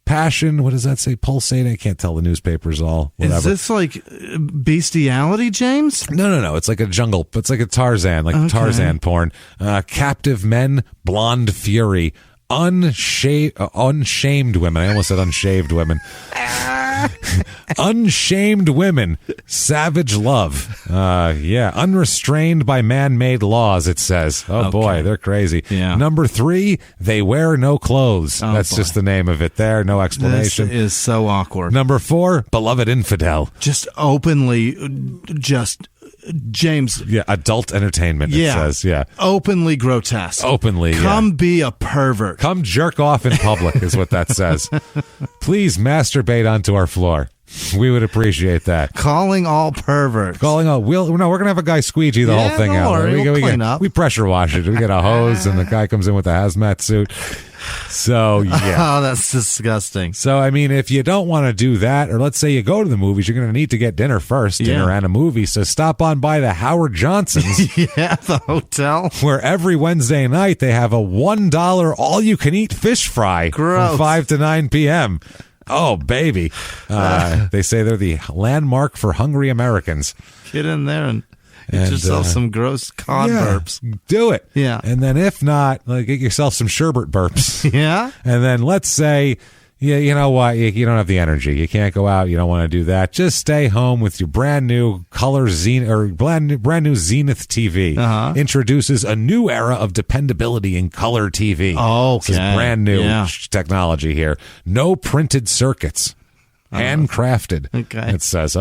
A: passion. What does that say? Pulsating. I can't tell the newspapers all. Whatever.
C: Is this like bestiality, James?
A: No. It's like a jungle. It's like a Tarzan, Tarzan porn. Captive men, blonde fury. Unshamed women. I almost said unshaved women. Unshamed women, savage love. Unrestrained by man-made laws, it says. Oh, boy, they're crazy.
C: Yeah.
A: Number 3, they wear no clothes. That's just the name of it there. No explanation.
C: This is so awkward.
A: Number 4, beloved infidel.
C: Just openly, James.
A: Yeah, adult entertainment, it says. Yeah.
C: Openly grotesque.
A: Openly,
C: Come be a pervert.
A: Come jerk off in public is what that says. Please masturbate onto our floor. We would appreciate that.
C: Calling all perverts.
A: We're gonna have a guy squeegee the whole thing out. We pressure wash it. We get a hose, and the guy comes in with a hazmat suit. So yeah.
C: Oh, that's disgusting.
A: So I mean, if you don't want to do that, or let's say you go to the movies, you're going to need to get dinner first, dinner and a movie. So stop on by the Howard Johnson's.
C: The hotel,
A: where every Wednesday night they have a $1 all-you-can-eat fish fry from 5 to 9 p.m. Oh, baby. They say they're the landmark for hungry Americans.
C: Get in there and get yourself some gross cod burps.
A: Do it.
C: Yeah.
A: And then if not, get yourself some sherbet burps.
C: Yeah.
A: And then let's say, you know what, you don't have the energy. You can't go out. You don't want to do that. Just stay home with your brand new color Zenith or brand new Zenith TV. Introduces a new era of dependability in color TV.
C: Oh,
A: this is brand new technology here. No printed circuits. Handcrafted.
C: Okay.
A: It says,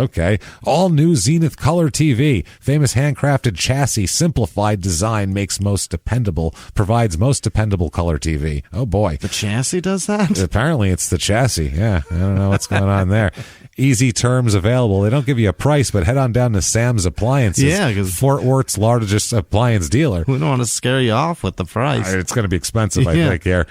A: all new Zenith Color TV. Famous handcrafted chassis, simplified design provides most dependable color TV. Oh, boy.
C: The chassis does that?
A: Apparently, it's the chassis. Yeah. I don't know what's going on there. Easy terms available. They don't give you a price, but head on down to Sam's Appliances.
C: Yeah, because
A: Fort Worth's largest appliance dealer.
C: We don't want to scare you off with the price.
A: It's going to be expensive, I think, here.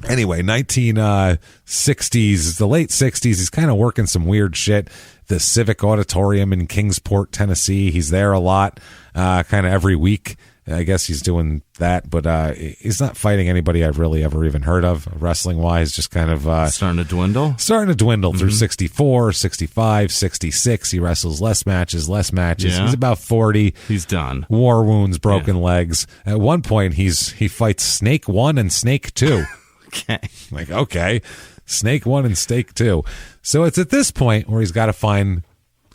A: Anyway, 1960s, the late 60s, he's kind of working some weird shit. The Civic Auditorium in Kingsport, Tennessee. He's there a lot, kind of every week. I guess he's doing that, but he's not fighting anybody I've really ever even heard of, wrestling-wise, just kind of...
C: starting to dwindle?
A: Starting to dwindle through 64, 65, 66. He wrestles less matches.
C: Yeah.
A: He's about 40.
C: He's done.
A: War wounds, broken legs. At one point, he fights Snake 1 and Snake 2.
C: Okay.
A: Snake 1 and Snake 2. So it's at this point where he's got to find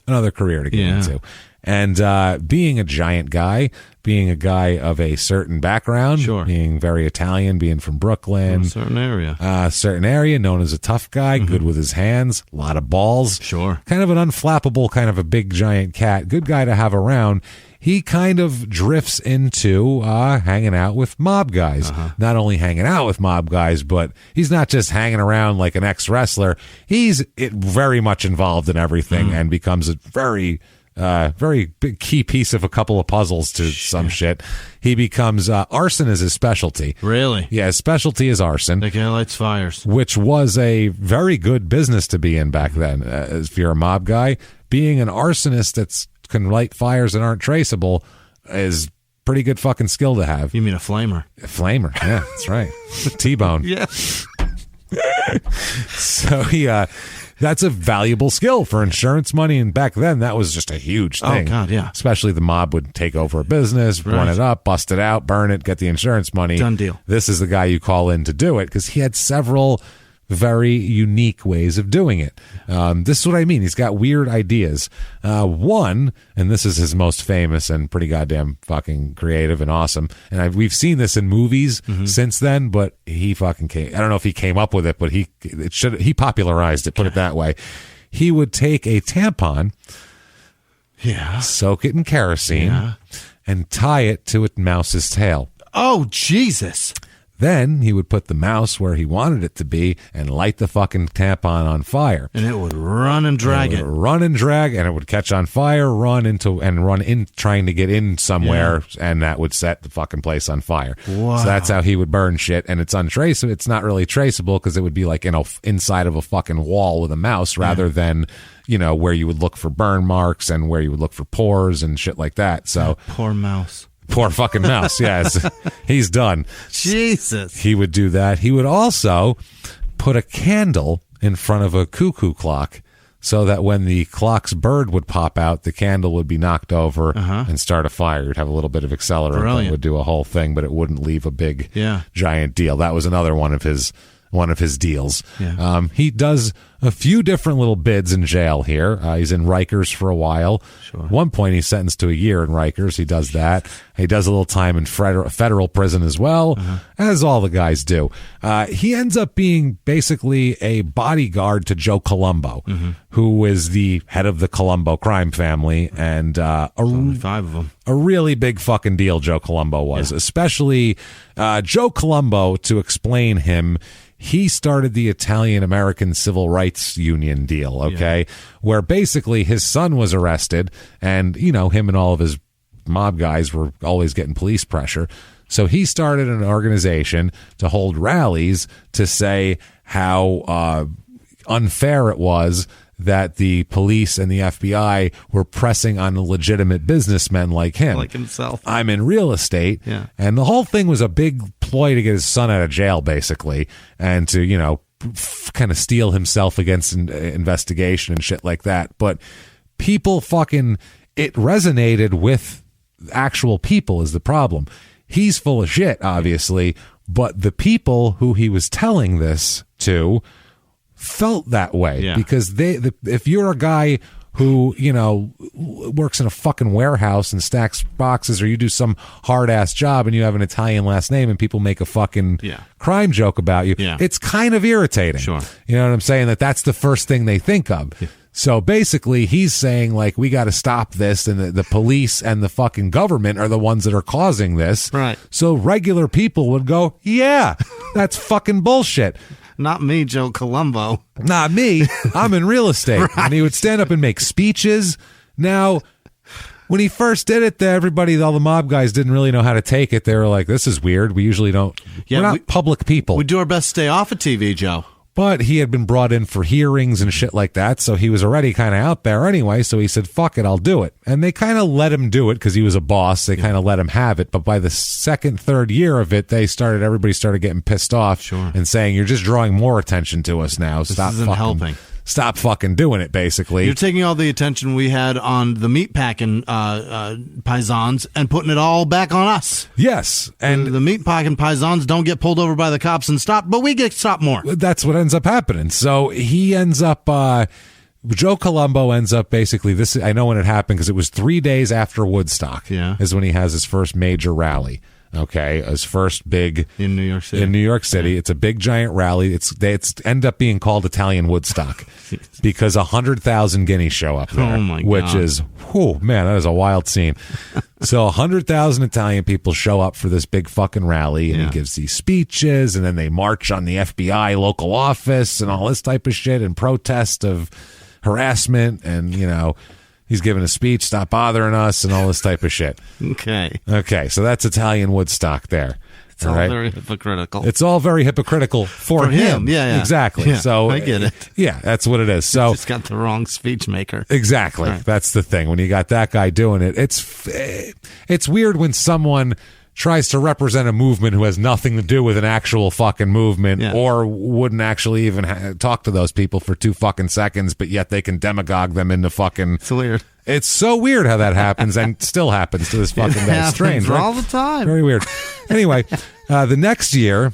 A: another career to get into. And being a giant guy, being a guy of a certain background, being very Italian, being from Brooklyn.
C: A certain
A: area, known as a tough guy, good with his hands, a lot of balls.
C: Sure.
A: Kind of an unflappable, kind of a big giant cat. Good guy to have around. He kind of drifts into hanging out with mob guys. Not only hanging out with mob guys, but he's not just hanging around like an ex-wrestler. He's very much involved in everything and becomes a very big key piece of a couple of puzzles to some shit. He becomes arson is his specialty.
C: Really?
A: Yeah, his specialty is arson.
C: The guy lights fires.
A: Which was a very good business to be in back then. If you're a mob guy, being an arsonist that's can light fires and aren't traceable is pretty good fucking skill to have.
C: You mean a flamer?
A: A flamer, yeah, that's right. T-bone.
C: Yeah.
A: So that's a valuable skill for insurance money, and back then that was just a huge thing.
C: Oh God, yeah.
A: Especially the mob would take over a business, run it up, bust it out, burn it, get the insurance money.
C: Done deal.
A: This is the guy you call in to do it because he had several very unique ways of doing it. This is what I mean. He's got weird ideas. One, and this is his most famous and pretty goddamn fucking creative and awesome. And we've seen this in movies since then, but he fucking came. I don't know if he came up with it, but he popularized it. Put it that way. He would take a tampon, soak it in kerosene, and tie it to a mouse's tail.
C: Oh Jesus!
A: Then he would put the mouse where he wanted it to be and light the fucking tampon on fire.
C: And it would run and drag it.
A: Run and drag, and it would catch on fire, run in, trying to get in somewhere, and that would set the fucking place on fire.
C: Wow.
A: So that's how he would burn shit, and it's untraceable. It's not really traceable because it would be like inside of a fucking wall with a mouse rather than, where you would look for burn marks and where you would look for pores and shit like that. So
C: poor mouse.
A: Poor fucking mouse. Yes. He's done.
C: Jesus.
A: He would do that. He would also put a candle in front of a cuckoo clock so that when the clock's bird would pop out, the candle would be knocked over and start a fire. You'd have a little bit of accelerant that would do a whole thing, but it wouldn't leave a big giant deal. That was another one of his deals.
C: Yeah.
A: He does a few different little bids in jail here. He's in Rikers for a while.
C: Sure.
A: At one point, he's sentenced to a year in Rikers. He does that. He does a little time in federal prison as well, as all the guys do. He ends up being basically a bodyguard to Joe Columbo, who is the head of the Columbo crime family, and
C: only 5 of them.
A: A really big fucking deal Joe Columbo was, especially Joe Columbo, to explain him. he started the Italian-American Civil Rights Union deal, okay, where basically his son was arrested, and, you know, him and all of his mob guys were always getting police pressure. So he started an organization to hold rallies to say how unfair it was that the police and the FBI were pressing on legitimate businessmen like him.
C: Like himself.
A: I'm in real estate.
C: Yeah.
A: And the whole thing was a big ploy to get his son out of jail, basically, and to, you know, kind of steel himself against an investigation and shit like that. But people fucking, it resonated with actual people is the problem. He's full of shit, obviously, but the people who he was telling this to felt that way because if you're a guy who, you know, works in a fucking warehouse and stacks boxes, or you do some hard ass job and you have an Italian last name and people make a fucking crime joke about you, it's kind of irritating.
C: Sure.
A: You know what I'm saying? That's the first thing they think of. So basically he's saying, like, we got to stop this, and the police and the fucking government are the ones that are causing this.
C: Right.
A: So regular people would go, yeah, that's fucking bullshit.
C: Not me, Joe Columbo.
A: Not me. I'm in real estate. Right. And he would stand up and make speeches. Now, when he first did it, everybody, all the mob guys didn't really know how to take it. They were like, this is weird. We usually don't. We're not public people.
C: We do our best to stay off of TV, Joe.
A: But he had been brought in for hearings and shit like that, so he was already kind of out there anyway, so he said, fuck it, I'll do it. And they kind of let him do it because he was a boss. They kind of let him have it. But by the second, third year of it, everybody started getting pissed off and saying, you're just drawing more attention to us now.
C: This isn't helping.
A: Stop fucking doing it, basically.
C: You're taking all the attention we had on the meatpacking paisans and putting it all back on us.
A: Yes. And
C: the meatpacking paisans don't get pulled over by the cops and stopped, but we get stopped more.
A: That's what ends up happening. So he ends up... Joe Columbo ends up basically this. I know when it happened because it was 3 days after Woodstock. Is when he has his first major rally. Okay, his first big
C: in New York City.
A: In New York City, it's a big giant rally. It's end up being called Italian Woodstock because 100,000 guineas show up there.
C: Oh my God.
A: Which is, whew, man, that is a wild scene. So 100,000 Italian people show up for this big fucking rally, and he gives these speeches, and then they march on the FBI local office and all this type of shit in protest of harassment, and you know. He's giving a speech, stop bothering us, and all this type of shit. Okay, so that's Italian Woodstock there.
C: It's all very hypocritical.
A: It's all very hypocritical for him.
C: Yeah.
A: Exactly.
C: Yeah,
A: so
C: I get it.
A: Yeah, that's what it is. So
C: he's just got the wrong speech maker.
A: Exactly. Right. That's the thing. When you got that guy doing it, it's weird when someone tries to represent a movement who has nothing to do with an actual fucking movement or wouldn't actually even talk to those people for 2 fucking seconds, but yet they can demagogue them into fucking...
C: It's weird.
A: It's so weird how that happens and still happens to this fucking guy. It's strange, right?
C: All the time.
A: Very weird. Anyway, the next year,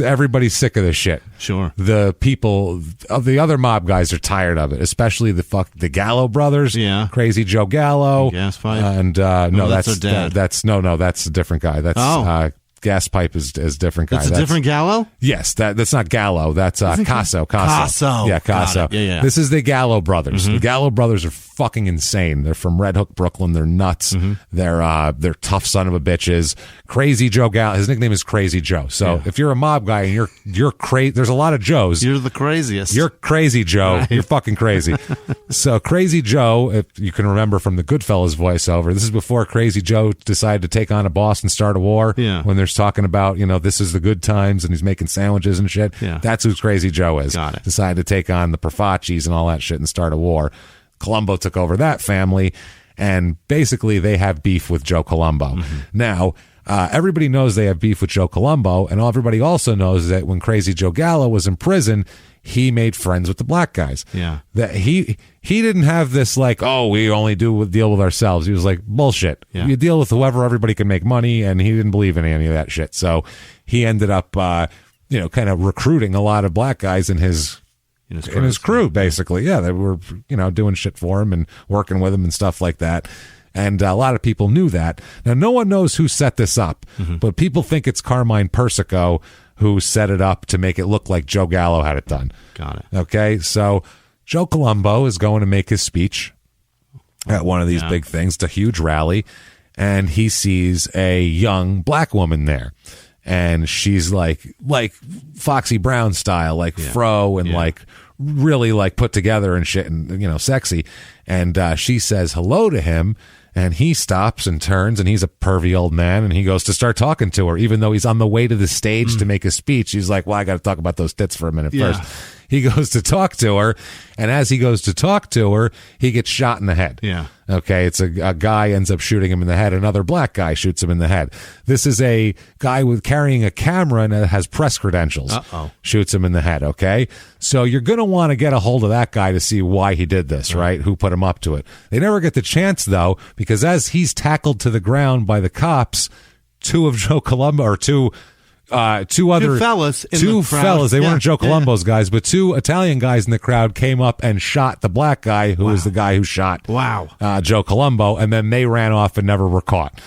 A: everybody's sick of this shit.
C: Sure.
A: The people, the other mob guys are tired of it, especially the Gallo brothers.
C: Yeah.
A: Crazy Joe Gallo.
C: Gas Pipe.
A: And
C: that's their dad.
A: That's a different guy. That's Gas Pipe is a different guy.
C: That's a different Gallo?
A: Yes, that's not Gallo. That's Casso.
C: Yeah,
A: Casso.
C: Yeah.
A: This is the Gallo brothers. The Gallo brothers are fucking insane. They're from Red Hook, Brooklyn. They're nuts. They're tough son of a bitches. Crazy Joe Gallo. His nickname is Crazy Joe. So if you're a mob guy and you're crazy, there's a lot of Joes.
C: You're the craziest.
A: You're Crazy Joe. Right. You're fucking crazy. So Crazy Joe, if you can remember from the Goodfellas voiceover, this is before Crazy Joe decided to take on a boss and start a war.
C: Yeah.
A: When there's talking about, this is the good times and he's making sandwiches and shit.
C: Yeah.
A: That's who Crazy Joe is.
C: Got it.
A: Decided to take on the Profacis and all that shit and start a war. Columbo took over that family, and basically they have beef with Joe Columbo. Now, everybody knows they have beef with Joe Columbo, and everybody also knows that when Crazy Joe Gallo was in prison, he made friends with the black guys.
C: Yeah.
A: That he didn't have this like, oh, we only deal with ourselves. He was like, bullshit.
C: Yeah.
A: You deal with whoever, everybody can make money, and he didn't believe in any of that shit. So he ended up, kind of recruiting a lot of black guys in his crew, basically. Yeah, they were, doing shit for him and working with him and stuff like that. And a lot of people knew that. Now, no one knows who set this up, but people think it's Carmine Persico who set it up to make it look like Joe Gallo had it done.
C: Got it.
A: Okay, so Joe Columbo is going to make his speech at one of these big things. It's a huge rally, and he sees a young black woman there. and she's like Foxy Brown style, like fro and like really like put together and shit, and sexy. And she says hello to him. And he stops and turns, and he's a pervy old man, and he goes to start talking to her, even though he's on the way to the stage to make a speech. He's like, well, I got to talk about those tits for a minute first. He goes to talk to her, and as he goes to talk to her, he gets shot in the head.
C: Yeah.
A: Okay, it's a guy ends up shooting him in the head. Another black guy shoots him in the head. This is a guy with carrying a camera and has press credentials. Shoots him in the head, okay? So you're going to want to get a hold of that guy to see why he did this, right? Who put him up to it. They never get the chance, though, because as he's tackled to the ground by the cops, two of Joe Columbo, or two fellas. They weren't Joe Columbo's guys, but two Italian guys in the crowd came up and shot the black guy who was the guy who shot Joe Columbo, and then they ran off and never were caught.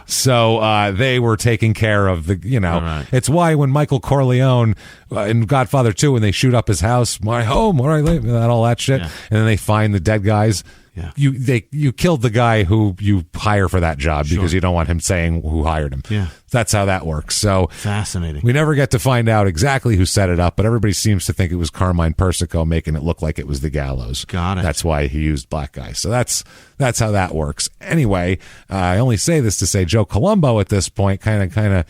A: So they were taking care of the, It's why when Michael Corleone in Godfather 2, when they shoot up his house, my home, where I live, and all that shit, and then they find the dead guys. Yeah. You killed the guy who you hire for that job because you don't want him saying who hired him.
C: Yeah.
A: That's how that works. So
C: fascinating.
A: We never get to find out exactly who set it up, but everybody seems to think it was Carmine Persico, making it look like it was the gallows.
C: Got it.
A: That's why he used black guys. So that's how that works. Anyway, I only say this to say Joe Columbo at this point kind of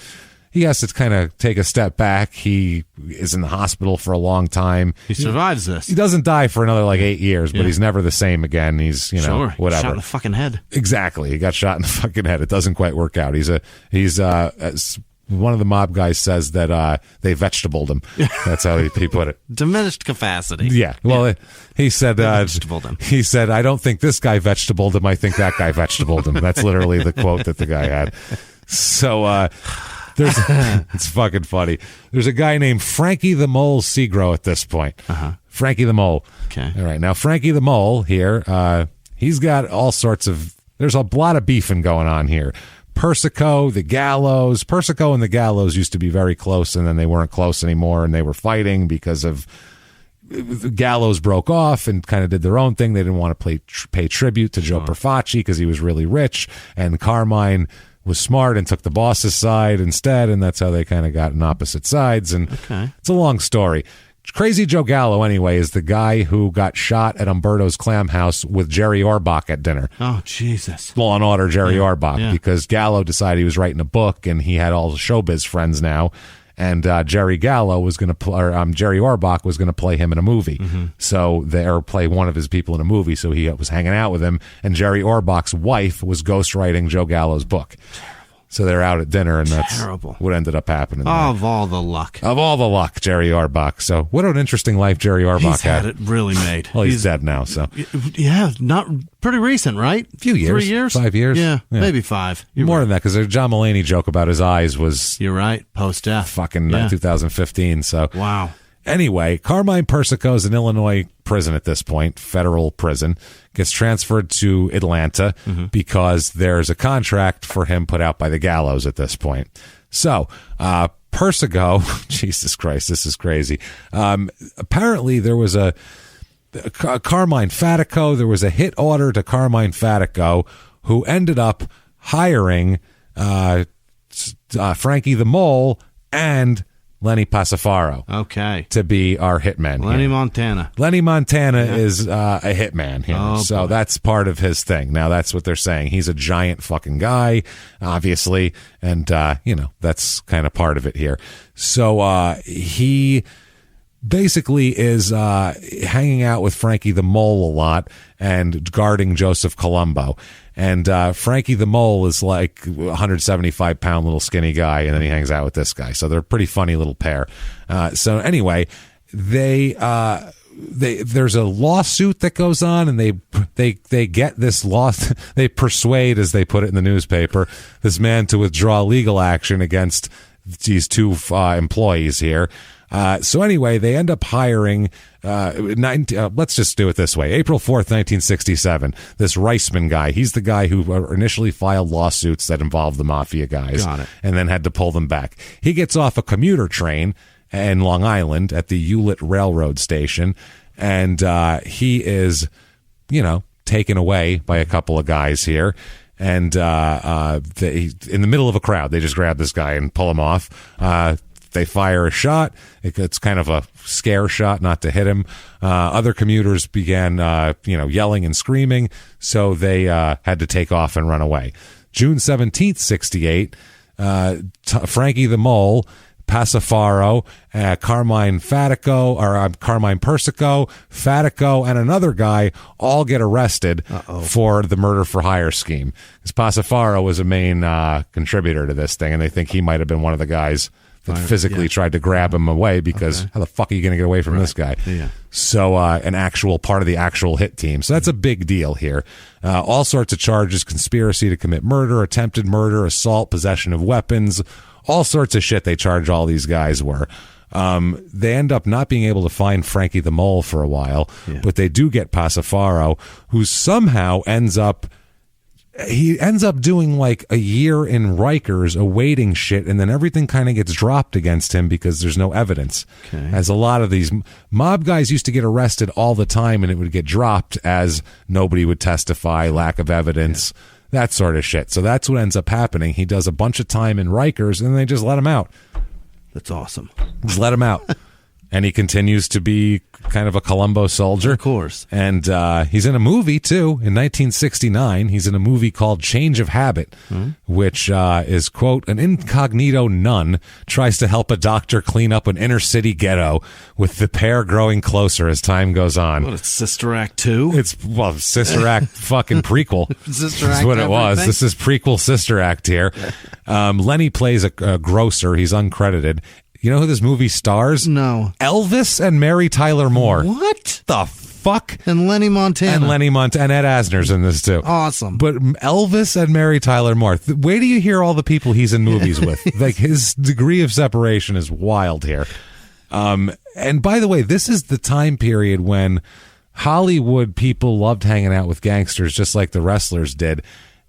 A: he has to kind of take a step back. He is in the hospital for a long time.
C: He survives this.
A: He doesn't die for another 8 years, but he's never the same again. He's, whatever.
C: Shot in the fucking head.
A: Exactly. He got shot in the fucking head. It doesn't quite work out. He's one of the mob guys says that they vegetabled him. That's how he put it.
C: Diminished capacity.
A: Yeah. Well, he said,
C: him.
A: He said, I don't think this guy vegetabled him. I think that guy vegetabled him. That's literally the quote that the guy had. So, it's fucking funny. There's a guy named Frankie the Mole Segro at this point. Frankie the Mole.
C: Okay.
A: All right. Now, Frankie the Mole here, he's got all sorts of, there's a lot of beefing going on here. Persico, the Gallows. Persico and the Gallows used to be very close, and then they weren't close anymore, and they were fighting because of the Gallows broke off and kind of did their own thing. They didn't want to pay tribute to Joe Perfacci because he was really rich, and Carmine was smart and took the boss's side instead, and that's how they kind of got on opposite sides. And it's a long story. Crazy Joe Gallo, anyway, is the guy who got shot at Umberto's Clam House with Jerry Orbach at dinner.
C: Oh, Jesus.
A: Law and Order Jerry Orbach, because Gallo decided he was writing a book, and he had all the showbiz friends now. And Jerry Gallo was going to play, Jerry Orbach was going to play him in a movie. So or play one of his people in a movie. So he was hanging out with him, and Jerry Orbach's wife was ghostwriting Joe Gallo's book. So they're out at dinner, and that's what ended up happening.
C: Of all the luck.
A: Of all the luck, Jerry Orbach. So what an interesting life Jerry Orbach
C: had. It really made.
A: Well, he's dead now, so.
C: Yeah, not pretty recent, right?
A: A few years.
C: 3 years?
A: 5 years?
C: Yeah, maybe 5.
A: More than that, because the John Mulaney joke about his eyes was...
C: You're right, post-death.
A: Fucking 2015, so...
C: Wow.
A: Anyway, Carmine Persico's in Illinois prison at this point, federal prison, gets transferred to Atlanta because there's a contract for him put out by the Gallows at this point. So, Persico, Jesus Christ, this is crazy. Apparently there was a Carmine Fatico, there was a hit order to Carmine Fatico, who ended up hiring Frankie the Mole and Lenny Passafaro to be our hitman.
C: Lenny Montana.
A: Lenny Montana is a hitman here. So that's part of his thing. Now, that's what they're saying. He's a giant fucking guy, obviously, and, that's kind of part of it here. So he basically is hanging out with Frankie the Mole a lot and guarding Joseph Columbo. And Frankie the Mole is like a 175-pound little skinny guy, and then he hangs out with this guy. So they're a pretty funny little pair. So anyway, there's a lawsuit that goes on, and they get this they persuade, as they put it in the newspaper, this man to withdraw legal action against these two employees here. So anyway, they end up hiring, let's just do it this way. April 4th, 1967, this Reisman guy, he's the guy who initially filed lawsuits that involved the mafia guys.
C: Got it.
A: And then had to pull them back. He gets off a commuter train in Long Island at the Hewlett Railroad Station, and he is, taken away by a couple of guys here. And in the middle of a crowd, they just grab this guy and pull him off. They fire a shot. It's kind of a scare shot, not to hit him. Other commuters began, yelling and screaming, so they had to take off and run away. June 17th, 68, Frankie the Mole, Passafaro, Carmine Persico, Fatico, and another guy all get arrested for the murder for hire scheme. Because Passafaro was a main contributor to this thing, and they think he might have been one of the guys that physically tried to grab him away, because how the fuck are you going to get away from this guy? Yeah. So an actual part of the actual hit team. So that's a big deal here. All sorts of charges: conspiracy to commit murder, attempted murder, assault, possession of weapons, all sorts of shit they charge all these guys were. They end up not being able to find Frankie the Mole for a while, but they do get Passafaro, who somehow ends up doing like a year in Rikers awaiting shit, and then everything kind of gets dropped against him because there's no evidence. As a lot of these mob guys used to get arrested all the time, and it would get dropped as nobody would testify, lack of evidence, that sort of shit. So that's what ends up happening. He does a bunch of time in Rikers, and they just let him out.
C: That's awesome.
A: Just let him out. And he continues to be kind of a Columbo soldier.
C: Of course.
A: And he's in a movie, too. In 1969, he's in a movie called Change of Habit, which is, quote, an incognito nun tries to help a doctor clean up an inner city ghetto, with the pair growing closer as time goes on.
C: What, it's Sister Act 2?
A: It's, Sister Act fucking prequel.
C: Sister Act,
A: is what it was. This is prequel Sister Act here. Lenny plays a grocer. He's uncredited. You know who this movie stars?
C: No.
A: Elvis and Mary Tyler Moore.
C: What
A: the fuck?
C: And Lenny Montana.
A: And Ed Asner's in this too.
C: Awesome.
A: But Elvis and Mary Tyler Moore. Wait till you hear all the people he's in movies with. Like, his degree of separation is wild here. And by the way, this is the time period when Hollywood people loved hanging out with gangsters just like the wrestlers did.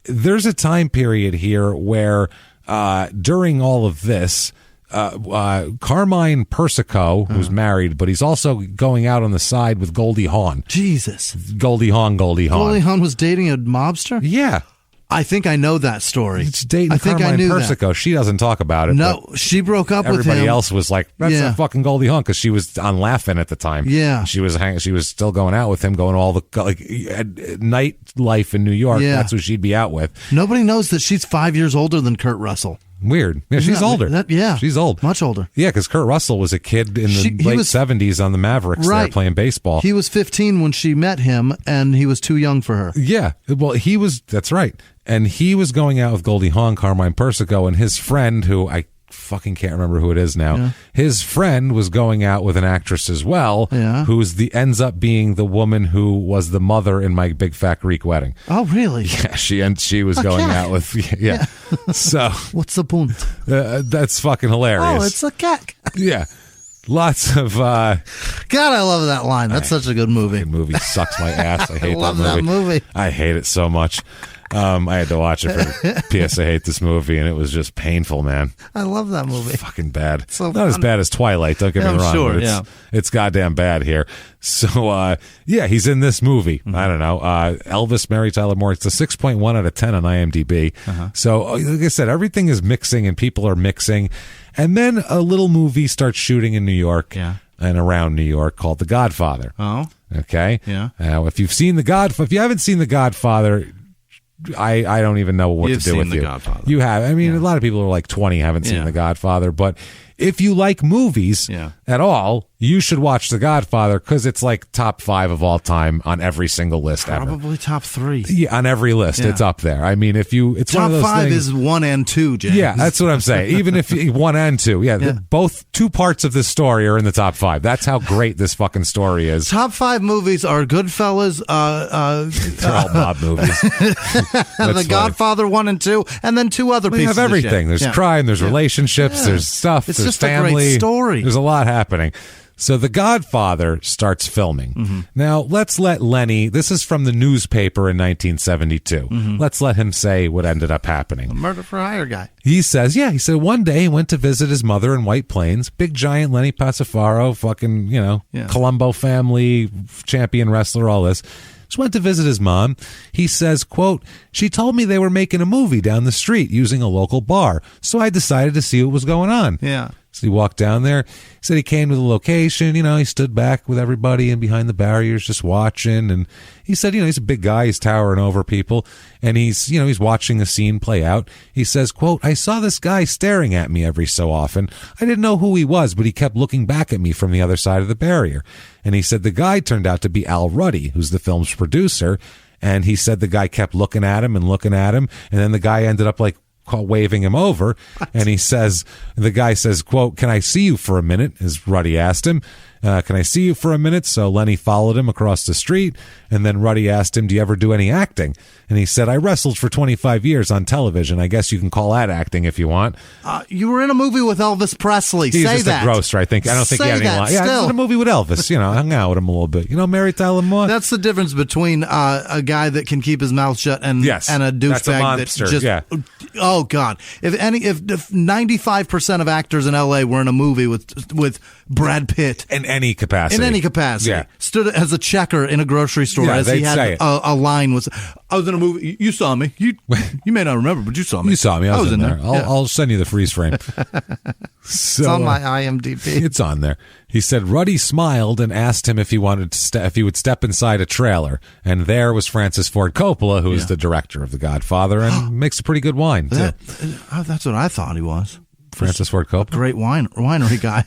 A: There's a time period here where during all of this, Carmine Persico, who's married, but he's also going out on the side with Goldie Hawn.
C: Jesus.
A: Goldie Hawn.
C: Goldie Hawn was dating a mobster?
A: Yeah.
C: I think I know that story.
A: It's dating Carmine Persico. That. She doesn't talk about it.
C: No, she broke up with him.
A: Everybody else was like, that's a fucking Goldie Hawn, because she was on Laughing at the time.
C: Yeah.
A: She was still going out with him, going all the nightlife in New York. Yeah. That's who she'd be out with.
C: Nobody knows that she's 5 years older than Kurt Russell.
A: Weird. Yeah, she's older. She's old.
C: Much older.
A: Yeah, because Kurt Russell was a kid in the late 70s on the Mavericks there playing baseball.
C: He was 15 when she met him, and he was too young for her.
A: Yeah. Well, that's right. And he was going out with Goldie Hawn, Carmine Persico, and his friend, who I fucking can't remember who it is now. Yeah. His friend was going out with an actress as well, who's ends up being the woman who was the mother in My Big Fat Greek Wedding.
C: Oh, really?
A: Yeah, she was going out with So
C: what's the point?
A: That's fucking hilarious.
C: Oh, it's a cat.
A: Yeah. Lots of
C: God, I love that line. That's such a good movie.
A: Movie sucks my ass. I hate
C: I love that movie.
A: I hate it so much. I had to watch it for P.S. I Hate This Movie, and it was just painful, man.
C: I love that movie.
A: Fucking bad.
C: So
A: not as bad as Twilight, don't get me wrong.
C: Sure,
A: but it's goddamn bad here. So, he's in this movie. I don't know. Elvis, Mary Tyler Moore. It's a 6.1 out of 10 on IMDb. So, like I said, everything is mixing, and people are mixing. And then a little movie starts shooting in New York and around New York called The Godfather.
C: Oh.
A: Okay?
C: Yeah.
A: Now, if you haven't seen The Godfather, I don't even know what to do with you.
C: Godfather.
A: You have. I mean, a lot of people are like 20 haven't seen The Godfather, but if you like movies at all, you should watch The Godfather, because it's like top 5 of all time on every single list ever.
C: Probably top 3.
A: Yeah, on every list, it's up there. I mean, it's
C: top
A: one of those
C: 5
A: things,
C: is 1 and 2, James.
A: Yeah, that's what I'm saying. Even if 1 and 2, both 2 parts of this story are in the top 5. That's how great this fucking story is.
C: Top 5 movies are Goodfellas.
A: They're all mob movies.
C: The Godfather 1 and 2, and then 2 other pieces.
A: We have everything. There's crime. There's relationships. There's stuff.
C: It's
A: there's
C: just
A: family.
C: a great story.
A: There's a lot happening. So The Godfather starts filming. Now, let's let Lenny, this is from the newspaper in 1972. Let's let him say what ended up happening.
C: A murder for hire guy.
A: He says, he said one day he went to visit his mother in White Plains, big giant Lenny Passafaro, fucking, Columbo family, champion wrestler, all this. Just went to visit his mom. He says, quote, she told me they were making a movie down the street using a local bar, so I decided to see what was going on.
C: Yeah.
A: So he walked down there. He said he came to the location. He stood back with everybody and behind the barriers just watching. And he said, he's a big guy. He's towering over people. And he's watching the scene play out. He says, quote, I saw this guy staring at me every so often. I didn't know who he was, but he kept looking back at me from the other side of the barrier. And he said the guy turned out to be Al Ruddy, who's the film's producer. And he said the guy kept looking at him. And then the guy ended up waving him over. And the guy says, quote, can I see you for a minute? As Ruddy asked him, can I see you for a minute? So Lenny followed him across the street, and then Ruddy asked him, do you ever do any acting? And he said, I wrestled for 25 years on television. I guess you can call that acting if you want.
C: You were in a movie with Elvis Presley.
A: He's
C: Say
A: just
C: that.
A: a grocer, I think. I don't think he had any line. Yeah, I was in a movie with Elvis. Hung out with him a little bit. Mary Tyler Moore.
C: That's the difference between a guy that can keep his mouth shut and a douchebag that just.
A: Yeah.
C: Oh God! If 95% of actors in LA were in a movie with Brad Pitt
A: in any capacity,
C: yeah. Stood as a checker in a grocery store as he had a line was, I was in a movie. You saw me. You may not remember, but you saw me.
A: You saw me. I was in there. I'll send you the freeze frame.
C: It's on my IMDb.
A: It's on there. He said Ruddy smiled and asked him if he wanted to if he would step inside a trailer, and there was Francis Ford Coppola, who is the director of The Godfather and makes a pretty good wine too.
C: That's what I thought he was.
A: Francis Ford Coppola,
C: great winery guy.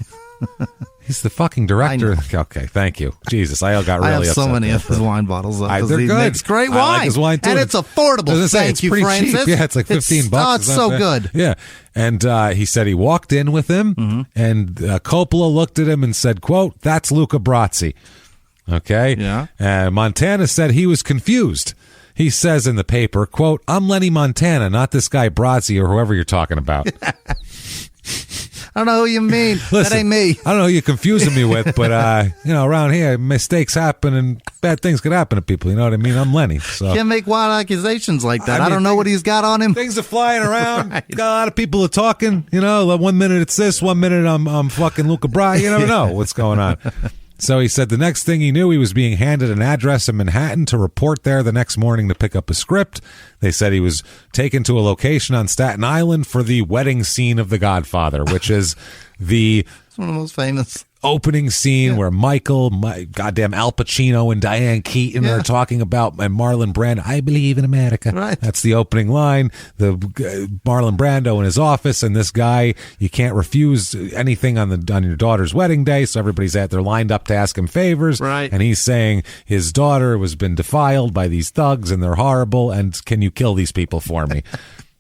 A: He's the fucking director. Okay, thank you. Jesus, I got really upset.
C: I have so many of his wine bottles.
A: They're good.
C: He makes great wine.
A: I like his wine too.
C: And it's affordable.
A: Thank you, Francis. Cheap. Yeah, it's like $15.
C: Oh, it's so good.
A: Yeah. And he said he walked in with him, and Coppola looked at him and said, quote, that's Luca Brasi. Okay?
C: Yeah.
A: Montana said he was confused. He says in the paper, quote, I'm Lenny Montana, not this guy Brasi or whoever you're talking about.
C: I don't know who you mean.
A: Listen,
C: that ain't me.
A: I don't know who you're confusing me with, but around here, mistakes happen and bad things could happen to people. You know what I mean? I'm Lenny. So
C: can't make wild accusations like that. I don't know what he's got on him.
A: Things are flying around. Right. Got a lot of people are talking. 1 minute it's this, 1 minute I'm fucking Luca Brasi. You never know what's going on. So he said the next thing he knew, he was being handed an address in Manhattan to report there the next morning to pick up a script. They said he was taken to a location on Staten Island for the wedding scene of The Godfather, which is it's
C: one of the most famous
A: opening scene where goddamn Al Pacino and Diane Keaton are talking about, and Marlon Brando, I believe in America.
C: Right.
A: That's the opening line. The Marlon Brando in his office, and this guy, you can't refuse anything on your daughter's wedding day, so everybody's they're lined up to ask him favors.
C: Right.
A: And he's saying his daughter has been defiled by these thugs, and they're horrible, and can you kill these people for me?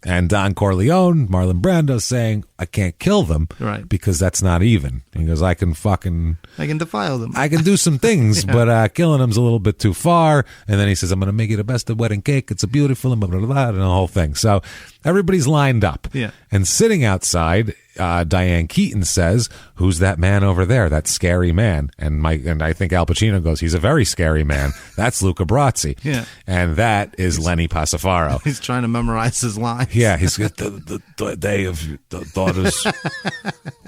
A: And Don Corleone, Marlon Brando, saying, I can't kill them because that's not even. He goes, I can
C: defile them.
A: I can do some things, but killing them's a little bit too far. And then he says, I'm going to make you the best of wedding cake. It's a beautiful, and blah, blah, blah, and the whole thing. So everybody's lined up.
C: Yeah.
A: And sitting outside, Diane Keaton says, who's that man over there, that scary man? And I think Al Pacino goes, he's a very scary man. That's Luca Brasi.
C: Yeah.
A: And that is Lenny Passafaro.
C: He's trying to memorize his lines.
A: Yeah, he's got the day of the daughter's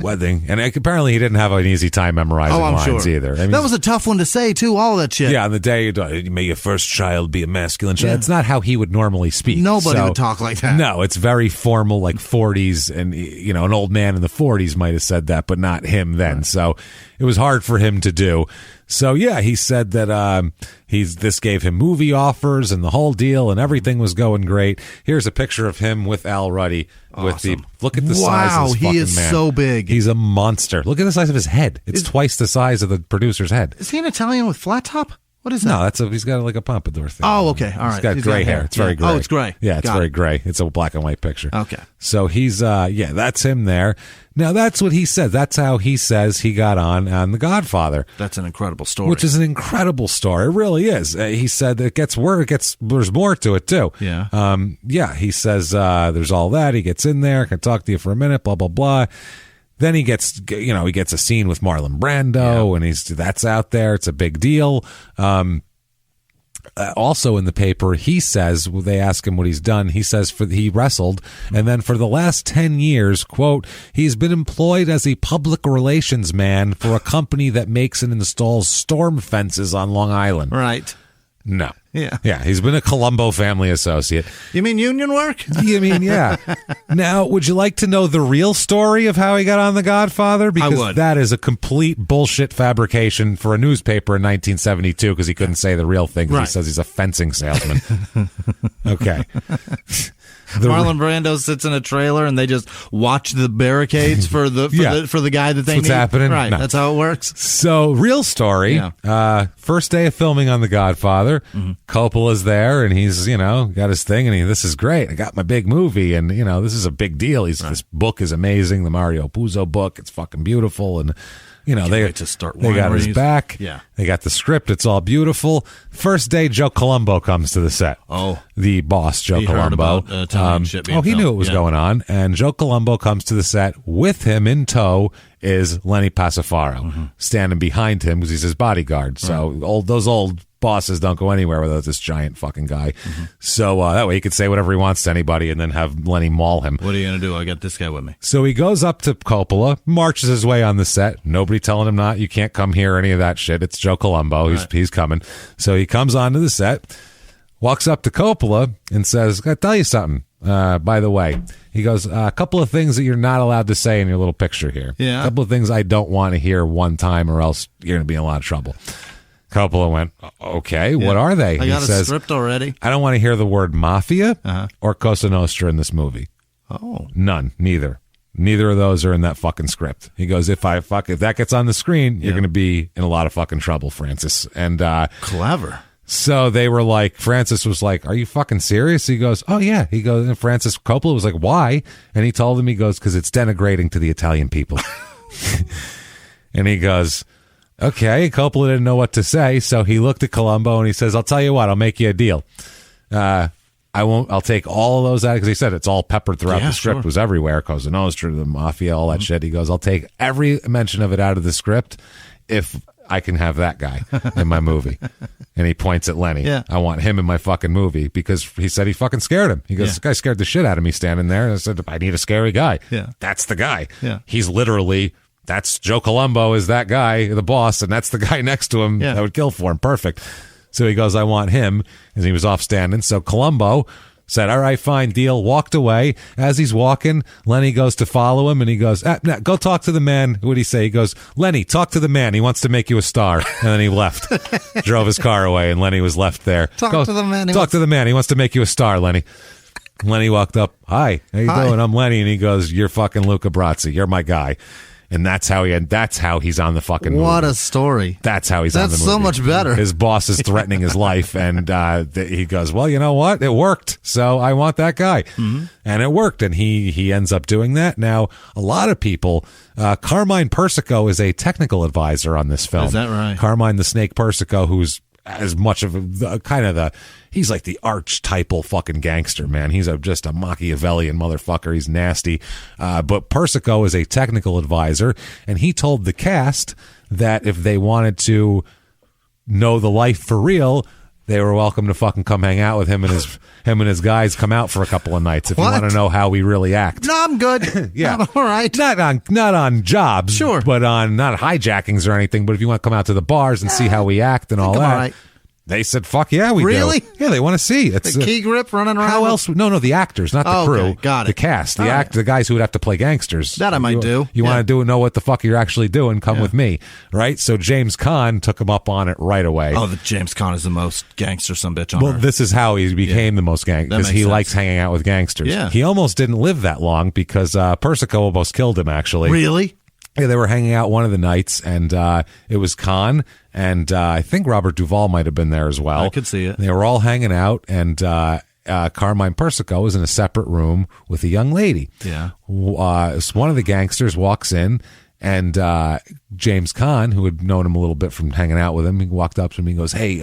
A: wedding. And apparently he didn't have an easy time memorizing lines either. I mean,
C: that was a tough one to say, too, all that shit.
A: Yeah, on the day, may your first child be a masculine child. That's not how he would normally speak.
C: Nobody would talk like that.
A: No, it's very formal, like 40s, and an old man in the 40s might have said that, but not him then. Right. So it was hard for him to do. So yeah, he said that this gave him movie offers and the whole deal, and everything was going great. Here's a picture of him with Al Ruddy.
C: Awesome.
A: Look at the size of this fucking man.
C: Wow, he is so big.
A: He's a monster. Look at the size of his head. It's twice the size of the producer's head.
C: Is he an Italian with flat top? What is that?
A: No, he's got like a pompadour thing.
C: Oh, okay. All right.
A: He's got gray hair. It's very gray.
C: Oh, it's gray.
A: Yeah, it's very gray. It's a black and white picture.
C: Okay.
A: So he's, that's him there. Now, that's what he said. That's how he says he got on The Godfather.
C: That's an incredible story.
A: Which is an incredible story. It really is. He said there's more to it, too.
C: Yeah.
A: He says there's all that. He gets in there, can talk to you for a minute, blah, blah, blah. Then he gets a scene with Marlon Brando, and that's out there. It's a big deal. Also in the paper, he says, they ask him what he's done. He says he wrestled, and then for the last 10 years, quote, he's been employed as a public relations man for a company that makes and installs storm fences on Long Island.
C: Right.
A: No.
C: Yeah.
A: He's been a Columbo family associate.
C: You mean union work?
A: You mean, yeah. Now, would you like to know the real story of how he got on The Godfather? Because that is a complete bullshit fabrication for a newspaper in 1972 because he couldn't say the real thing because he says he's a fencing salesman. Okay.
P: Marlon Brando sits in a trailer and they just watch the barricades for the guy that they need.
A: What's happening?
P: Right,
A: No.
P: that's how it works.
A: So, real story. First day of filming on The Godfather. Coppola's there, and he's, got his thing, and this is great. I got my big movie, and, this is a big deal. This book is amazing, the Mario Puzo book. It's fucking beautiful, and... they got his back.
P: Yeah.
A: They got the script. It's all beautiful. First day, Joe Columbo comes to the set.
P: Oh.
A: The boss, Joe
P: He
A: Columbo.
P: heard about Italian shit being
A: he knew
P: filmed.
A: it was going on. And Joe Columbo comes to the set. With him in tow is Lenny Passafaro, standing behind him because he's his bodyguard. So those old bosses don't go anywhere without this giant fucking guy. So that way he could say whatever he wants to anybody and then have Lenny maul him.
P: What are you going to do? I got this guy with me.
A: So he goes up to Coppola, marches his way on the set. Nobody telling him not. You can't come here, any of that shit. It's Joe Columbo. He's coming. So he comes onto the set, walks up to Coppola and says, "Gotta tell you something. By the way," he goes, "A couple of things that you're not allowed to say in your little picture here.
P: Yeah.
A: A couple of things I don't want to hear one time or else you're going to be in a lot of trouble." Coppola went, "Okay, what are they?"
P: I got a script already.
A: "I don't want to hear the word mafia or Cosa Nostra in this movie."
P: Oh.
A: None. Neither of those are in that fucking script. He goes, if that gets on the screen, you're going to be in a lot of fucking trouble, Francis. And
P: clever.
A: So they were like, Francis was like, "Are you fucking serious?" He goes, "Oh yeah." He goes, and Francis Coppola was like, "Why?" And he told him, he goes, "Because it's denigrating to the Italian people." And he goes, "Okay." Coppola didn't know what to say, so he looked at Columbo and he says, "I'll tell you what, I'll make you a deal. I'll take all of those out," because he said it's all peppered throughout the script. It was everywhere. Cosa Nostra, the mafia, all that shit. He goes, "I'll take every mention of it out of the script if I can have that guy in my movie." And he points at Lenny.
P: Yeah.
A: "I want him in my fucking movie," because he said he fucking scared him. He goes, "This guy scared the shit out of me standing there." And I said, "I need a scary guy."
P: Yeah.
A: That's the guy.
P: Yeah.
A: He's literally... That's Joe Columbo is that guy, the boss, and that's the guy next to him that would kill for him. Perfect. So he goes, "I want him," and he was off standing. So Columbo said, "All right, fine, deal." Walked away. As he's walking, Lenny goes to follow him, and he goes, "No, go talk to the man." What did he say? He goes, "Lenny, talk to the man. He wants to make you a star." And then he left, drove his car away, and Lenny was left there.
P: Talk to the man.
A: Talk to the man. He wants to make you a star, Lenny. Lenny walked up. "Hi, how you doing? I'm Lenny." And he goes, "You're fucking Luca Brasi. You're my guy." And that's how he's on the fucking movie.
P: What a story.
A: That's how he's on the movie.
P: That's so much better.
A: His boss is threatening his life, and he goes, "Well, you know what? It worked, so I want that guy." And it worked, and he ends up doing that. Now, a lot of people, Carmine Persico is a technical advisor on this film.
P: Is that right?
A: Carmine the Snake Persico, who's as much of he's like the archetypal fucking gangster, man. He's just a Machiavellian motherfucker. He's nasty. But Persico is a technical advisor, and he told the cast that if they wanted to know the life for real, they were welcome to fucking come hang out with him and his guys come out for a couple of nights if you want to know how we really act.
P: No, I'm good.
A: Yeah.
P: I'm all right.
A: Not on jobs,
P: sure,
A: but on not hijackings or anything. But if you want to come out to the bars and see how we act and all that,
P: all right.
A: They said, "Fuck yeah, we
P: really?
A: do." Yeah, they want to see. It's
P: the key grip running around.
A: How else? No, the actors, not the crew.
P: Okay, got it.
A: The cast, the guys who would have to play gangsters.
P: That I might do.
A: You want to know what the fuck you're actually doing? Come with me, right? So James Caan took him up on it right away.
P: Oh, the James Caan is the most gangster sumbitch on earth.
A: This is how he became the most gangster, because he likes hanging out with gangsters.
P: Yeah.
A: He almost didn't live that long because Persico almost killed him. Actually,
P: really.
A: Yeah, they were hanging out one of the nights, and it was Caan, and I think Robert Duvall might have been there as well.
P: I could see it.
A: They were all hanging out, and Carmine Persico was in a separate room with a young lady.
P: Yeah.
A: One of the gangsters walks in, and James Caan, who had known him a little bit from hanging out with him, he walked up to him and goes, "Hey,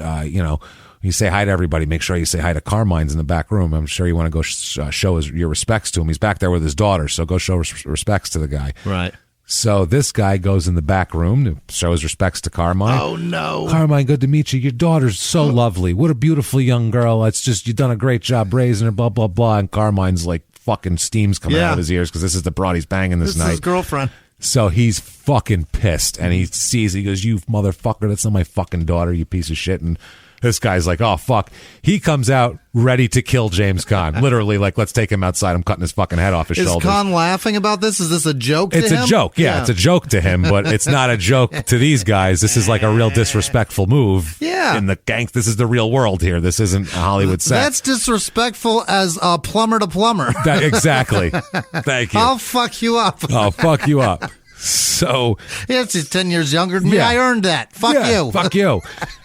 A: you say hi to everybody. Make sure you say hi to Carmine's in the back room. I'm sure you want to go show your respects to him. He's back there with his daughter, so go show respects to the guy."
P: Right.
A: So this guy goes in the back room to show his respects to Carmine.
P: Oh, no.
A: "Carmine, good to meet you. Your daughter's so lovely. What a beautiful young girl. It's just, you've done a great job raising her, blah, blah, blah." And Carmine's like fucking steam's coming out of his ears because this is the broad he's banging this night.
P: This is his girlfriend.
A: So he's fucking pissed, and he goes, "You motherfucker, that's not my fucking daughter, you piece of shit." And This guy's like, oh, fuck. He comes out ready to kill James Caan. Literally, like, let's take him outside. I'm cutting his fucking head off his shoulders.
C: Is Caan laughing about this? Is this a joke to him?
A: It's a joke. Yeah, it's a joke to him, but it's not a joke to these guys. This is like a real disrespectful move.
C: Yeah.
A: In the gang. This is the real world here. This isn't a Hollywood set.
C: That's disrespectful as a plumber to plumber.
A: Exactly. Thank you.
C: I'll fuck you up.
A: I'll fuck you up. So
C: yes, he's 10 years younger than me. I earned that. Fuck you.
A: Fuck you.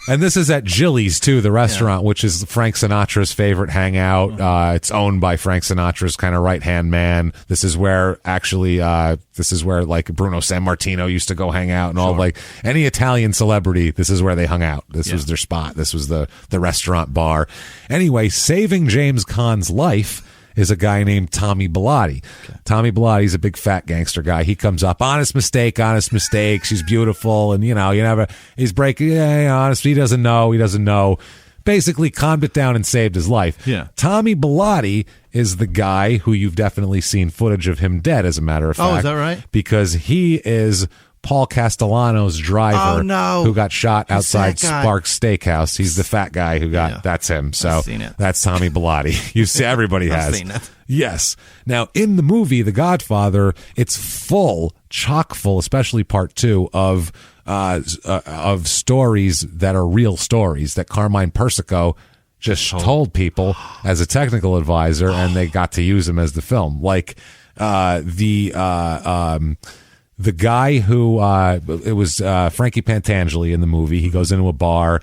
A: And this is at Jilly's too, the restaurant, which is Frank Sinatra's favorite hangout. It's owned by Frank Sinatra's kind of right hand man. This is where actually, like Bruno Sammartino used to go hang out, and all like any Italian celebrity. This is where they hung out. This was their spot. This was the restaurant bar. Anyway, saving James Caan's life is a guy named Tommy Bellotti. Okay. Tommy Bellotti's a big fat gangster guy. He comes up, honest mistake. She's beautiful. And, he's breaking, honest. He doesn't know. Basically calmed it down and saved his life.
P: Yeah.
A: Tommy Bellotti is the guy who you've definitely seen footage of him dead, as a matter of fact.
C: Oh, is that right?
A: Because he is Paul Castellano's driver who got shot outside Sparks Steakhouse. He's the fat guy who got, that's him. So that's Tommy Bellotti. You see, everybody has.
C: I've seen it.
A: Yes. Now, in the movie, The Godfather, it's chock full, especially part 2, of stories that are real stories that Carmine Persico just told people as a technical advisor, and they got to use him as the film. Like the guy who it was Frankie Pantangeli in the movie. He goes into a bar.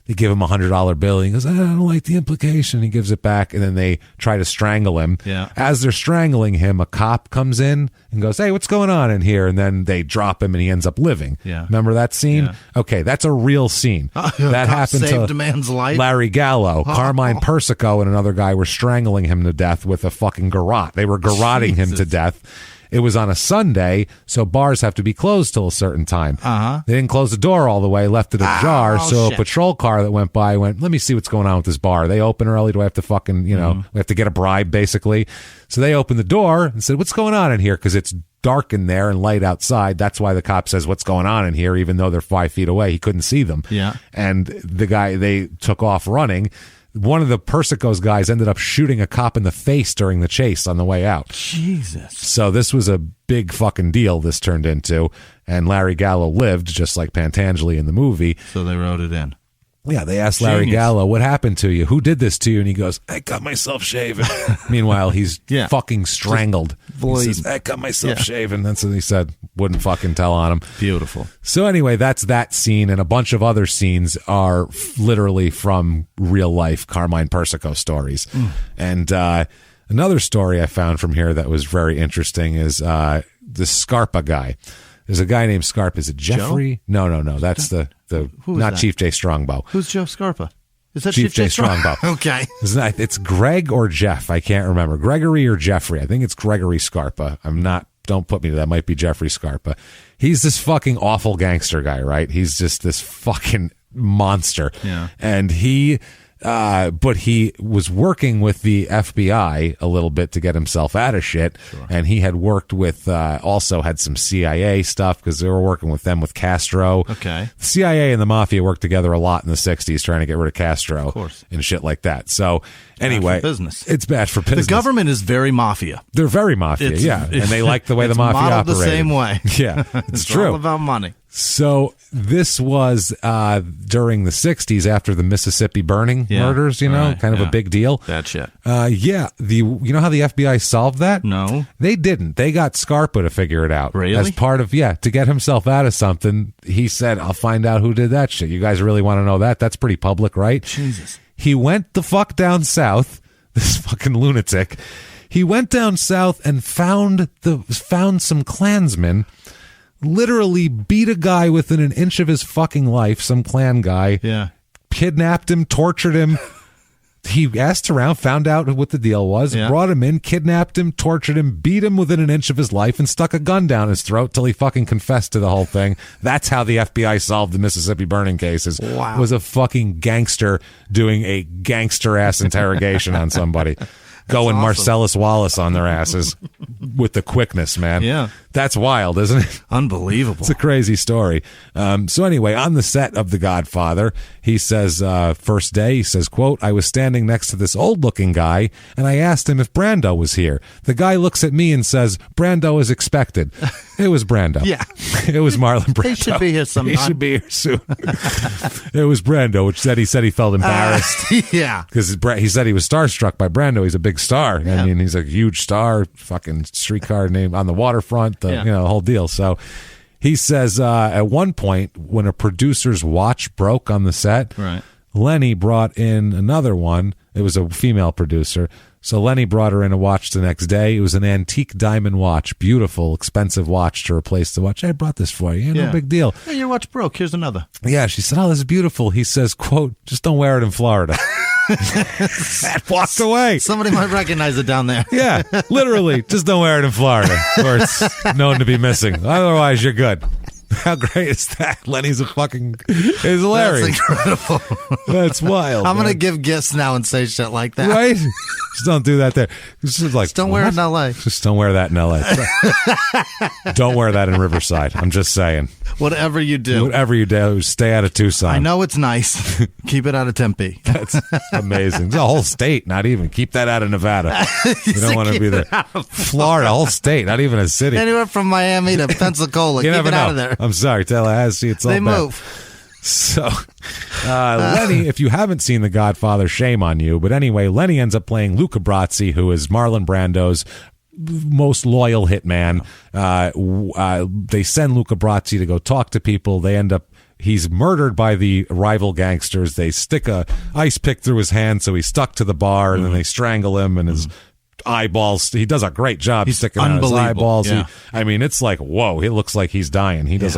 A: They give him $100 bill. He goes, I don't like the implication. He gives it back, and then they try to strangle him.
P: Yeah.
A: As they're strangling him, a cop comes in and goes, hey, what's going on in here? And then they drop him, and he ends up living.
P: Yeah.
A: Remember that scene?
P: Yeah.
A: Okay, that's a real scene. That happened
C: saved
A: to
C: a man's life.
A: Larry Gallo. Carmine Persico and another guy were strangling him to death with a fucking garrote. They were garroting him to death. It was on a Sunday, so bars have to be closed till a certain time. They didn't close the door all the way, left it ajar, so a patrol car that went by went, let me see what's going on with this bar. They open early. Do I have to fucking, we have to get a bribe, basically? So they opened the door and said, what's going on in here? Because it's dark in there and light outside. That's why the cop says, what's going on in here? Even though they're 5 feet away, he couldn't see them.
P: Yeah.
A: And the guy, they took off running. One of the Persico's guys ended up shooting a cop in the face during the chase on the way out.
P: Jesus.
A: So this was a big fucking deal this turned into, and Larry Gallo lived, just like Pantangeli in the movie.
P: So they wrote it in.
A: Yeah, they asked Larry Gallo, what happened to you? Who did this to you? And he goes, I got myself shaven. Meanwhile, he's fucking strangled. He says, I got myself shaven. That's what he said. Wouldn't fucking tell on him.
P: Beautiful.
A: So anyway, that's that scene, and a bunch of other scenes are literally from real life Carmine Persico stories. And another story I found from here that was very interesting is the Scarpa guy. There's a guy named Scarpa. Is it Jeffrey?
C: Joe?
A: No. That's the not
C: that?
A: Chief J Strongbow.
C: Who's Joe Scarpa? Is that
A: Chief J Strongbow?
C: Okay.
A: It's Greg or Jeff. I can't remember. Gregory or Jeffrey. I think it's Gregory Scarpa. Don't put me to that. Might be Jeffrey Scarpa. He's this fucking awful gangster guy, right? He's just this fucking monster.
P: Yeah.
A: And but he was working with the FBI a little bit to get himself out of shit.
P: Sure.
A: And he had worked with, also had some CIA stuff because they were working with them with Castro.
P: Okay.
A: The CIA and the Mafia worked together a lot in the 60s trying to get rid of Castro.
P: Of course.
A: And shit like that. So anyway,
P: bad for business.
A: It's bad for business.
C: The government is very mafia.
A: They're very mafia, and they like the way the mafia
C: modeled
A: operates.
C: the same way.
A: Yeah, it's true.
C: All about money.
A: So this was during the 60s after the Mississippi burning murders, kind of a big deal.
P: That shit.
A: You know how the FBI solved that?
P: No.
A: They didn't. They got Scarpa to figure it out.
P: Really?
A: As part of, to get himself out of something, he said, I'll find out who did that shit. You guys really want to know that? That's pretty public, right?
P: Jesus.
A: He went the fuck down south, this fucking lunatic. He went down south and found some Klansmen, literally beat a guy within an inch of his fucking life, some Klan guy, kidnapped him, tortured him. He asked around, found out what the deal was, brought him in, kidnapped him, tortured him, beat him within an inch of his life, and stuck a gun down his throat till he fucking confessed to the whole thing. That's how the FBI solved the Mississippi burning cases.
C: Wow.
A: Was a fucking gangster doing a gangster-ass interrogation on somebody. Going awesome. Marcellus Wallace on their asses with the quickness, man.
P: Yeah.
A: That's wild, isn't it?
C: Unbelievable.
A: It's a crazy story. So anyway, on the set of The Godfather, he says, first day, he says, quote, I was standing next to this old-looking guy, and I asked him if Brando was here. The guy looks at me and says, Brando is expected. It was Brando.
C: Yeah.
A: It was Marlon Brando.
C: He should be here sometime.
A: He should be here soon. It was Brando, which he said he felt embarrassed.
C: Yeah.
A: Because he said he was starstruck by Brando. He's a big star. Yeah. I mean, he's a huge star, fucking streetcar name on the waterfront, the whole deal. So he says at one point when a producer's watch broke on the set,
C: right,
A: Lenny brought in another one. It was a female producer. So Lenny brought her in a watch the next day. It was an antique diamond watch, beautiful, expensive watch to replace the watch. I brought this for you. No big deal.
C: Hey, your watch broke. Here's another.
A: Yeah, she said, oh, this is beautiful. He says, quote, just don't wear it in Florida. That walked away.
C: Somebody might recognize it down there.
A: Yeah, literally. Just don't wear it in Florida, where it's known to be missing. Otherwise, you're good. How great is that? Lenny's it's hilarious.
C: That's incredible.
A: That's wild.
C: I'm going to give gifts now and say shit like that.
A: Right? Just don't do that there. Just
C: don't wear it in L.A.
A: Just don't wear that in L.A. Don't wear that in Riverside. I'm just saying.
C: Whatever you do.
A: Whatever you do, stay out of Tucson.
C: I know it's nice. Keep it out of Tempe.
A: That's amazing. The whole state, not even. Keep that out of Nevada. You don't want to be there. Florida, whole state, not even a city.
C: Anywhere from Miami to Pensacola. Keep it out of there.
A: I'm sorry, Tallahassee. It's all
C: they
A: bad.
C: move.
A: So, Lenny, if you haven't seen The Godfather, shame on you. But anyway, Lenny ends up playing Luca Brasi, who is Marlon Brando's most loyal hitman. They send Luca Brasi to go talk to people. He's murdered by the rival gangsters. They stick a ice pick through his hand, so he's stuck to the bar, and then they strangle him, and his eyeballs. He does a great job sticking out his eyeballs.
C: Yeah.
A: It's like, whoa, it looks like he's dying. He does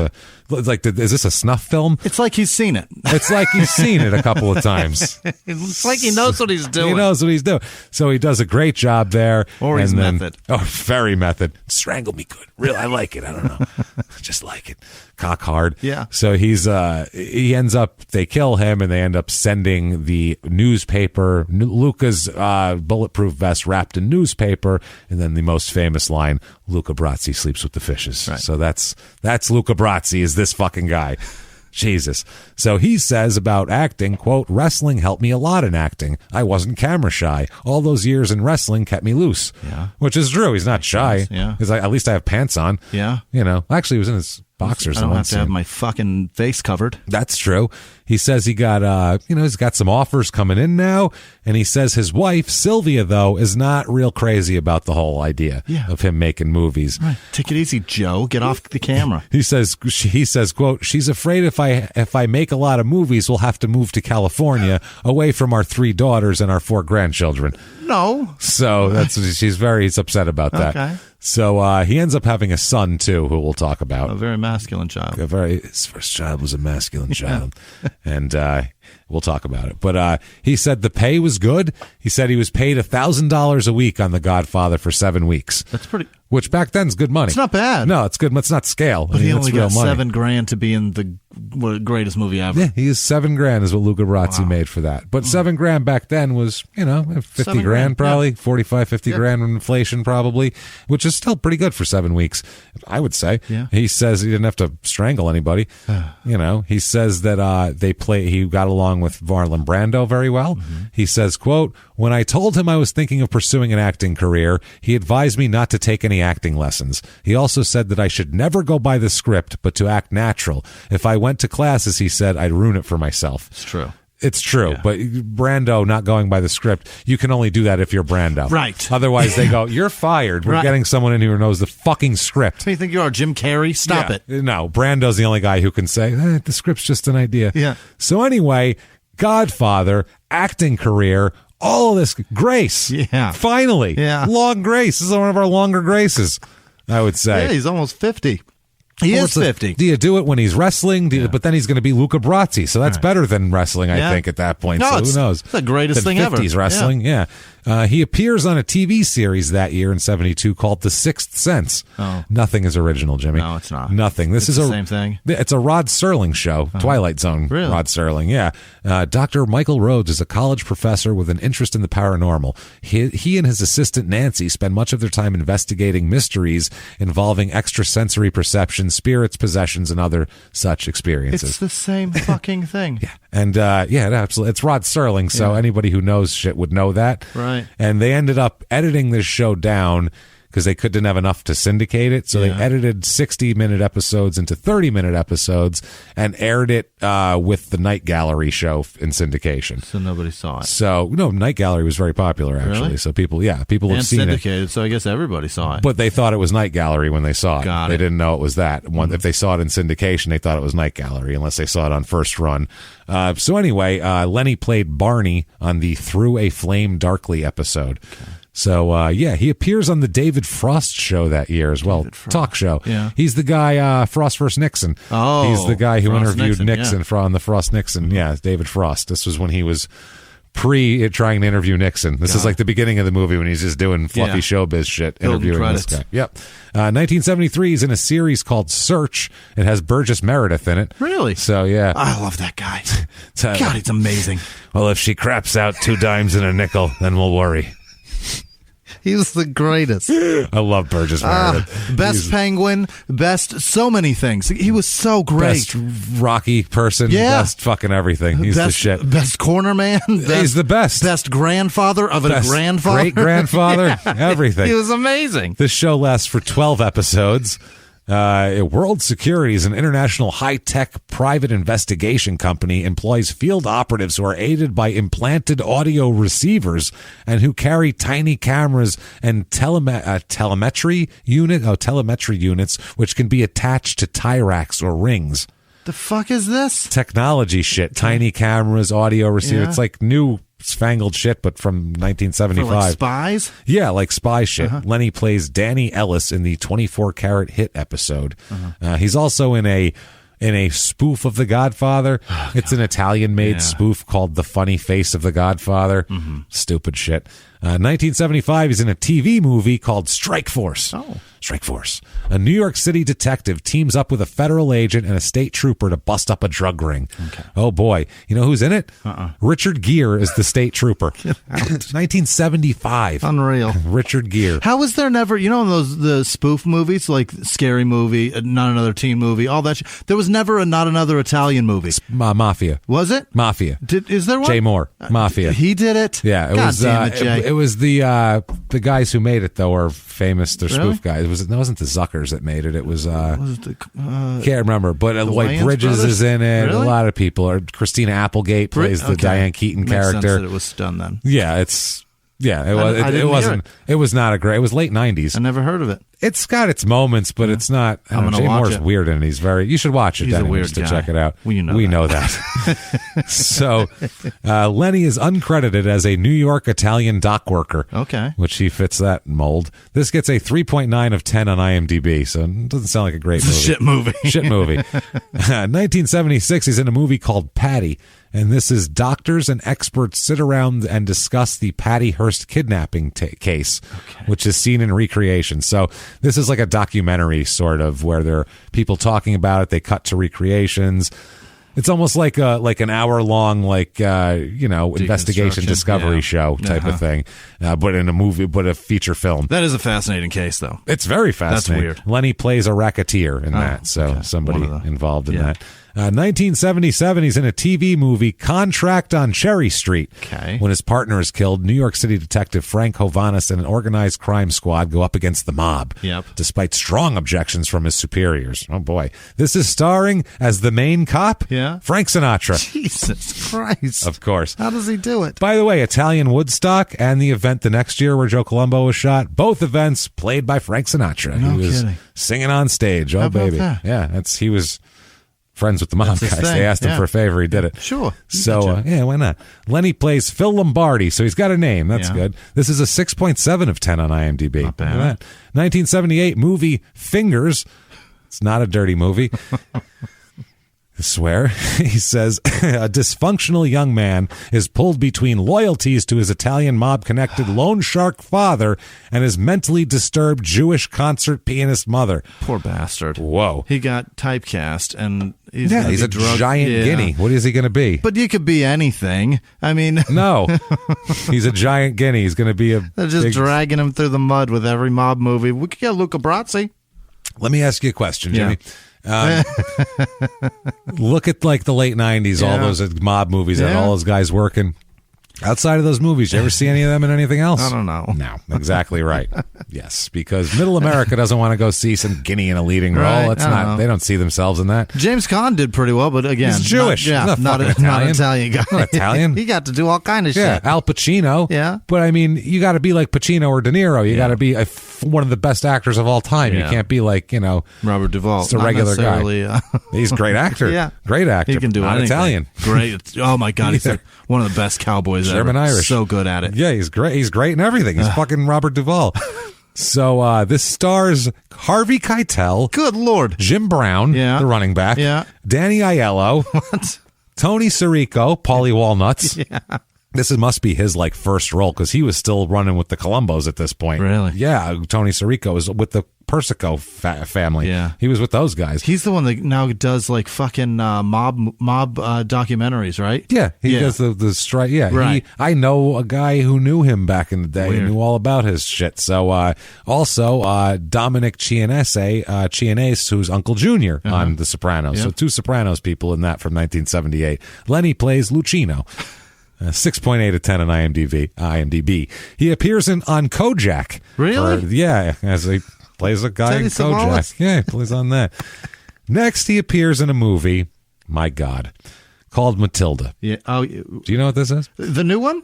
A: is this a snuff film?
C: It's like he's seen it.
A: It's like he's seen it a couple of times.
C: It's like he knows what he's doing.
A: He knows what he's doing. So he does a great job there.
C: Or he's method.
A: Oh, very method. Strangle me good. Really, I like it. I don't know. Just like it. Cock hard.
C: Yeah.
A: So he ends up, they kill him, and they end up sending the newspaper, Luca's bulletproof vest wrapped in newspaper, and then the most famous line, Luca Brasi sleeps with the fishes.
C: Right.
A: So that's Luca Brasi, is this fucking guy. Jesus. So he says about acting, quote, wrestling helped me a lot in acting. I wasn't camera shy. All those years in wrestling kept me loose.
C: Yeah.
A: Which is true. He's not shy.
C: Yeah.
A: Because at least I have pants on.
C: Yeah.
A: Actually, he was in his boxers.
C: I don't have to have my fucking face covered.
A: That's true. He says he got, he's got some offers coming in now. And he says his wife, Sylvia, though, is not real crazy about the whole idea of him making movies.
C: Right. Take it easy, Joe. Get off the camera.
A: He says, quote, she's afraid if I make a lot of movies, we'll have to move to California away from our 3 daughters and our 4 grandchildren.
C: No.
A: So he's upset about that.
C: Okay.
A: So he ends up having a son, too, who we'll talk about.
C: A very masculine child.
A: His first child was a masculine child. And we'll talk about it. But he said the pay was good. He said he was paid $1,000 a week on The Godfather for 7 weeks.
C: That's pretty...
A: Which back then's good money.
C: It's not bad.
A: No, it's good. It's not scale.
C: But he only got
A: money.
C: $7,000 to be in the greatest movie ever.
A: Yeah, he is $7,000 is what Luca Brasi made for that. But $7,000 back then was, $50,000 probably, 45, $50,000 with inflation probably, which is still pretty good for 7 weeks, I would say.
C: Yeah.
A: He says he didn't have to strangle anybody. He says that he got along with Marlon Brando very well. Mm-hmm. He says, quote, when I told him I was thinking of pursuing an acting career, he advised me not to take any acting lessons. He also said that I should never go by the script, but to act natural. If I went to classes, he said, I'd ruin it for myself.
C: It's true.
A: It's true, but Brando not going by the script, you can only do that if you're Brando.
C: Right.
A: Otherwise, they go, you're fired. We're getting someone in here who knows the fucking script.
C: Who do you think you are, Jim Carrey? Stop it.
A: No, Brando's the only guy who can say, the script's just an idea.
C: Yeah.
A: So anyway, Godfather, acting career, all of this grace.
C: Yeah.
A: Finally.
C: Yeah.
A: Long grace. This is one of our longer graces, I would say.
C: Yeah, he's almost 50. He is 50.
A: Do you do it when he's wrestling? But then he's going to be Luca Brasi, so that's better than wrestling, I think, at that point.
C: No,
A: so who knows?
C: It's the greatest thing ever.
A: 50s wrestling, yeah. He appears on a TV series that year in 72 called The Sixth Sense.
P: Oh.
A: Nothing is original, Jimmy.
P: No, it's not.
A: Nothing. This is
P: the same thing.
A: It's a Rod Serling show. Twilight Zone.
P: Really?
A: Rod Serling, yeah. Dr. Michael Rhodes is a college professor with an interest in the paranormal. He and his assistant Nancy spend much of their time investigating mysteries involving extrasensory perception, spirits, possessions, and other such experiences.
C: It's the same fucking thing.
A: Yeah. And absolutely. It's Rod Serling, so anybody who knows shit would know that.
C: Right.
A: And they ended up editing this show down because they didn't have enough to syndicate it. So they edited 60-minute episodes into 30-minute episodes and aired it with the Night Gallery show in syndication.
C: So nobody saw it.
A: So, no, Night Gallery was very popular, actually.
C: Really?
A: So people have seen it.
C: Syndicated, so I guess everybody saw it.
A: But they thought it was Night Gallery when they saw it.
C: Got it.
A: They didn't know it was that. If they saw it in syndication, they thought it was Night Gallery, unless they saw it on first run. So anyway, Lenny played Barney on the Through a Flame Darkly episode. Okay. So, he appears on the David Frost show that year as well. Talk show.
C: Yeah.
A: He's the guy, Frost vs. Nixon.
C: Oh.
A: He's the guy who
C: Frost
A: interviewed Nixon
C: yeah.
A: on the Frost Nixon. Yeah, David Frost. This was when he was trying to interview Nixon. This is like the beginning of the movie when he's just doing fluffy showbiz shit, interviewing this guy. Yep. 1973 is in a series called Search. It has Burgess Meredith in it.
C: Really?
A: So, yeah.
C: I love that guy. God, he's amazing.
A: Well, if she craps out 2 dimes and a nickel, then we'll worry.
C: He was the greatest.
A: I love Burgess Meredith.
C: Best Penguin, best so many things. He was so great.
A: Best Rocky person, best fucking everything. He's the shit.
C: Best corner man.
A: He's the best.
C: Best grandfather of a grandfather.
A: Great-grandfather, everything.
C: He was amazing.
A: This show lasts for 12 episodes. World Securities, an international high-tech private investigation company, employs field operatives who are aided by implanted audio receivers and who carry tiny cameras and telemetry units, which can be attached to tie racks or rings.
C: The fuck is this?
A: Technology shit. Tiny cameras, audio receiver.
C: Yeah.
A: It's like new fangled shit, but from 1975.
C: For like spies?
A: Yeah, like spy shit. Lenny plays Danny Ellis in the 24 Karat Hit episode. He's also in a spoof of The Godfather. It's an Italian-made spoof called The Funny Face of the Godfather. Stupid shit. 1975, he's in a TV movie called Strike Force. Strike Force. A New York City detective teams up with a federal agent and a state trooper to bust up a drug ring. Okay. Oh, boy. You know who's in it? Richard Gere is the state trooper. 1975.
C: Unreal.
A: Richard Gere.
C: How was there never, in the spoof movies, like Scary Movie, Not Another Teen Movie, all that shit, there was never a Not Another Italian movie.
A: Mafia.
C: Was it?
A: Mafia.
C: Is there one?
A: Jay Moore. Mafia.
C: He did it?
A: Yeah.
C: God damn it, Jay.
A: It was the guys who made it, though, are famous. They're spoof guys. It wasn't the Zuckers that made it. It was can't remember, but Lloyd Bridges is in it.
C: Really?
A: A lot of people are. Christina Applegate plays the Diane Keaton character.
C: Sense that it was done then.
A: Yeah, it was not a great. It was late 90s.
C: I never heard of it.
A: It's got its moments, but it's not. Jay Moore's weird and he's very. You should watch it.
C: He's a weird
A: to
C: guy.
A: check it out.
C: We know
A: that. So, Lenny is uncredited as a New York Italian dock worker.
C: Okay,
A: which he fits that mold. This gets a 3.9 of 10 on IMDb, so it doesn't sound like a great movie.
C: Shit movie.
A: Shit movie. 1976, he's in a movie called Patty. And this is doctors and experts sit around and discuss the Patty Hearst kidnapping case, which is seen in recreation. So this is like a documentary sort of where there are people talking about it. They cut to recreations. It's almost like an hour long investigation discovery show type of thing, but in a movie, but a feature film.
C: That is a fascinating case, though.
A: It's very fascinating.
C: That's weird.
A: Lenny plays a racketeer in that, so somebody involved in that. 1977, he's in a TV movie, Contract on Cherry Street.
C: Okay.
A: When his partner is killed, New York City detective Frank Hovanes and an organized crime squad go up against the mob.
C: Yep.
A: Despite strong objections from his superiors. Oh, boy. This is starring as the main cop, Frank Sinatra.
C: Jesus Christ.
A: Of course.
C: How does he do it?
A: By the way, Italian Woodstock and the event the next year where Joe Columbo was shot, both events played by Frank Sinatra.
C: No
A: he was
C: kidding.
A: Singing on stage. Oh,
C: How about
A: baby.
C: that?
A: Yeah, he was friends with the mob guys. They asked him for a favor. He did it.
C: Sure.
A: So, why not? Lenny plays Phil Lombardi, so he's got a name. That's good. This is a 6.7 of 10 on IMDb.
C: Not bad.
A: Look at that. 1978 movie Fingers. It's not a dirty movie. I swear. He says, a dysfunctional young man is pulled between loyalties to his Italian mob-connected loan shark father and his mentally disturbed Jewish concert pianist mother.
P: Poor bastard.
A: Whoa.
P: He got typecast, and he's
A: a giant guinea. What is he going to be?
P: But you could be anything. I mean...
A: No. He's a giant guinea. He's going to be
P: They're just dragging him through the mud with every mob movie. We could get Luca Brasi.
A: Let me ask you a question, Jimmy. Look at like the late 90s, all those mob movies and all those guys working. Outside of those movies, you ever see any of them in anything else?
P: I don't know.
A: No, exactly right. Yes, because middle America doesn't want to go see some guinea in a leading role.
P: Right,
A: It's not. They don't see themselves in that.
P: James Caan did pretty well, but again,
A: he's Jewish.
P: Not an Italian guy.
A: Not Italian.
P: He got to do all kind of shit.
A: Al Pacino.
P: Yeah,
A: but I mean, you got to be like Pacino or De Niro. You got to be one of the best actors of all time. You can't be like
P: Robert Duvall.
A: Just a regular guy. He's a great actor.
P: Yeah,
A: great actor.
P: He can do
A: not
P: anything.
A: Italian.
P: Great. Oh my God, he's one of the best cowboys
A: German
P: ever.
A: Irish.
P: So good at it.
A: Yeah, he's great. He's great in everything. He's fucking Robert Duvall. So this stars Harvey Keitel.
P: Good Lord.
A: Jim Brown, the running back.
P: Yeah.
A: Danny Aiello.
P: What?
A: Tony Sirico, Paulie Walnuts.
P: Yeah.
A: This must be his like first role because he was still running with the Columbos at this point.
P: Really?
A: Yeah. Tony Sirico was with the Persico family.
P: Yeah.
A: He was with those guys.
P: He's the one that now does like fucking mob documentaries, right?
A: Yeah. He does the strike. Yeah.
P: Right.
A: I know a guy who knew him back in the day.
P: Weird.
A: And knew all about his shit. So also Dominic Chianese, who's Uncle Junior on The Sopranos.
P: Yep.
A: So two Sopranos people in that from 1978. Lenny plays Lucino. 6.8 out of 10 on IMDb. He appears on Kojak.
P: Really?
A: As he plays a guy
P: Teddy
A: in Kojak.
P: Savalas?
A: Yeah, he plays on that. Next, he appears in a movie, my God, called Matilda.
P: Yeah. Oh,
A: do you know what this is?
P: The new one?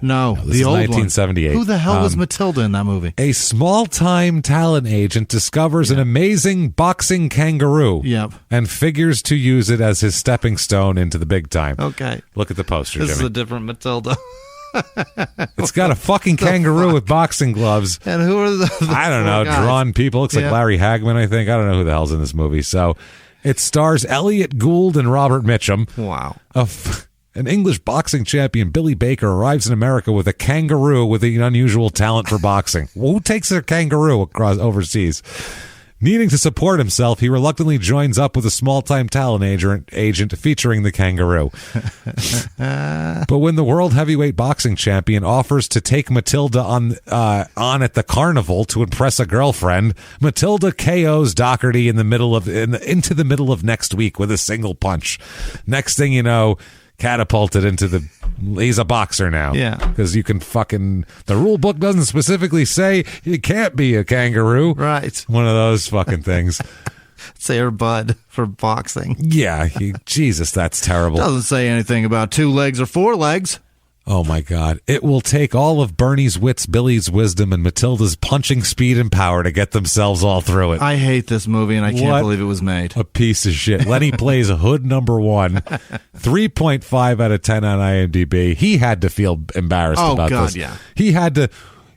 A: No. This
P: the
A: is
P: old
A: 1978.
P: one. Who the hell was Matilda in that movie?
A: A small-time talent agent discovers an amazing boxing kangaroo.
P: Yep.
A: And figures to use it as his stepping stone into the big time.
P: Okay.
A: Look at the poster,
P: This
A: Jimmy.
P: is a different Matilda.
A: It's got a fucking kangaroo with boxing gloves.
P: And who are the
A: I don't know,
P: guys?
A: drawn people. Looks like Larry Hagman, I think. I don't know who the hell's in this movie. So it stars Elliot Gould and Robert Mitchum.
P: Wow.
A: An English boxing champion, Billy Baker, arrives in America with a kangaroo with an unusual talent for boxing. Well, who takes a kangaroo across overseas? Needing to support himself, he reluctantly joins up with a small-time talent agent featuring the kangaroo. But when the world heavyweight boxing champion offers to take Matilda on at the carnival to impress a girlfriend, Matilda KOs Doherty into the middle of next week with a single punch. Next thing you know, catapulted into he's a boxer now.
P: Yeah.
A: Because you can the rule book doesn't specifically say you can't be a kangaroo.
P: Right.
A: One of those fucking things.
P: It's Air Bud for boxing.
A: Yeah. Jesus, that's terrible.
P: Doesn't say anything about 2 legs or 4 legs.
A: Oh, my God. It will take all of Bernie's wits, Billy's wisdom, and Matilda's punching speed and power to get themselves all through it.
P: I hate this movie, and I can't believe it was made.
A: A piece of shit. Lenny plays Hood number 1. 3.5 out of 10 on IMDb. He had to feel embarrassed about
P: God,
A: this.
P: Yeah.
A: He had to...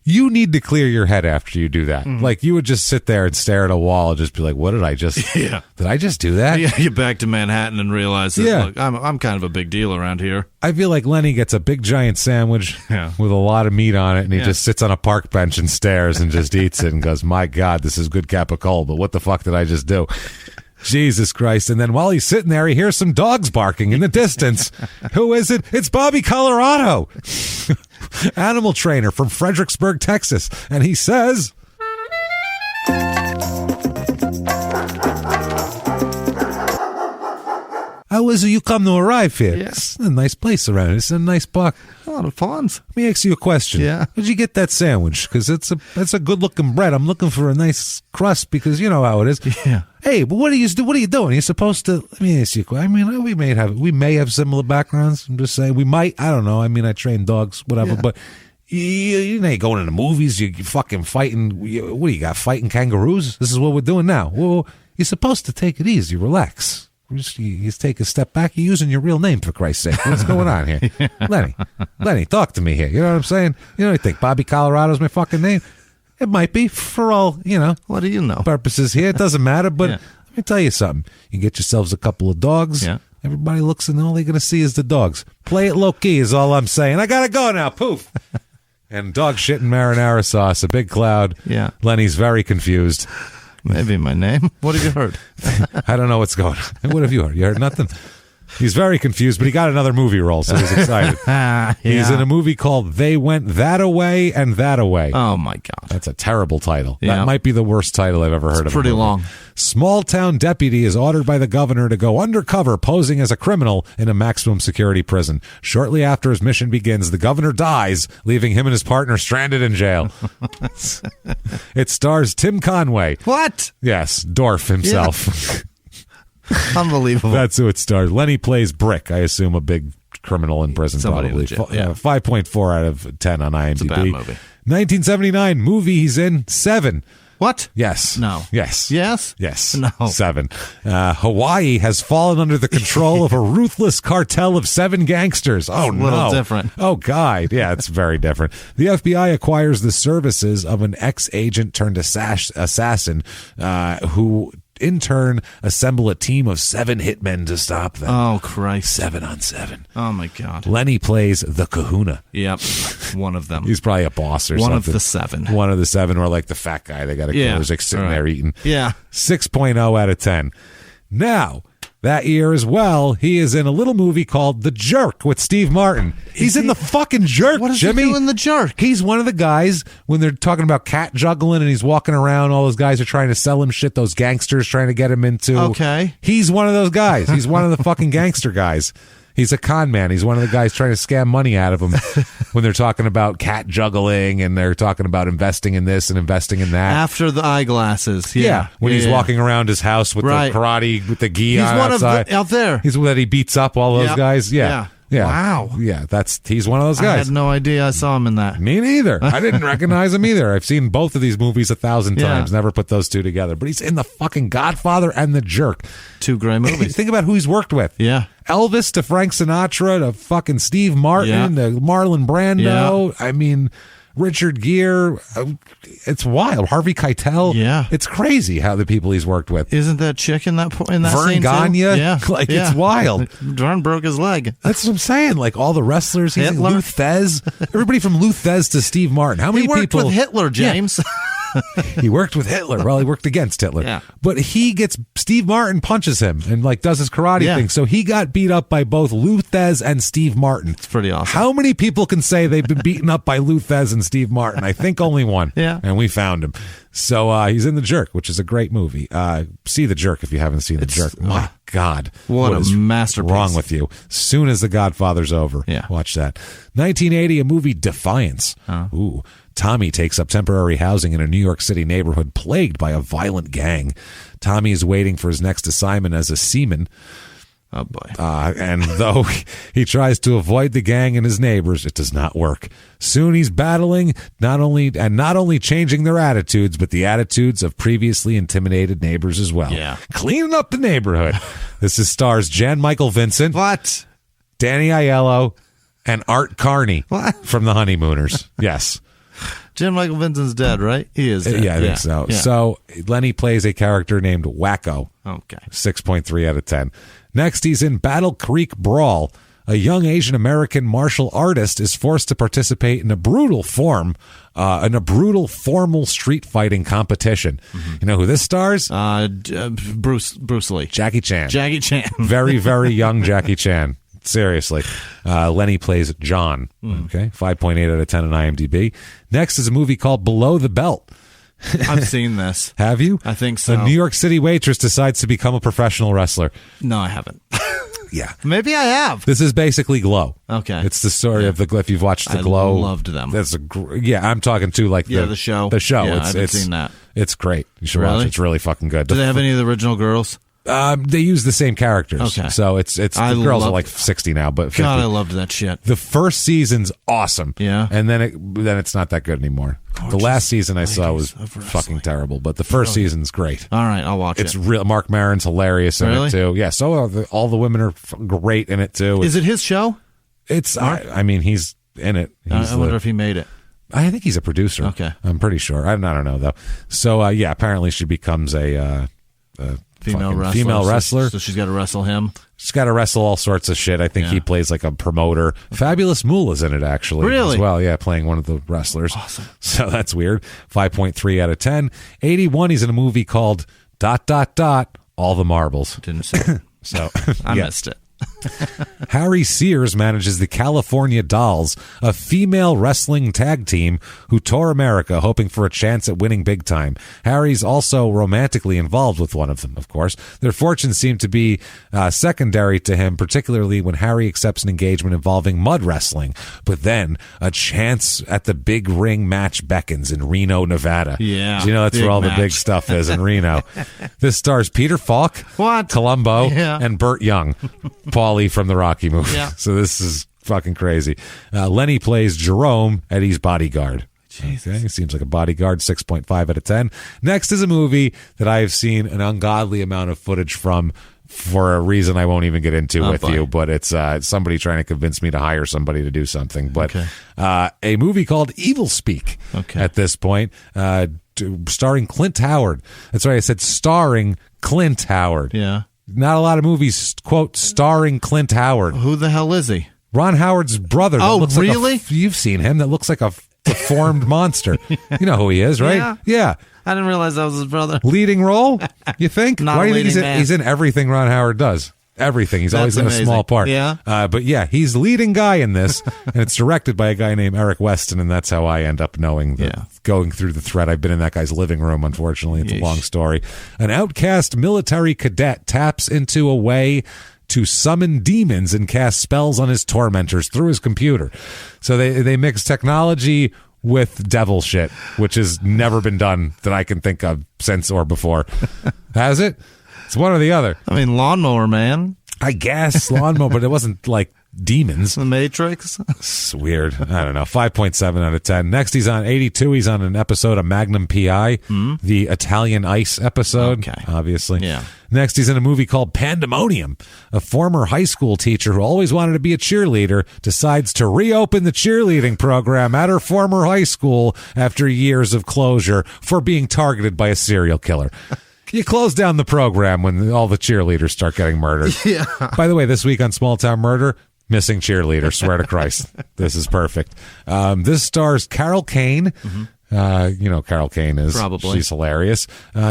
A: You need to clear your head after you do that.
P: Mm-hmm.
A: Like, you would just sit there and stare at a wall and just be like, what did I just...
P: Yeah.
A: Did I just do that?
P: Yeah, you back to Manhattan and realize that, look, I'm kind of a big deal around here.
A: I feel like Lenny gets a big giant sandwich with a lot of meat on it, and he just sits on a park bench and stares and just eats it and goes, my God, this is good capicola, but what the fuck did I just do? Jesus Christ. And then while he's sitting there, he hears some dogs barking in the distance. Who is it? It's Bobby Colorado, animal trainer from Fredericksburg, Texas. And he says... How is it you come to arrive here?
P: Yeah.
A: It's a nice place around here. It's a nice park.
P: A lot of fawns.
A: Let me ask you a question.
P: Yeah.
A: Where'd you get that sandwich? Because it's a good looking bread. I'm looking for a nice crust because you know how it is.
P: Yeah.
A: Hey, but what are you doing? You're supposed to. Let me ask you a question. I mean, we may have similar backgrounds. I'm just saying we might. I don't know. I mean, I train dogs, whatever.
P: Yeah.
A: But you know, you're going to the movies. You fucking fighting. What do you got? Fighting kangaroos? This is what we're doing now. Well, you're supposed to take it easy, relax. You take a step back. You're using your real name, for Christ's sake. What's going on here? Lenny, talk to me here. You know what I'm saying? You know, you think Bobby Colorado's my fucking name? It might be for all,
P: What do you know?
A: purposes here. It doesn't matter, but let me tell you something. You get yourselves a couple of dogs.
P: Yeah.
A: Everybody looks and all they're going to see is the dogs. Play it low-key is all I'm saying. I got to go now. Poof. And dog shit and marinara sauce, a big cloud.
P: Yeah.
A: Lenny's very confused.
P: Maybe my name. What have you heard?
A: I don't know what's going on. What have you heard? You heard nothing? He's very confused, but he got another movie role, so he's excited.
P: Yeah.
A: He's in a movie called They Went That Away and That Away.
P: Oh, my God.
A: That's a terrible title.
P: Yeah.
A: That might be the worst title I've ever heard of.
P: Pretty long.
A: Small-town deputy is ordered by the governor to go undercover posing as a criminal in a maximum security prison. Shortly after his mission begins, the governor dies, leaving him and his partner stranded in jail. It stars Tim Conway.
P: What?
A: Yes, Dorf himself.
P: Yeah. Unbelievable.
A: That's who it stars. Lenny plays Brick, I assume a big criminal in prison.
P: Somebody
A: probably.
P: legit, yeah.
A: 5.4 out of 10 on IMDb.
P: It's a bad movie.
A: 1979 movie he's in, Seven.
P: What?
A: Yes.
P: No.
A: Yes.
P: Yes?
A: Yes.
P: No.
A: 7. Hawaii has fallen under the control of a ruthless cartel of 7 gangsters. Oh,
P: it's a
A: no.
P: little different.
A: Oh, God. Yeah, it's very different. The FBI acquires the services of an ex-agent turned assassin who in turn assemble a team of 7 hitmen to stop them.
P: Oh, Christ.
A: 7 on 7.
P: Oh, my God.
A: Lenny plays the Kahuna.
P: Yep. One of them.
A: He's probably a boss or
P: One
A: something.
P: of the 7.
A: One of the 7, or like the fat guy they got to kill. He's like sitting there eating.
P: Yeah.
A: 6.0 out of 10. Now, that year as well, he is in a little movie called The Jerk with Steve Martin. He's in The fucking Jerk,
P: What is
A: Jimmy.
P: he doing, The Jerk?
A: He's one of the guys when they're talking about cat juggling and he's walking around. All those guys are trying to sell him shit. Those gangsters trying to get him into.
P: Okay.
A: He's one of those guys. He's one of the fucking gangster guys. He's a con man. He's one of the guys trying to scam money out of him when they're talking about cat juggling and they're talking about investing in this and investing in that.
P: After the eyeglasses. Yeah.
A: When he's walking around his house with the karate, with the gi on outside.
P: He's one out there.
A: He's that he beats up all those guys. Yeah.
P: Wow.
A: Yeah, he's one of those guys.
P: I had no idea I saw him in that.
A: Me neither. I didn't recognize him either. I've seen both of these movies 1,000 times.
P: Yeah.
A: Never put those two together. But he's in the fucking Godfather and The Jerk.
P: 2 great movies.
A: Think about who he's worked with.
P: Yeah.
A: Elvis to Frank Sinatra to fucking Steve Martin to Marlon Brando. I mean, Richard Gere. It's wild. Harvey Keitel.
P: Yeah.
A: It's crazy how the people he's worked with.
P: Isn't that chick in that
A: Verne
P: scene
A: Gagne?
P: too? Yeah.
A: It's wild.
P: Verne broke his leg.
A: That's what I'm saying. Like all the wrestlers. He's
P: Hitler.
A: Lou Thez. Everybody from Lou Thez to Steve Martin. How many
P: He worked
A: people
P: with Hitler, James.
A: He worked with Hitler. Well, he worked against Hitler.
P: Yeah.
A: But Steve Martin punches him and like does his karate thing. So he got beat up by both Lou Thez and Steve Martin. It's
P: pretty awesome.
A: How many people can say they've been beaten up by Lou Thez and Steve Martin? I think only one.
P: Yeah.
A: And we found him. So he's in The Jerk, which is a great movie. See The Jerk if you haven't seen The Jerk. My God.
P: What a
A: is
P: masterpiece.
A: wrong with you? Soon as The Godfather's over.
P: Yeah.
A: Watch that. 1980, a movie, Defiance. Ooh. Tommy takes up temporary housing in a New York City neighborhood plagued by a violent gang. Tommy is waiting for his next assignment as a seaman.
P: Oh, boy.
A: And though he tries to avoid the gang and his neighbors, it does not work. Soon he's battling not only changing their attitudes, but the attitudes of previously intimidated neighbors as well.
P: Yeah.
A: Cleaning up the neighborhood. This stars Jan Michael Vincent.
P: What?
A: Danny Aiello and Art Carney from The Honeymooners. Yes.
P: Jim Michael Vincent's dead, right? He is dead.
A: Yeah, I think so.
P: Yeah.
A: So Lenny plays a character named Wacko.
P: Okay.
A: 6.3 out of 10. Next, he's in Battle Creek Brawl. A young Asian American martial artist is forced to participate in a brutal formal street fighting competition. Mm-hmm. You know who this stars?
P: Bruce Lee.
A: Jackie Chan.
P: Jackie Chan.
A: Very, very young Jackie Chan. Seriously. Lenny plays John. Okay. 5.8 out of 10 on IMDb. Next is a movie called Below the Belt.
P: I've seen this.
A: Have you?
P: I think so.
A: A New York City waitress decides to become a professional wrestler.
P: No, I haven't.
A: Yeah.
P: Maybe I have.
A: This is basically Glow.
P: Okay.
A: It's the story of the Glow. If you've watched the
P: I
A: Glow.
P: loved them.
A: That's I'm talking to like
P: the show.
A: The show.
P: Yeah,
A: I haven't
P: seen that.
A: It's great. You should watch it. It's really fucking good.
P: Do they have any of the original girls?
A: They use the same characters.
P: Okay.
A: So it's the girls are like 60 now, but 50.
P: God, I loved that shit.
A: The first season's awesome.
P: Yeah.
A: And then it's not that good anymore. The last season I saw was fucking terrible, but the first season's great.
P: All right, I'll watch it.
A: It's real. Mark Maron's hilarious in it too. Yeah. So all the women are great in it too.
P: Is it his show?
A: It's. I mean, he's in it.
P: I wonder if he made it.
A: I think he's a producer.
P: Okay.
A: I'm pretty sure. I don't know though. So apparently she becomes a
C: Female
P: wrestler. So she's got to wrestle him.
A: She's got to wrestle all sorts of shit. I think he plays like a promoter. Fabulous Moolah's in it, actually.
P: Really?
A: As well, yeah, playing one of the wrestlers.
P: Awesome.
A: So that's weird. 5.3 out of 10. 81, he's in a movie called ... All the Marbles.
P: Didn't see it.
A: So
P: I missed it.
A: Harry Sears manages the California Dolls, a female wrestling tag team who tour America hoping for a chance at winning big time. Harry's also romantically involved with one of them, of course. Their fortunes seem to be secondary to him, particularly when Harry accepts an engagement involving mud wrestling. But then a chance at the big ring match beckons in Reno, Nevada.
P: Yeah.
A: You know, that's where all the big stuff is in Reno. This stars Peter Falk, Columbo, and Burt Young. Paulie from the Rocky movie.
P: Yeah.
A: So this is fucking crazy. Lenny plays Jerome, Eddie's bodyguard. Okay, seems like a bodyguard. 6.5 out of 10. Next is a movie that I have seen an ungodly amount of footage from for a reason I won't even get into with you, but it's somebody trying to convince me to hire somebody to do something. But a movie called Evil Speak at this point, starring Clint Howard. That's right, I said starring Clint Howard.
P: Yeah.
A: Not a lot of movies, quote, starring Clint Howard.
P: Who the hell is he?
A: Ron Howard's brother.
P: Oh, really?
A: You've seen him. That looks like a deformed monster. You know who he is, right? Yeah.
P: I didn't realize that was his brother.
A: Leading role, you think?
P: Not
A: Why do you
P: leading
A: think
P: man.
A: he's in everything Ron Howard does? Everything. He's always in a small part.
P: Yeah.
A: But yeah, he's leading guy in this, and it's directed by a guy named Eric Weston, and that's how I end up knowing going through the thread. I've been in that guy's living room, unfortunately. It's a long story. An outcast military cadet taps into a way to summon demons and cast spells on his tormentors through his computer. So they mix technology with devil shit, which has never been done that I can think of since or before. Has it? It's one or the other.
P: I mean, Lawnmower Man.
A: I guess Lawnmower, but it wasn't like demons.
P: The Matrix.
A: It's weird. I don't know. 5.7 out of 10. Next, he's on 82. He's on an episode of Magnum P.I., the Italian Ice episode, obviously.
P: Yeah.
A: Next, he's in a movie called Pandemonium. A former high school teacher who always wanted to be a cheerleader decides to reopen the cheerleading program at her former high school after years of closure for being targeted by a serial killer. You close down the program when all the cheerleaders start getting murdered.
P: Yeah.
A: By the way, this week on Small Town Murder, missing cheerleader. Swear to Christ. This is perfect. This stars Carol Kane. You know Carol Kane is.
P: Probably.
A: She's hilarious.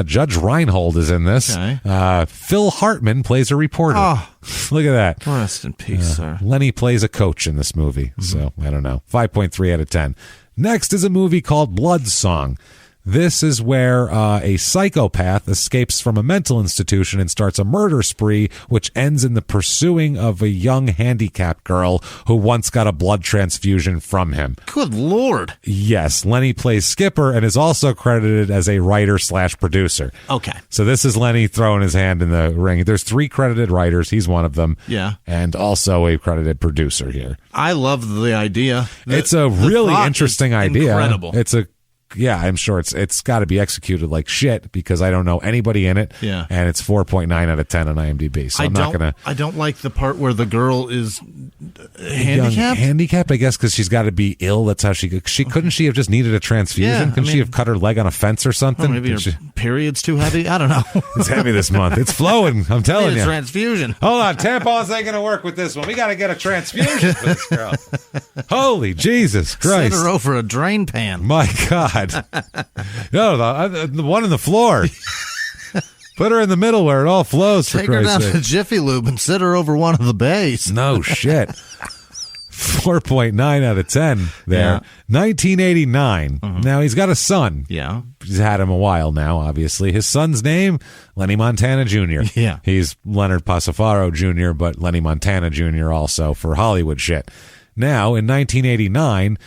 A: Judge Reinhold is in this. Phil Hartman plays a reporter.
P: Oh.
A: Look at that.
P: Rest in peace, sir.
A: Lenny plays a coach in this movie. So, I don't know. 5.3 out of 10. Next is a movie called Blood Song. This is where a psychopath escapes from a mental institution and starts a murder spree, which ends in the pursuing of a young handicapped girl who once got a blood transfusion from him.
P: Good Lord.
A: Yes, Lenny plays Skipper and is also credited as a writer/producer.
P: Okay.
A: So this is Lenny throwing his hand in the ring. There's 3 credited writers. He's one of them.
P: Yeah.
A: And also a credited producer here.
P: I love the idea.
A: It's a really interesting idea.
P: Incredible.
A: Yeah, I'm sure it's got to be executed like shit because I don't know anybody in it.
P: Yeah.
A: And it's 4.9 out of 10 on IMDb. So I'm not going to.
P: I don't like the part where the girl is handicapped.
A: Handicapped, I guess, because she's got to be ill. That's how she couldn't she have just needed a transfusion?
P: Yeah,
A: Couldn't she have cut her leg on a fence or something?
P: Maybe her period's too heavy. I don't know.
A: It's heavy this month. It's flowing. I'm telling you.
P: Transfusion.
A: Hold on, tampons ain't going to work with this one. We got to get a transfusion for this girl. Holy Jesus Christ!
P: Set her over a drain pan.
A: My God. No, the one on the floor. Put her in the middle where it all flows.
P: Take her down to Jiffy Lube and sit her over one of the bays.
A: No shit. 4.9 out of 10 there.
P: Yeah.
A: 1989. Now, he's got a son.
P: Yeah.
A: He's had him a while now, obviously. His son's name, Lenny Montana Jr.
P: Yeah.
A: He's Leonard Pasafaro Jr., but Lenny Montana Jr. also for Hollywood shit. Now, in 1989...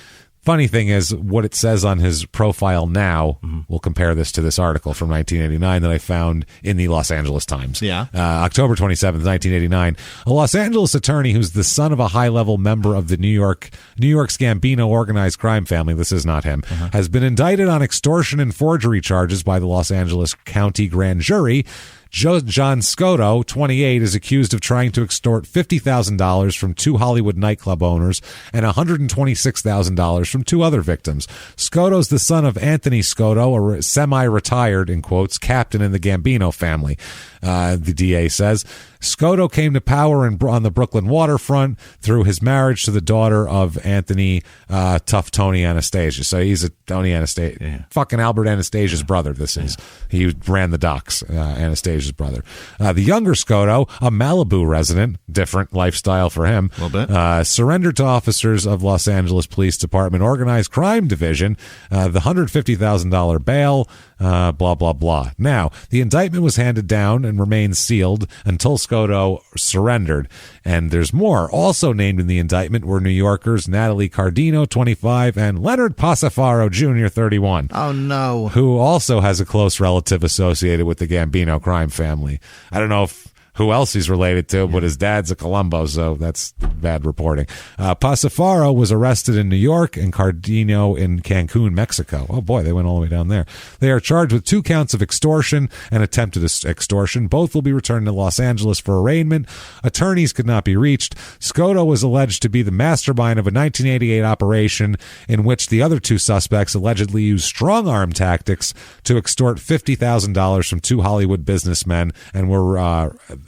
A: Funny thing is, what it says on his profile now, we'll compare this to this article from 1989 that I found in the Los Angeles Times.
P: Yeah.
A: October 27th, 1989. A Los Angeles attorney who's the son of a high-level member of the New York's Gambino organized crime family, this is not him, has been indicted on extortion and forgery charges by the Los Angeles County Grand Jury John Scotto, 28, is accused of trying to extort $50,000 from 2 Hollywood nightclub owners and $126,000 from 2 other victims. Scotto's the son of Anthony Scotto, a semi-retired, in quotes, captain in the Gambino family, the DA says. Scotto came to power on the Brooklyn waterfront through his marriage to the daughter of Anthony Tough Tony Anastasia. So he's a Tony Anastasia, fucking Albert Anastasia's brother. This is he ran the docks. Anastasia's brother. The younger Scotto, a Malibu resident, different lifestyle for him,
P: a little bit.
A: Surrendered to officers of Los Angeles Police Department Organized Crime Division. The $150,000 bail. Blah, blah, blah. Now, the indictment was handed down and remains sealed until Scotto surrendered. And there's more. Also named in the indictment were New Yorkers Natalie Cardino, 25, and Leonard Pasafaro Jr., 31.
P: Oh, no.
A: Who also has a close relative associated with the Gambino crime family. I don't know who else he's related to, but his dad's a Columbo, so that's bad reporting. Pasafaro was arrested in New York and Cardino in Cancun, Mexico. Oh, boy, they went all the way down there. They are charged with 2 counts of extortion and attempted extortion. Both will be returned to Los Angeles for arraignment. Attorneys could not be reached. Scotto was alleged to be the mastermind of a 1988 operation in which the other 2 suspects allegedly used strong-arm tactics to extort $50,000 from 2 Hollywood businessmen and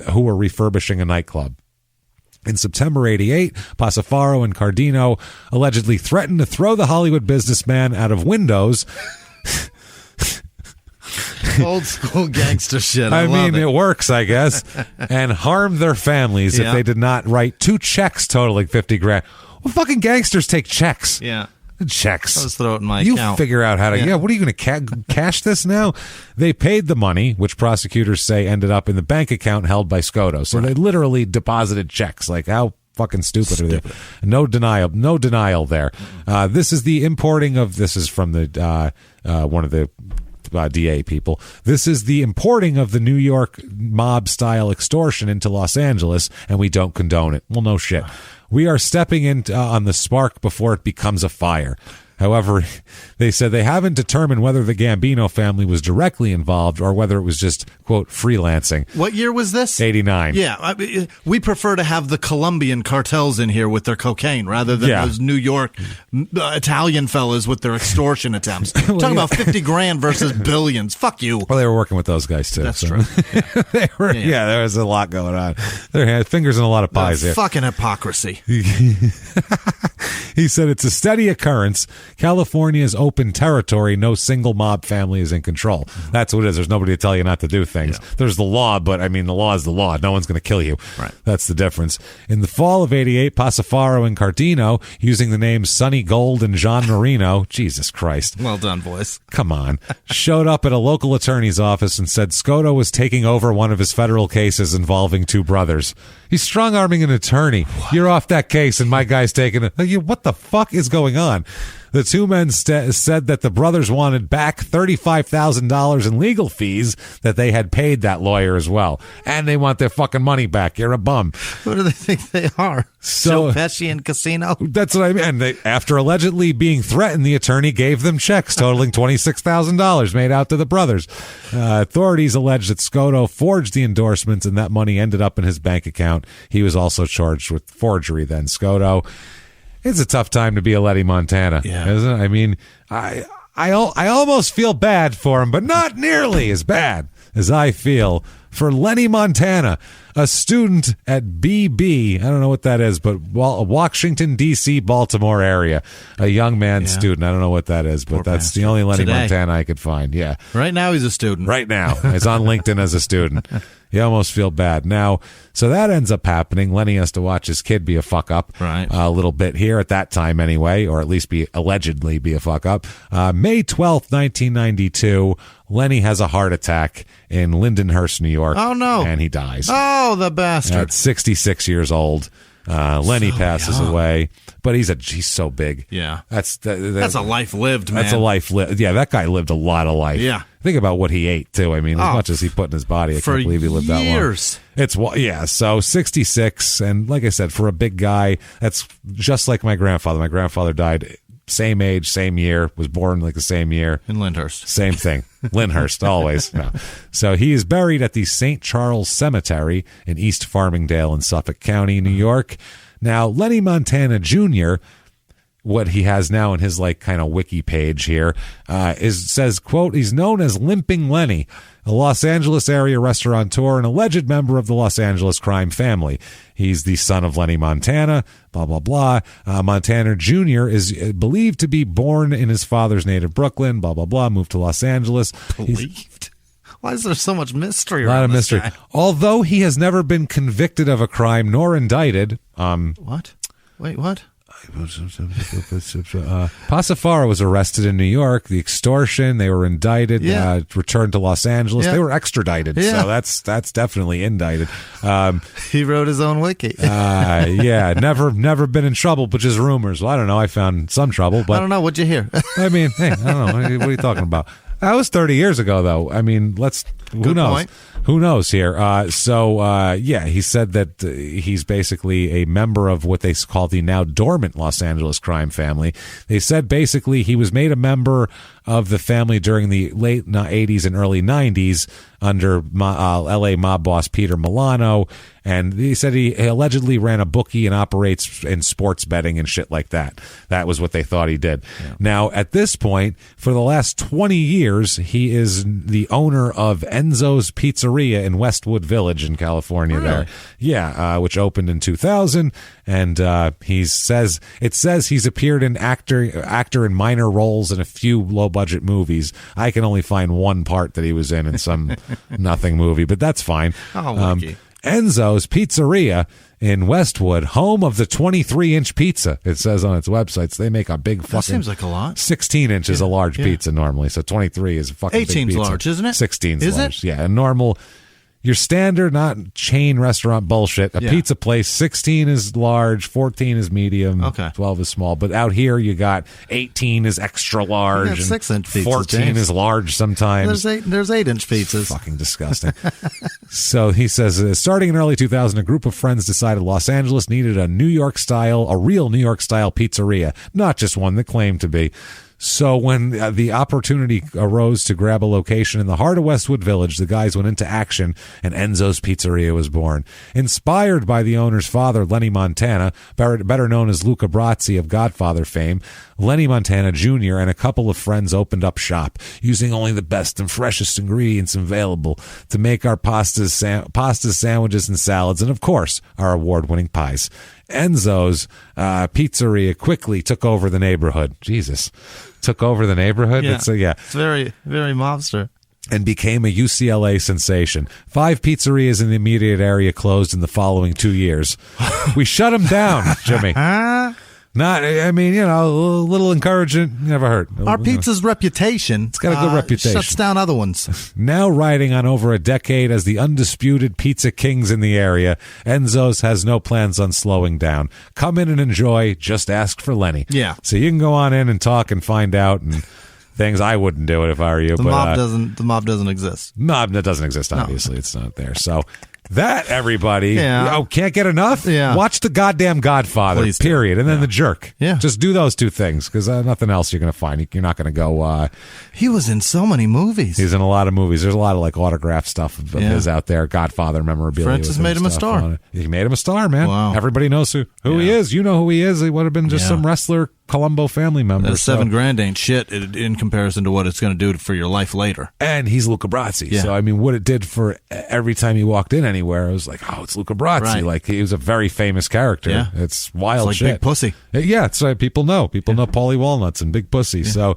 A: who were refurbishing a nightclub. In September 88, Pasafaro and Cardino allegedly threatened to throw the Hollywood businessman out of windows.
P: Old school gangster shit.
A: I mean, it works, I guess. And harmed their families if they did not write 2 checks totaling $50,000. Well, fucking gangsters take checks.
P: Yeah.
A: Checks.
P: Let's throw it in my
A: account.
P: You
A: figure out how to. What are you going to cash this now? They paid the money, which prosecutors say ended up in the bank account held by Scotto. So they literally deposited checks. Like, how fucking stupid are they? No denial there. This is the importing of. This is from the one of the DA people. This is the importing of the New York mob style extortion into Los Angeles, and we don't condone it. Well, no shit. We are stepping in on the spark before it becomes a fire. However, they said they haven't determined whether the Gambino family was directly involved or whether it was just, quote, freelancing.
C: What year was this?
A: 89.
C: Yeah, we prefer to have the Colombian cartels in here with their cocaine rather than those New York Italian fellas with their extortion attempts. Talking about $50,000 versus billions. Fuck you.
A: Well, they were working with those guys, too.
C: That's true.
A: They were, there was a lot going on. They had fingers in a lot of pies here.
C: Fucking hypocrisy.
A: He said it's a steady occurrence. California's open territory. No single mob family is in control. That's what it is. There's nobody to tell you not to do things. Yeah. There's the law, but I mean, the law is the law. No one's going to kill you.
C: Right.
A: That's the difference. In the fall of 88, Pasafaro and Cardino, using the names Sonny Gold and John Marino, Jesus Christ.
P: Well done, boys.
A: Come on. Showed up at a local attorney's office and said Scotto was taking over one of his federal cases involving 2 brothers. He's strong-arming an attorney. What? You're off that case, and my guy's taking it. What the fuck is going on? The 2 men said that the brothers wanted back $35,000 in legal fees that they had paid that lawyer as well. And they want their fucking money back. You're a bum.
C: Who do they think they are? Joe Pesci in Casino?
A: That's what I mean. And after allegedly being threatened, the attorney gave them checks totaling $26,000 made out to the brothers. Authorities allege that Scotto forged the endorsements and that money ended up in his bank account. He was also charged with forgery then. Scotto. It's a tough time to be a Lenny Montana, isn't it? I mean, I almost feel bad for him, but not nearly as bad as I feel for Lenny Montana, a student at BB. I don't know what that is, but Washington, D.C., Baltimore area. A young man student. I don't know what that is, but that's the only Lenny Montana I could find. Yeah.
C: Right now he's a student.
A: Right now. He's on LinkedIn as a student. You almost feel bad. Now, so that ends up happening. Lenny has to watch his kid be a fuck up a little bit here at that time anyway, or at least allegedly be a fuck up. May 12th, 1992, Lenny has a heart attack in Lindenhurst, New York.
C: Oh, no.
A: And he dies.
C: Oh, the bastard.
A: At 66 years old. Lenny passes away, but he's so big.
C: Yeah.
A: That's
C: a life lived, man.
A: That's a life lived. Yeah, that guy lived a lot of life.
C: Yeah.
A: Think about what he ate, too. I mean, as much as he put in his body, I can't believe he lived that long. So 66, and like I said, for a big guy, that's just like my grandfather. My grandfather died same age, same year, was born like the same year.
P: In Lyndhurst.
A: Same thing. Lyndhurst, always. No. So he is buried at the St. Charles Cemetery in East Farmingdale in Suffolk County, New York. Now, Lenny Montana Jr., what he has now in his like kind of wiki page here says, quote, he's known as Limping Lenny, a Los Angeles area restaurateur and alleged member of the Los Angeles crime family. He's the son of Lenny Montana, blah, blah, blah. Montana Jr. is believed to be born in his father's native Brooklyn, blah, blah, blah, moved to Los Angeles.
P: Believed? Why is there so much mystery?
A: A lot of mystery.
P: Guy?
A: Although he has never been convicted of a crime nor indicted.
P: What? Wait, what?
A: Pasafaro was arrested in New York. The extortion, they were indicted, returned to Los Angeles. They were extradited, so that's definitely indicted.
P: He wrote his own wiki.
A: Never been in trouble, but just rumors. Well, I don't know. I found some trouble, but
P: I don't know. What'd you hear?
A: I mean, hey, I don't know. What are you talking about? That was 30 years ago, though. I mean, who knows?
P: Point.
A: Who knows here? He said that he's basically a member of what they call the now dormant Los Angeles crime family. They said basically he was made a member of the family during the late 80s and early 90s under L.A. mob boss Peter Milano. And he said he allegedly ran a bookie and operates in sports betting and shit like that. That was what they thought he did. Yeah. Now, at this point, for the last 20 years, he is the owner of Enzo's Pizzeria in Westwood Village in California.
P: Really?
A: There. Yeah, which opened in 2000. And he says he's appeared in actor in minor roles in a few low-budget movies. I can only find one part that he was in some nothing movie, but that's fine. Enzo's Pizzeria in Westwood, home of the 23-inch pizza. It says on its websites they make a big fucking.
P: That seems like a lot.
A: 16 inches a large pizza normally, so 23 is a fucking big pizza.
P: 18's large, isn't it?
A: 16's large. Yeah, a normal. Your standard, not chain restaurant bullshit. A pizza place, 16 is large, 14 is medium, 12 is small. But out here, you got 18 is extra large, and
P: 6-inch pizzas,
A: 14 is large sometimes.
P: There's 8-inch pizzas.
A: Fucking disgusting. So he says, starting in early 2000, a group of friends decided Los Angeles needed a real New York style pizzeria, not just one that claimed to be. So when the opportunity arose to grab a location in the heart of Westwood Village, the guys went into action, and Enzo's Pizzeria was born. Inspired by the owner's father, Lenny Montana, better known as Luca Brasi of Godfather fame, Lenny Montana Jr. and a couple of friends opened up shop, using only the best and freshest ingredients available to make our pastas, sandwiches, and salads, and of course, our award-winning pies. Enzo's Pizzeria quickly took over the neighborhood. Jesus. Took over the neighborhood?
P: Yeah. It's very, very mobster.
A: And became a UCLA sensation. 5 pizzerias in the immediate area closed in the following 2 years. We shut them down, Jimmy. A little encouraging, never hurt.
P: Our pizza's reputation.
A: It's got a good reputation.
P: Shuts down other ones.
A: Now riding on over a decade as the undisputed pizza kings in the area, Enzo's has no plans on slowing down. Come in and enjoy. Just ask for Lenny.
P: Yeah.
A: So you can go on in and talk and find out and things. I wouldn't do it if I were you.
P: The mob doesn't exist.
A: Mob that doesn't exist. Obviously, It's not there. So. That, everybody, can't get enough?
C: Yeah.
A: Watch the goddamn Godfather, period. And then The Jerk.
C: Yeah.
A: Just do those two things, because nothing else you're going to find. You're not going to go...
C: he was in so many movies.
A: He's in a lot of movies. There's a lot of autograph stuff of his out there. Godfather memorabilia.
C: Francis made him a star.
A: He made him a star, man.
C: Wow.
A: Everybody knows who he is. You know who he is. He would have been just some wrestler, Columbo family member.
C: That $7,000 ain't shit in comparison to what it's going to do for your life later.
A: And he's Luca Brasi.
C: Yeah.
A: So, I mean, what it did for every time he walked in anywhere, it was like, oh, it's Luca Brasi.
C: Right.
A: Like, he was a very famous character.
C: Yeah.
A: It's wild
C: like
A: shit.
C: Big Pussy.
A: Yeah, it's right. People know. People know Paulie Walnuts and Big Pussy. Yeah. So,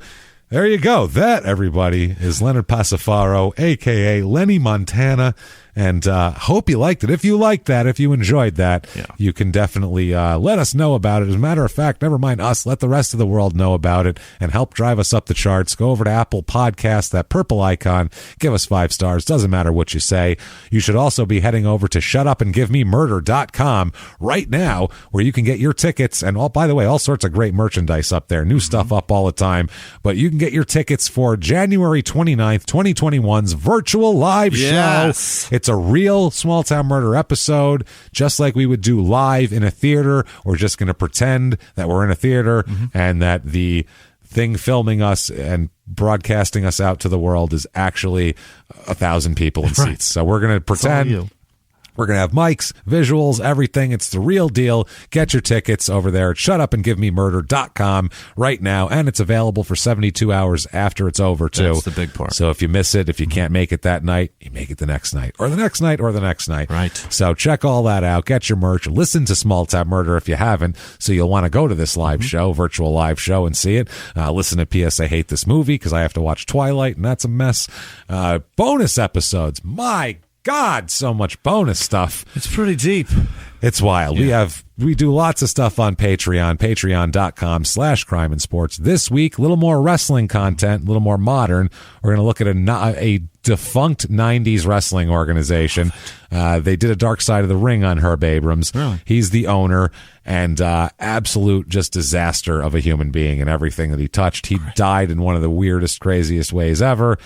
A: there you go. That, everybody, is Leonard Pasafaro, a.k.a. Lenny Montana. And hope you liked it. If you liked that, if you enjoyed that, you can definitely let us know about it. As a matter of fact, never mind us, let the rest of the world know about it and help drive us up the charts. Go over to Apple Podcasts, that purple icon, give us 5 stars. Doesn't matter what you say. You should also be heading over to shutupandgivememurder.com right now, where you can get your tickets. And by the way, all sorts of great merchandise up there. New stuff up all the time. But you can get your tickets for January 29th, 2021's virtual live show. It's it's a real small town murder episode, just like we would do live in a theater. We're just going to pretend that we're in a theater and that the thing filming us and broadcasting us out to the world is actually 1,000 people in seats. So we're going to pretend. We're going to have mics, visuals, everything. It's the real deal. Get your tickets over there at shutupandgivememurder.com right now, and it's available for 72 hours after it's over, too.
P: That's the big part.
A: So if you miss it, if you can't make it that night, you make it the next night, or the next night, or the next night.
P: Right.
A: So check all that out. Get your merch. Listen to Small Town Murder if you haven't, so you'll want to go to this live show, virtual live show, and see it. Listen to P.S. I Hate This Movie, because I have to watch Twilight, and that's a mess. Bonus episodes. My God, so much bonus stuff.
P: It's pretty deep.
A: It's wild. We do lots of stuff on Patreon, patreon.com/crimeinsports. This week, a little more wrestling content, a little more modern. We're going to look at a defunct 90s wrestling organization. They did a Dark Side of the Ring on Herb Abrams.
P: Really?
A: He's the owner, and absolute just disaster of a human being and everything that he touched. He died in one of the weirdest, craziest ways ever.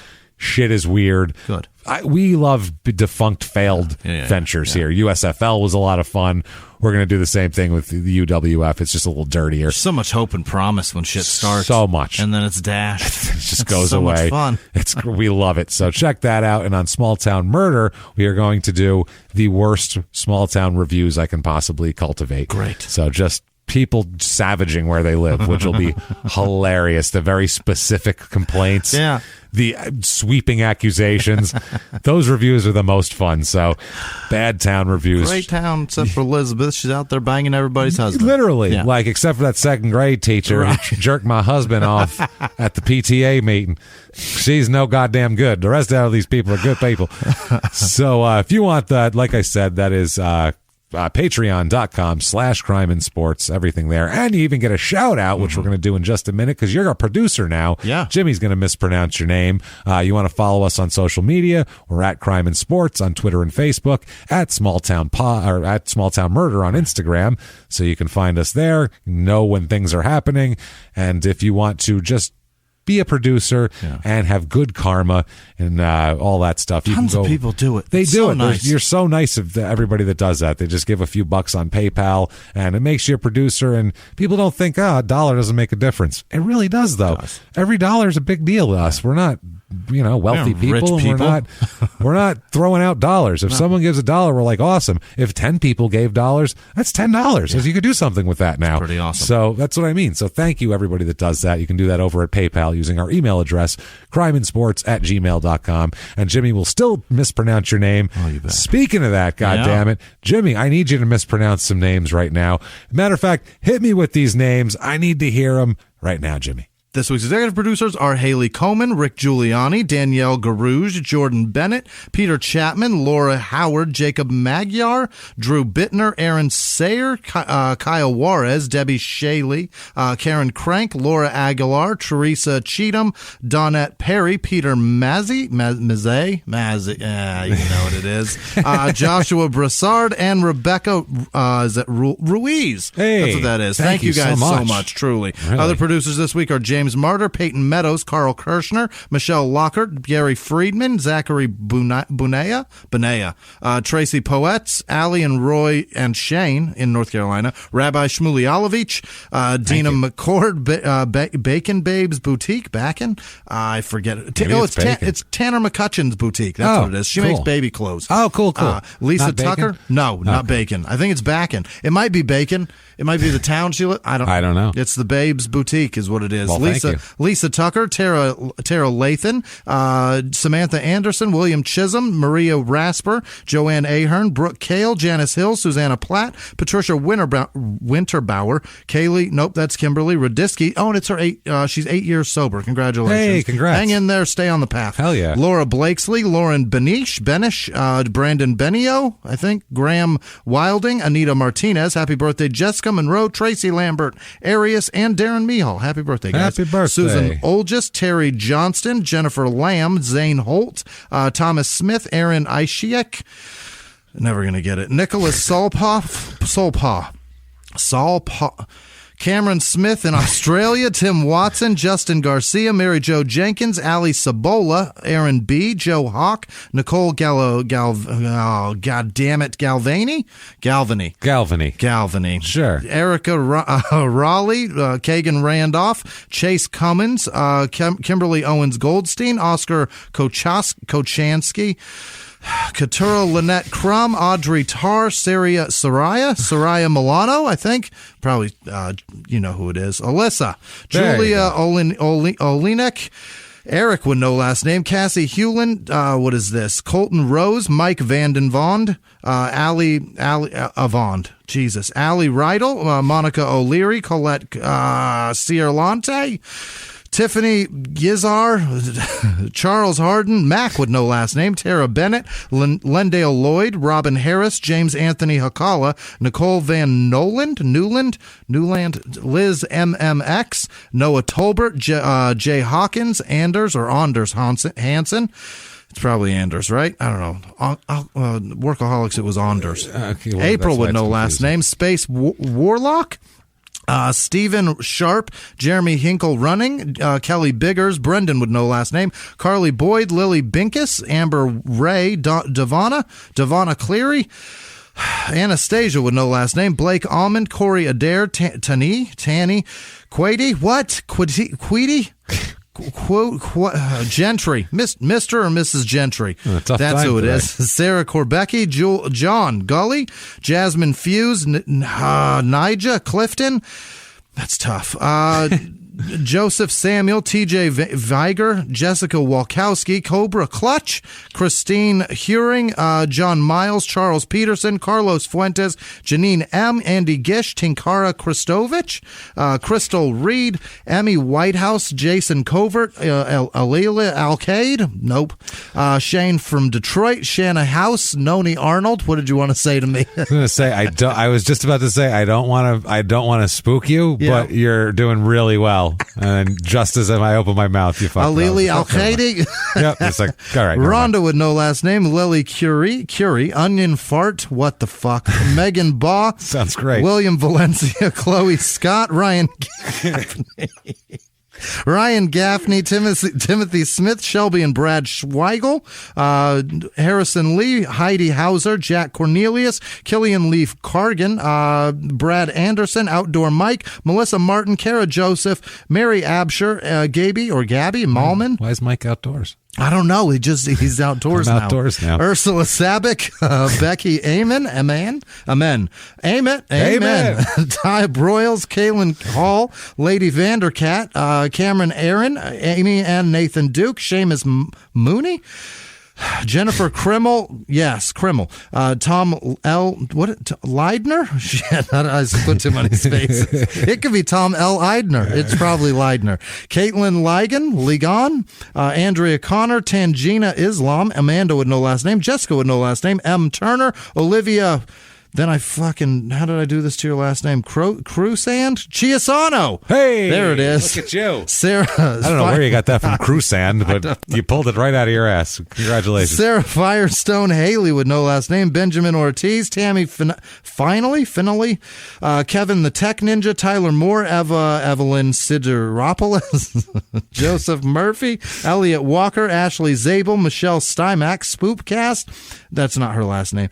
A: Shit is weird.
P: Good.
A: We love defunct, failed ventures here. USFL was a lot of fun. We're going to do the same thing with the UWF. It's just a little dirtier.
P: There's so much hope and promise when shit starts.
A: So much.
P: And then it's dashed.
A: It just goes
P: so
A: away.
P: Much fun.
A: We love it. So check that out. And on Small Town Murder, we are going to do the worst small town reviews I can possibly cultivate.
P: Great.
A: So just people savaging where they live, which will be hilarious. The very specific complaints.
P: Yeah.
A: The sweeping accusations. Those reviews are the most fun. So, bad town reviews.
P: Great town, except for Elizabeth. She's out there banging everybody's husband.
A: Literally. Yeah. Like, except for that second grade teacher who jerked my husband off at the PTA meeting. She's no goddamn good. The rest of these people are good people. So, if you want that, like I said, that is patreon.com/crimeinsports, everything there. And you even get a shout out, which we're going to do in just a minute, because you're a producer now.
P: Yeah.
A: Jimmy's going to mispronounce your name. You want to follow us on social media? We're at Crime and Sports on Twitter and Facebook, at Small Town or at Small Town Murder on Instagram. So you can find us there, know when things are happening. And if you want to just be a producer and have good karma and all that stuff.
P: Tons of people do it.
A: They
P: it's
A: do
P: so
A: it.
P: Nice.
A: You're so nice of everybody that does that. They just give a few bucks on PayPal, and it makes you a producer. And people don't think, a dollar doesn't make a difference. It really does, though. Every dollar is a big deal to us. We're not, wealthy people, and we're not throwing out dollars. If someone gives $1, we're like, awesome. If 10 people gave $, that's $10. So you could do something with that now.
P: That's pretty awesome.
A: So that's what I mean. So thank you, everybody that does that. You can do that over at PayPal using our email address, crimeinsports@gmail.com. And Jimmy will still mispronounce your name.
P: Oh, you bet.
A: Speaking of that, goddammit, Jimmy, I need you to mispronounce some names right now. Matter of fact, hit me with these names. I need to hear them right now, Jimmy.
C: This week's executive producers are Haley Coleman, Rick Giuliani, Danielle Garouge, Jordan Bennett, Peter Chapman, Laura Howard, Jacob Magyar, Drew Bittner, Aaron Sayer, Kyle Juarez, Debbie Shaley, Karen Crank, Laura Aguilar, Teresa Cheatham, Donette Perry, Peter Mazzi, you know what it is, Joshua Brassard, and Rebecca Ruiz.
A: Hey,
C: that's what that is. Thank you guys so much, truly.
A: Really?
C: Other producers this week are James Martyr, Peyton Meadows, Carl Kirshner, Michelle Lockhart, Gary Friedman, Zachary Bunea, Tracy Poetz, Allie and Roy and Shane in North Carolina, Rabbi Shmuley Olovich, Dina McCord, Bacon Babes Boutique, I forget it. It's Tanner McCutcheon's boutique. That's what it is. She makes baby clothes.
A: Oh, cool.
C: Lisa
A: Not
C: Tucker?
A: bacon?
C: No, not bacon. I think it's Bacon. It might be Bacon. It might be the town she I don't
A: know.
C: It's the Babes Boutique is what it is.
A: Well,
C: Lisa Tucker, Tara Lathan, Samantha Anderson, William Chisholm, Maria Rasper, Joanne Ahern, Brooke Kale, Janice Hill, Susanna Platt, Patricia Winterbauer, Kaylee, nope, that's Kimberly Radisky. Oh, and it's her she's 8 years sober. Congratulations.
A: Hey, congrats.
C: Hang in there, stay on the path.
A: Hell yeah.
C: Laura Blakesley, Lauren Benish, Brandon Benio, I think, Graham Wilding, Anita Martinez, happy birthday, Jessica Monroe, Tracy Lambert, Arias, and Darren Mihal. Happy birthday, guys.
A: Happy birthday.
C: Susan Olgis, Terry Johnston, Jennifer Lamb, Zane Holt, Thomas Smith, Aaron Ishiek. Never going to get it. Nicholas Solpa. Cameron Smith in Australia, Tim Watson, Justin Garcia, Mary Jo Jenkins, Ali Sabola, Aaron B., Joe Hawk, Nicole Galvany.
A: Sure.
C: Erica Raleigh, Kagan Randolph, Chase Cummins, Kimberly Owens Goldstein, Oscar Kochansky, Katura Lynette Crum, Audrey Tarr, Soraya Milano, I think. Probably, you know who it is. Alyssa. Julia Olinek. Eric with no last name. Cassie Hewlin. What is this? Colton Rose. Mike Vandenvond. Ali Avond. Jesus. Ali Rydell. Monica O'Leary. Colette Ciarlante. Tiffany Gizar, Charles Harden, Mac with no last name, Tara Bennett, Lendale Lloyd, Robin Harris, James Anthony Hakala, Nicole Van Newland, Liz MMX, Noah Tolbert, Jay Hawkins, Anders Hansen. It's probably Anders, right? I don't know. Workaholics, it was Anders.
A: Okay,
C: April with no last name, Space Warlock. Stephen Sharp, Jeremy Hinkle Running, Kelly Biggers, Brendan with no last name, Carly Boyd, Lily Binkus, Amber Ray, Devonna Cleary, Anastasia with no last name, Blake Almond, Corey Adair, Tanny, Quady, what? Queedy? Gentry, Mr. or Mrs. Gentry. That's who it is. Sarah Korbecki, John Gully, Jasmine Fuse, Nija Clifton. That's tough. Joseph Samuel, TJ Viger, Jessica Walkowski, Cobra Clutch, Christine Huring, John Miles, Charles Peterson, Carlos Fuentes, Janine M., Andy Gish, Tinkara Kristovich, Crystal Reed, Emmy Whitehouse, Jason Covert, Alila Alcade, nope, Shane from Detroit, Shanna House, Noni Arnold. What did you want to say to me?
A: I was going to say I was just about to say I don't want to spook you, but you're doing really well. And just as I open my mouth, you fucked
C: Alili Al-Qaedi.
A: Yep, it's like, all right.
C: Rhonda with no last name. Lily Curie, Onion Fart, what the fuck? Megan Baugh.
A: Sounds great.
C: William Valencia, Chloe Scott, Ryan Gaffney, Timothy Smith, Shelby and Brad Schweigel, Harrison Lee, Heidi Hauser, Jack Cornelius, Killian Leaf Cargan, Brad Anderson, Outdoor Mike, Melissa Martin, Kara Joseph, Mary Absher, Gabby Malman.
A: Why is Mike outdoors?
C: I don't know. He's outdoors now.
A: Outdoors now.
C: Ursula Sabick, Becky Amen. Ty Broyles, Kaylin Hall, Lady Vandercat, Cameron Aaron, Amy Ann Nathan Duke, Seamus Mooney, Jennifer Krimmel, Tom L. Leidner? Shit, I put too many spaces. It could be Tom L. Eidner. It's probably Leidner. Caitlin Ligon, Andrea Connor, Tangina Islam, Amanda with no last name, Jessica with no last name, M. Turner, Olivia. Then how did I do this to your last name? Crusand? Chiasano.
A: Hey.
C: There it is.
A: Look at you.
C: Sarah.
A: I don't know where you got that from, Crusand, but you pulled it right out of your ass. Congratulations.
C: Sarah Firestone, Haley with no last name, Benjamin Ortiz, Tammy Finally, Kevin the Tech Ninja, Tyler Moore, Evelyn Sideropoulos, Joseph Murphy, Elliot Walker, Ashley Zabel, Michelle Stymack, Spoopcast. That's not her last name.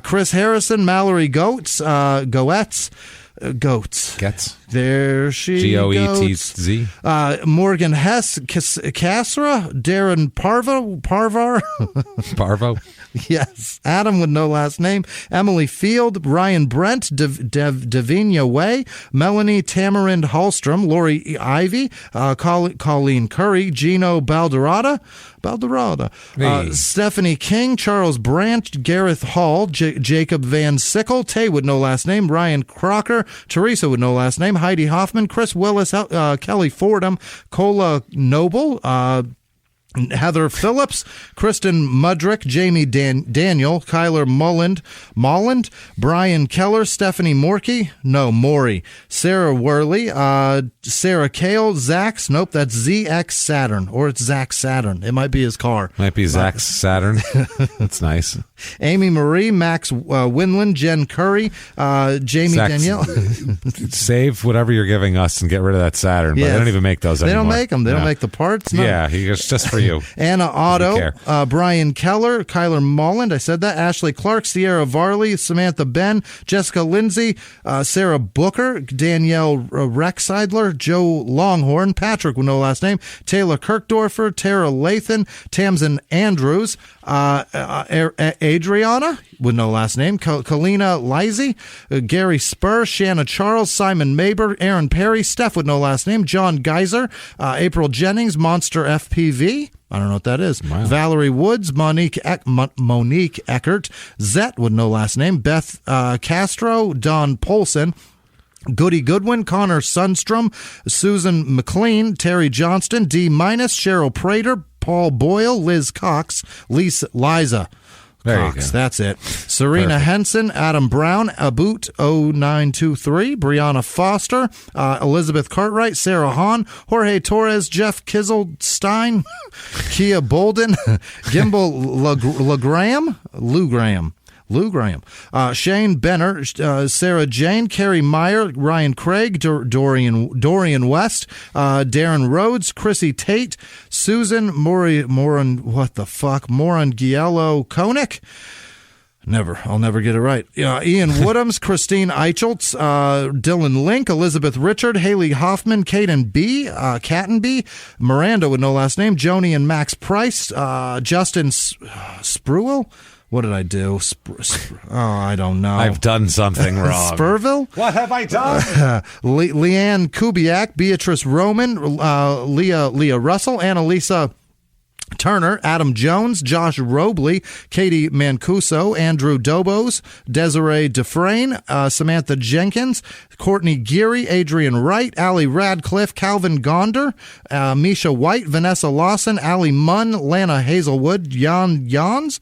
C: Chris Harrison, Mallory Goetz. There she
A: Goetz.
C: Morgan Hess, Kassra, Darren Parvo. Yes. Adam with no last name. Emily Field, Ryan Brent, Davinia Way, Melanie Tamarind Hallstrom, Lori Ivy, Colleen Curry, Gino Balderrada, Stephanie King, Charles Brandt, Gareth Hall, Jacob Van Sickle, Tay with no last name, Ryan Crocker, Teresa with no last name, Heidi Hoffman, Chris Willis, Kelly Fordham, Cola Noble, Heather Phillips, Kristen Mudrick, Jamie Daniel, Kyler Molland, Brian Keller, Stephanie Morey, Sarah Worley, Sarah Kale, Zax, nope, that's ZX Saturn, or it's Zach Saturn. It might be his car.
A: Might be Zach Saturn. That's nice.
C: Amy Marie, Max Winland, Jen Curry, Jamie
A: Zach,
C: Danielle.
A: Save whatever you're giving us and get rid of that Saturn, but they don't even make those anymore.
C: They don't make them. They don't make the parts. No.
A: Yeah, it's just for you.
C: Anna Otto, Brian Keller, Kyler Molland, I said that, Ashley Clark, Sierra Varley, Samantha Ben, Jessica Lindsay, Sarah Booker, Danielle Rexeidler, Joe Longhorn, Patrick with no last name, Taylor Kirkdorfer, Tara Lathan, Tamsin Andrews, Adriana with no last name, Kalina Lizey, Gary Spur, Shanna Charles, Simon Maber, Aaron Perry, Steph with no last name, John Geyser, April Jennings, Monster FPV, I don't know what that is. Wow. Valerie Woods, Monique Eckert, Zet with no last name, Beth Castro, Don Polson, Goody Goodwin, Connor Sundstrom, Susan McLean, Terry Johnston, D-, Cheryl Prater, Paul Boyle, Liz Cox, Liza Cox, that's it. Serena Henson, Adam Brown, Aboot 0923, Brianna Foster, Elizabeth Cartwright, Sarah Hahn, Jorge Torres, Jeff Kizelstein, Kia Bolden, Gimbal Lou Graham, Shane Benner, Sarah Jane, Carrie Meyer, Ryan Craig, Dorian West, Darren Rhodes, Chrissy Tate, Susan Moran Giello Koenig. I'll never get it right. Ian Woodhams, Christine Eicheltz, Dylan Link, Elizabeth Richard, Haley Hoffman, Caden B, Cattenby, Miranda with no last name, Joni and Max Price, Justin Spruill. What did I do? I don't know.
A: I've done something wrong.
C: Spurville?
A: What have I done?
C: Leanne Kubiak, Beatrice Roman, Leah Russell, Annalisa Turner, Adam Jones, Josh Robley, Katie Mancuso, Andrew Dobos, Desiree Dufresne, Samantha Jenkins, Courtney Geary, Adrian Wright, Allie Radcliffe, Calvin Gonder, Misha White, Vanessa Lawson, Allie Munn, Lana Hazelwood, Jan Jans.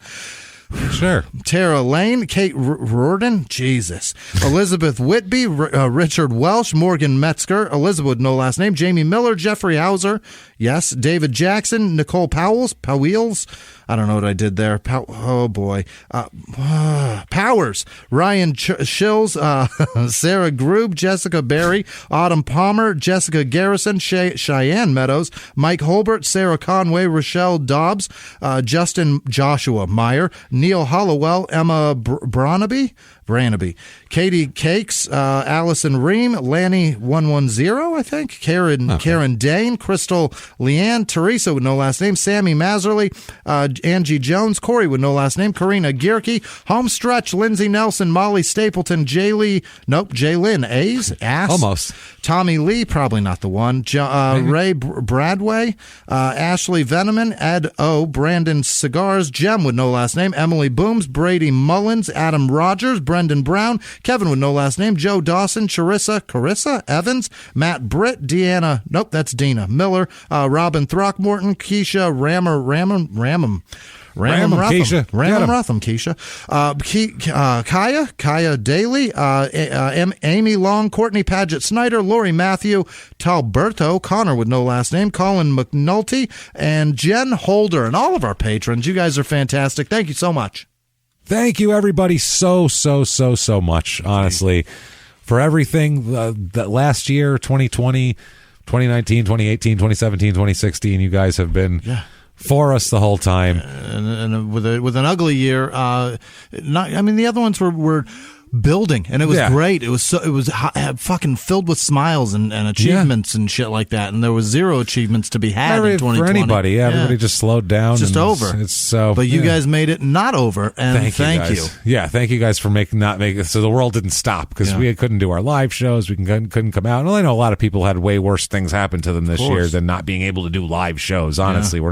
A: Sure.
C: Tara Lane, Kate Rorden, Jesus, Elizabeth Whitby, Richard Welsh, Morgan Metzger, Elizabeth, no last name, Jamie Miller, Jeffrey Hauser, yes, David Jackson, Nicole Powells, I don't know what I did there. Oh, boy. Powers, Ryan Shills, Sarah Grube, Jessica Berry, Autumn Palmer, Jessica Garrison, Cheyenne Meadows, Mike Holbert, Sarah Conway, Rochelle Dobbs, Justin Joshua Meyer, Neil Hollowell, Emma Branaby, Katie Cakes, Allison Ream, Lanny 110, I think, Karen Dane, Crystal Leanne, Teresa with no last name, Sammy Maserly, Angie Jones, Corey with no last name, Karina Gierke, Homestretch, Lindsay Nelson, Molly Stapleton, Jaylyn A's, ass,
A: almost,
C: Tommy Lee, probably not the one, Ray Bradway, Ashley Veneman, Ed O, Brandon Cigars, Jem with no last name, Emily Booms, Brady Mullins, Adam Rogers, Brendan Brown, Kevin with no last name, Joe Dawson, Carissa Evans, Matt Britt, Deanna, nope, that's Dina Miller, Robin Throckmorton, Keisha Kaya Daly, Amy Long, Courtney Paget Snyder, Lori Matthew, Talberto, Connor with no last name, Colin McNulty, and Jen Holder, and all of our patrons. You guys are fantastic. Thank you so much.
A: Thank you, everybody, so much, honestly, for everything that last year, 2020, 2019, 2018, 2017, 2016, you guys have been for us the whole time.
C: And with an ugly year, the other ones were building, and it was great. It was fucking filled with smiles and achievements and shit like that, and there was zero achievements to be had in 2020
A: for anybody. Everybody just slowed down.
C: It's just over. But you guys made it not over, and thank you.
A: Yeah, thank you guys for not making it so the world didn't stop, because we couldn't do our live shows. We couldn't come out. And I know a lot of people had way worse things happen to them this year than not being able to do live shows. Honestly, we're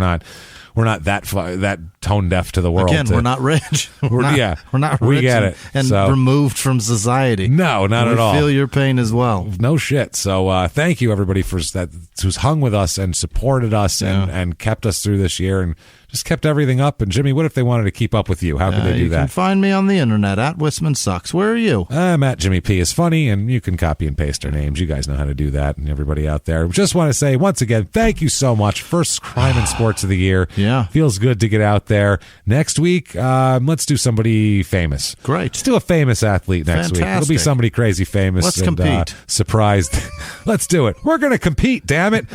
A: we're not that tone deaf to the world.
C: Again, we're not rich. We're not rich.
A: We get it.
C: And removed from society.
A: No, not at all.
C: We feel your pain as well.
A: No shit. So thank you everybody who's hung with us and supported us and kept us through this year and just kept everything up. And Jimmy, what if they wanted to keep up with you? How could they do that?
C: You can find me on the internet at Whisman Sucks. Where are you?
A: I'm at Jimmy P is funny, and you can copy and paste our names. You guys know how to do that, and everybody out there. Just want to say once again, thank you so much. First Crime and Sports of the year.
C: Yeah.
A: Feels good to get out there. Next week, let's do somebody famous.
C: Great.
A: Let's do a famous athlete next week. It'll be somebody crazy famous.
C: Let's compete.
A: Surprised. Let's do it. We're going to compete, damn it.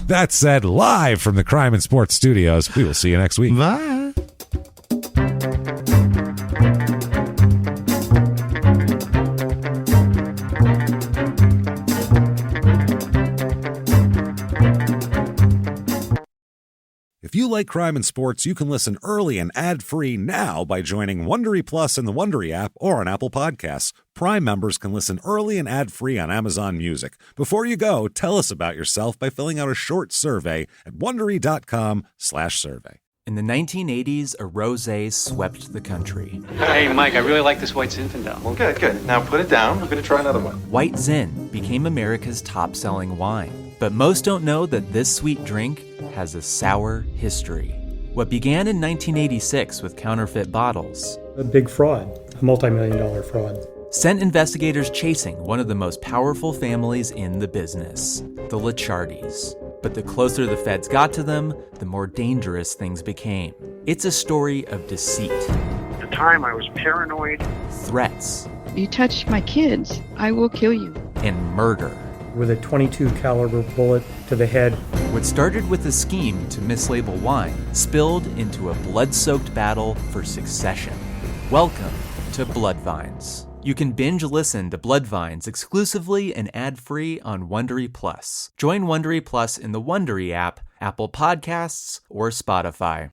A: That said, live from the Crime and Sports Studios, we will see you next week.
C: Bye.
A: If you like Crime and Sports, you can listen early and ad-free now by joining Wondery Plus in the Wondery app or on Apple Podcasts. Prime members can listen early and ad-free on Amazon Music. Before you go, tell us about yourself by filling out a short survey at Wondery.com/survey.
D: In the 1980s, a rosé swept the country.
E: Hey, Mike, I really like this white Zinfandel.
F: Well, good. Now put it down. We're going to try another one.
D: White Zin became America's top-selling wine. But most don't know that this sweet drink has a sour history. What began in 1986 with counterfeit bottles.
G: A big fraud, a multi-million-dollar fraud.
D: Sent investigators chasing one of the most powerful families in the business, the Licciardis. But the closer the feds got to them, the more dangerous things became. It's a story of deceit.
H: At the time, I was paranoid.
D: Threats.
I: You touch my kids, I will kill you.
D: And murder.
G: With a .22 caliber bullet to the head.
D: What started with a scheme to mislabel wine spilled into a blood-soaked battle for succession. Welcome to Bloodvines. You can binge listen to Bloodvines exclusively and ad-free on Wondery Plus. Join Wondery Plus in the Wondery app, Apple Podcasts, or Spotify.